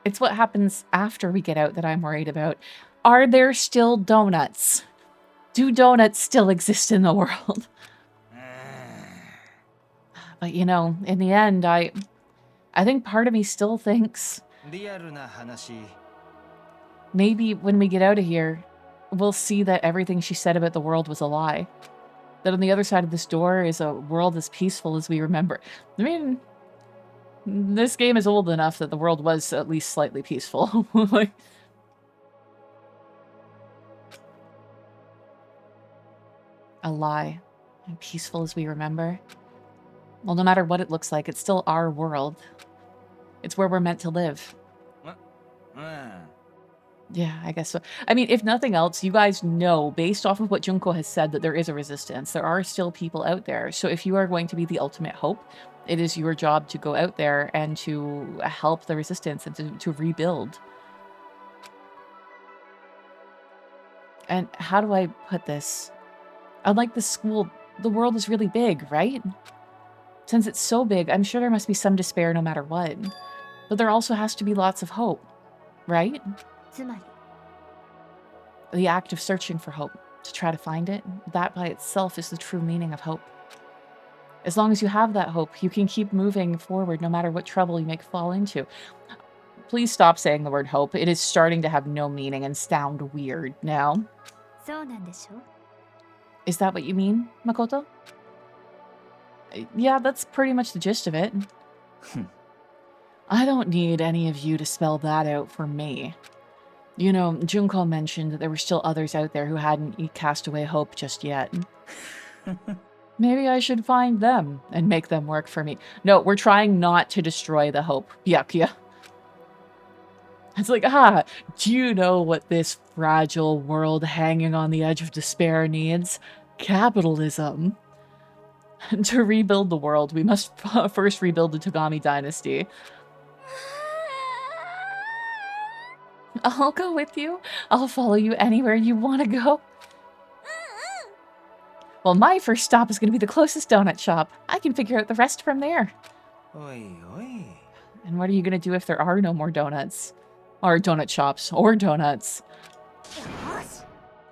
It's what happens after we get out that I'm worried about. Are there still donuts? Do donuts still exist in the world? But you know, in the end, I think part of me still thinks maybe when we get out of here, we'll see that everything she said about the world was a lie. That on the other side of this door is a world as peaceful as we remember. I mean, this game is old enough that the world was at least slightly peaceful. Like, a lie. And peaceful as we remember. Well, no matter what it looks like, it's still our world. It's where we're meant to live. Yeah, I guess so. I mean, if nothing else, you guys know, based off of what Junko has said, that there is a resistance. There are still people out there. So if you are going to be the ultimate hope, it is your job to go out there and to help the resistance and to rebuild. And how do I put this? Unlike the school, the world is really big, right? Since it's so big, I'm sure there must be some despair no matter what. But there also has to be lots of hope, right? つまり The act of searching for hope, to try to find it, that by itself is the true meaning of hope. As long as you have that hope, you can keep moving forward no matter what trouble you may fall into. Please stop saying the word hope. It is starting to have no meaning and sound weird now. そうなんでしょ Is that what you mean, Makoto? Yeah, that's pretty much the gist of it. I don't need any of you to spell that out for me. You know, Junko mentioned that there were still others out there who hadn't cast away hope just yet. Maybe I should find them and make them work for me. No, we're trying not to destroy the hope. Byakuya. It's like, do you know what this fragile world hanging on the edge of despair needs? Capitalism. To rebuild the world, we must first rebuild the Togami dynasty. I'll go with you. I'll follow you anywhere you want to go. Well, my first stop is going to be the closest donut shop. I can figure out the rest from there. Oi, oi. And what are you going to do if there are no more donuts? Or donut shops, or donuts?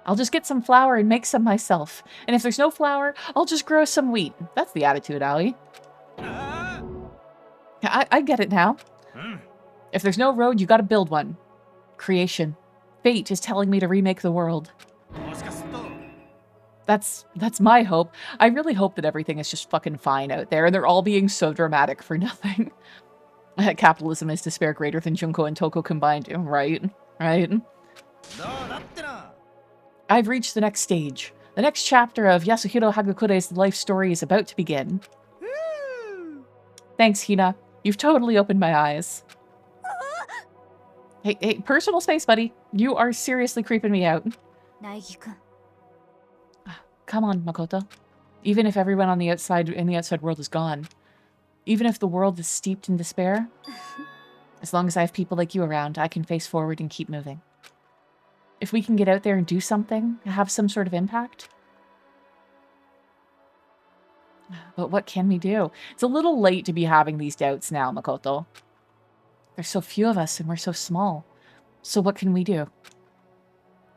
I'll just get some flour and make some myself. And if there's no flour, I'll just grow some wheat. That's the attitude, Aoi. I get it now. If there's no road, you gotta build one. Creation. Fate is telling me to remake the world. That's my hope. I really hope that everything is just fucking fine out there, and they're all being so dramatic for nothing. Capitalism is despair greater than Junko and Toko combined. Right? Right? I've reached the next stage. The next chapter of Yasuhiro Hagukure's life story is about to begin. Thanks, Hina. You've totally opened my eyes. Hey, personal space, buddy. You are seriously creeping me out. 苗木君 Come on, Makoto. Even if everyone on the outside world is gone, even if the world is steeped in despair, as long as I have people like you around, I can face forward and keep moving. If we can get out there and do something, have some sort of impact. But what can we do? It's a little late to be having these doubts now, Makoto. There's so few of us and we're so small. So what can we do?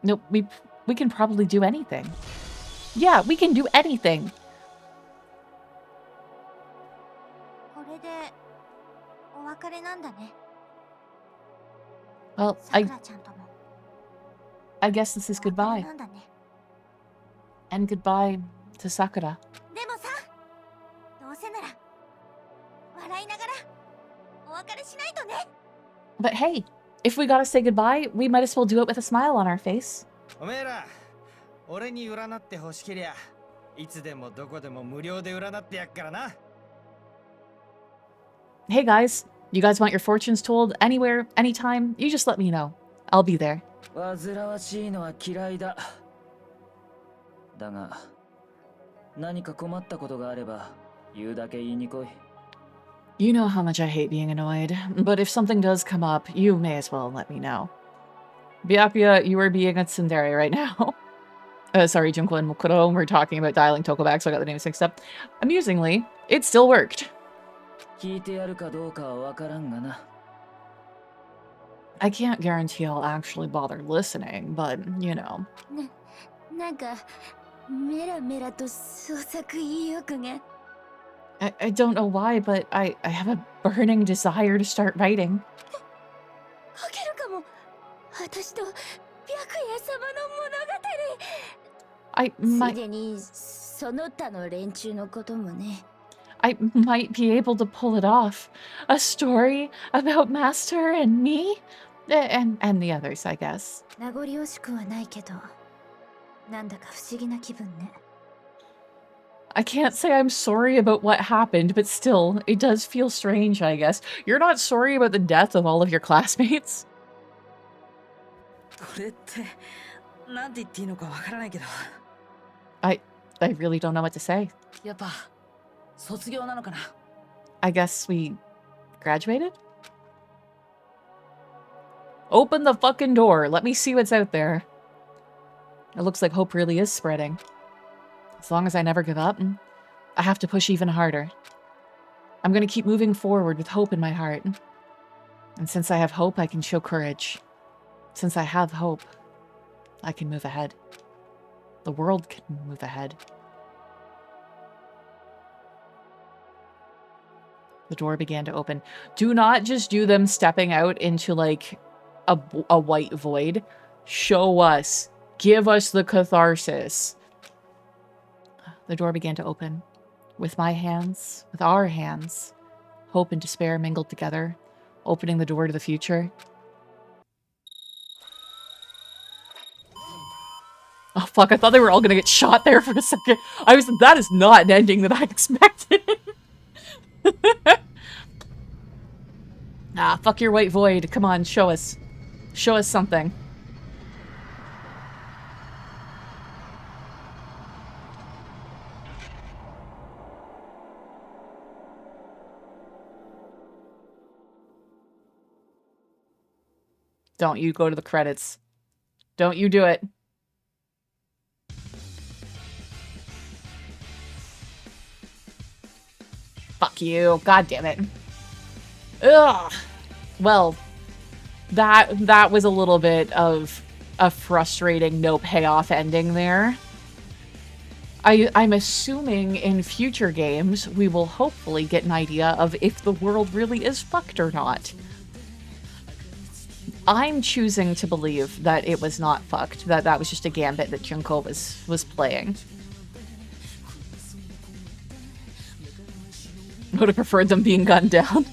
Nope, we can probably do anything. Yeah, we can do anything. これでお別れなんだね Well, さくらちゃんとも I guess this is お別れ goodbye. なんだね And goodbye to Sakura. でもさどうせなら笑いながらお別れしないとね But hey, if we gotta say goodbye, we might as well do it with a smile on our face. おめえら俺に占ってほしけりゃいつでもどこでも無料で占ってやっからな Hey guys, you guys want your fortunes told anywhere, anytime? You just let me know. I'll be there. 煩わしいのは嫌いだ。だが、何か困ったことがあれば言うだけ言いに来い。You know how much I hate being annoyed, but if something does come up, you may as well let me know. Byakuya, you are being a tsundere right now. Sorry, Junko and Mukuro were talking about dialing Toko back, so I got the names mixed up. Amusingly, it still worked. 聞いてやるかどうかはわからんがな。I can't guarantee I'll actually bother listening, but, you know. なんかメラメラと創作意欲が I don't know why, but I have a burning desire to start writing. 書けるかも私と I つ might いでにその他の連中のこともね。 I might be able to pull it off. A story about Master and me? And the others, I guess. 名残惜しくはないけど、なんだか不思議な気分ね。 I can't say I'm sorry about what happened, but still, it does feel strange, I guess. You're not sorry about the death of all of your classmates? これってなんて言っていいのかわからないけど、 I really don't know what to say. やっぱ卒業なのかな。 I guess we graduated? Open the fucking door. Let me see what's out there. It looks like hope really is spreading. As long as I never give up, I have to push even harder. I'm gonna keep moving forward with hope in my heart. And since I have hope, I can show courage. Since I have hope, I can move ahead. The world can move ahead. The door began to open. Do not just do them stepping out into, like, a white void. Show us. Give us the catharsis. The door began to open. With my hands, with our hands, hope and despair mingled together, opening the door to the future. Oh, fuck, I thought they were all gonna get shot there for a second. That is not an ending that I expected. Ah, fuck your white void. Come on, show us. Show us something. Don't you go to the credits. Don't you do it. Fuck you. God damn it. Ugh. Well, that was a little bit of a frustrating no payoff ending there. I'm assuming in future games we will hopefully get an idea of if the world really is fucked or not. I'm choosing to believe that it was not fucked, that was just a gambit that Junko was playing. Would have preferred them being gunned down.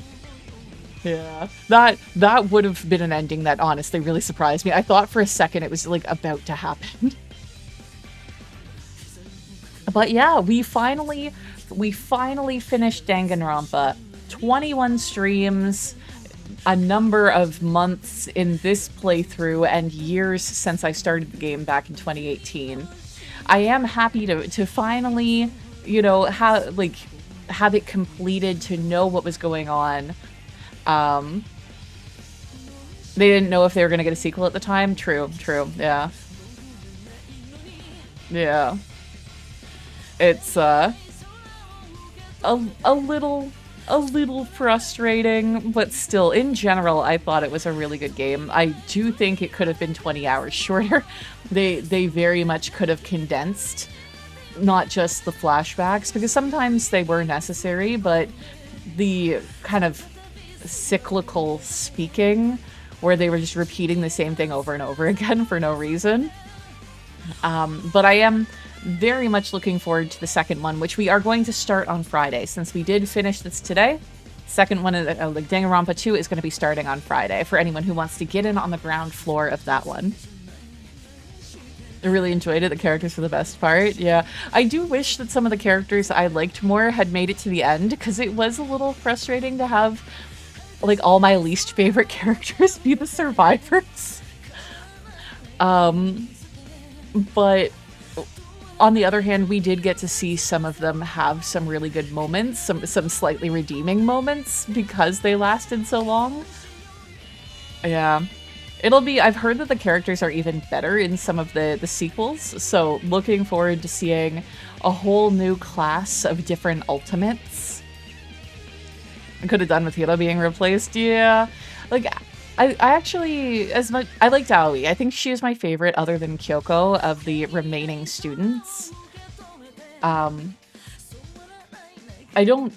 Yeah. That would have been an ending that honestly really surprised me. I thought for a second it was like about to happen. But yeah, we finally finished Danganronpa. 21 streams, a number of months in this playthrough, and years since I started the game back in 2018. I am happy to finally, you know, have it completed, to know what was going on. They didn't know if they were gonna get a sequel at the time. True, yeah. Yeah. It's a little frustrating, but still, in general, I thought it was a really good game. I do think it could have been 20 hours shorter. They very much could have condensed not just the flashbacks, because sometimes they were necessary, but the kind of cyclical speaking, where they were just repeating the same thing over and over again for no reason. But I am very much looking forward to the second one, which we are going to start on Friday. Since we did finish this today, second one, like Danganronpa 2, is going to be starting on Friday for anyone who wants to get in on the ground floor of that one. I really enjoyed it. The characters were the best part. Yeah. I do wish that some of the characters I liked more had made it to the end, because it was a little frustrating to have like all my least favorite characters be the survivors. But on the other hand, we did get to see some of them have some really good moments, some slightly redeeming moments, because they lasted so long. Yeah. I've heard that the characters are even better in some of the sequels, so looking forward to seeing a whole new class of different ultimates. I could have done with Hiro being replaced, yeah. Like, I actually, I liked Aoi. I think she is my favorite, other than Kyoko, of the remaining students. I don't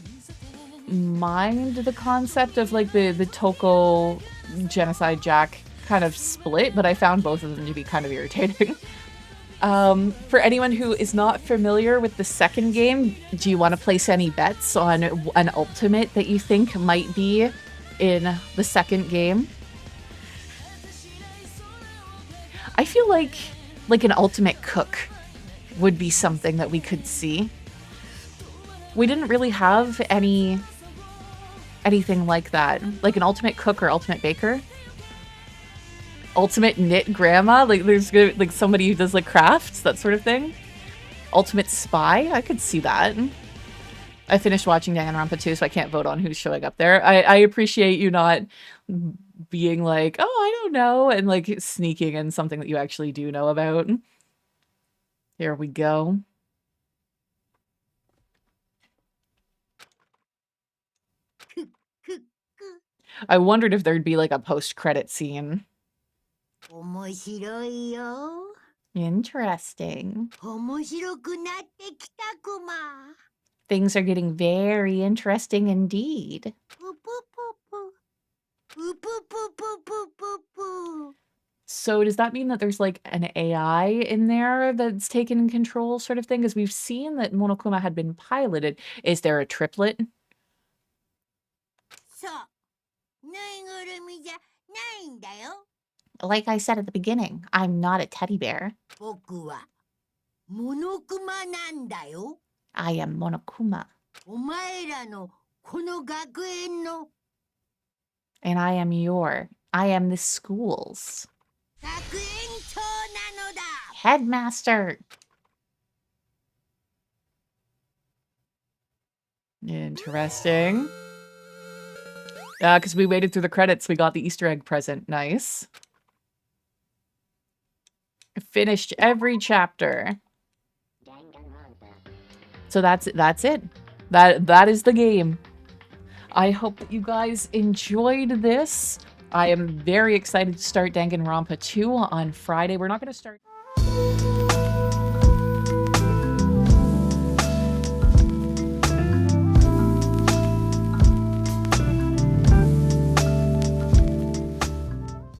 mind the concept of, like, the Toko Genocide Jack kind of split, but I found both of them to be kind of irritating. For anyone who is not familiar with the second game, do you want to place any bets on an ultimate that you think might be in the second game? I feel like an ultimate cook would be something that we could see. We didn't really have anything like that. Like an ultimate cook or ultimate baker. Ultimate knit grandma, like there's good, like somebody who does like crafts, that sort of thing. Ultimate spy, I could see that. I finished watching Danganronpa 2, so I can't vote on who's showing up there. I appreciate you not being like, oh, I don't know, and like sneaking in something that you actually do know about. Here we go. I wondered if there'd be like a post-credit scene. Interesting. Things are getting very interesting indeed. So does that mean that there's like an AI in there that's taken control sort of thing? Because we've seen that Monokuma had been piloted. Is there a triplet? Like I said at the beginning, I'm not a teddy bear. I am Monokuma. And I am the school's headmaster. Interesting. Because we waited through the credits, we got the Easter egg present. Nice. Finished every chapter. So that's it. That is the game. I hope that you guys enjoyed this. I am very excited to start Danganronpa 2 on Friday. We're not going to start...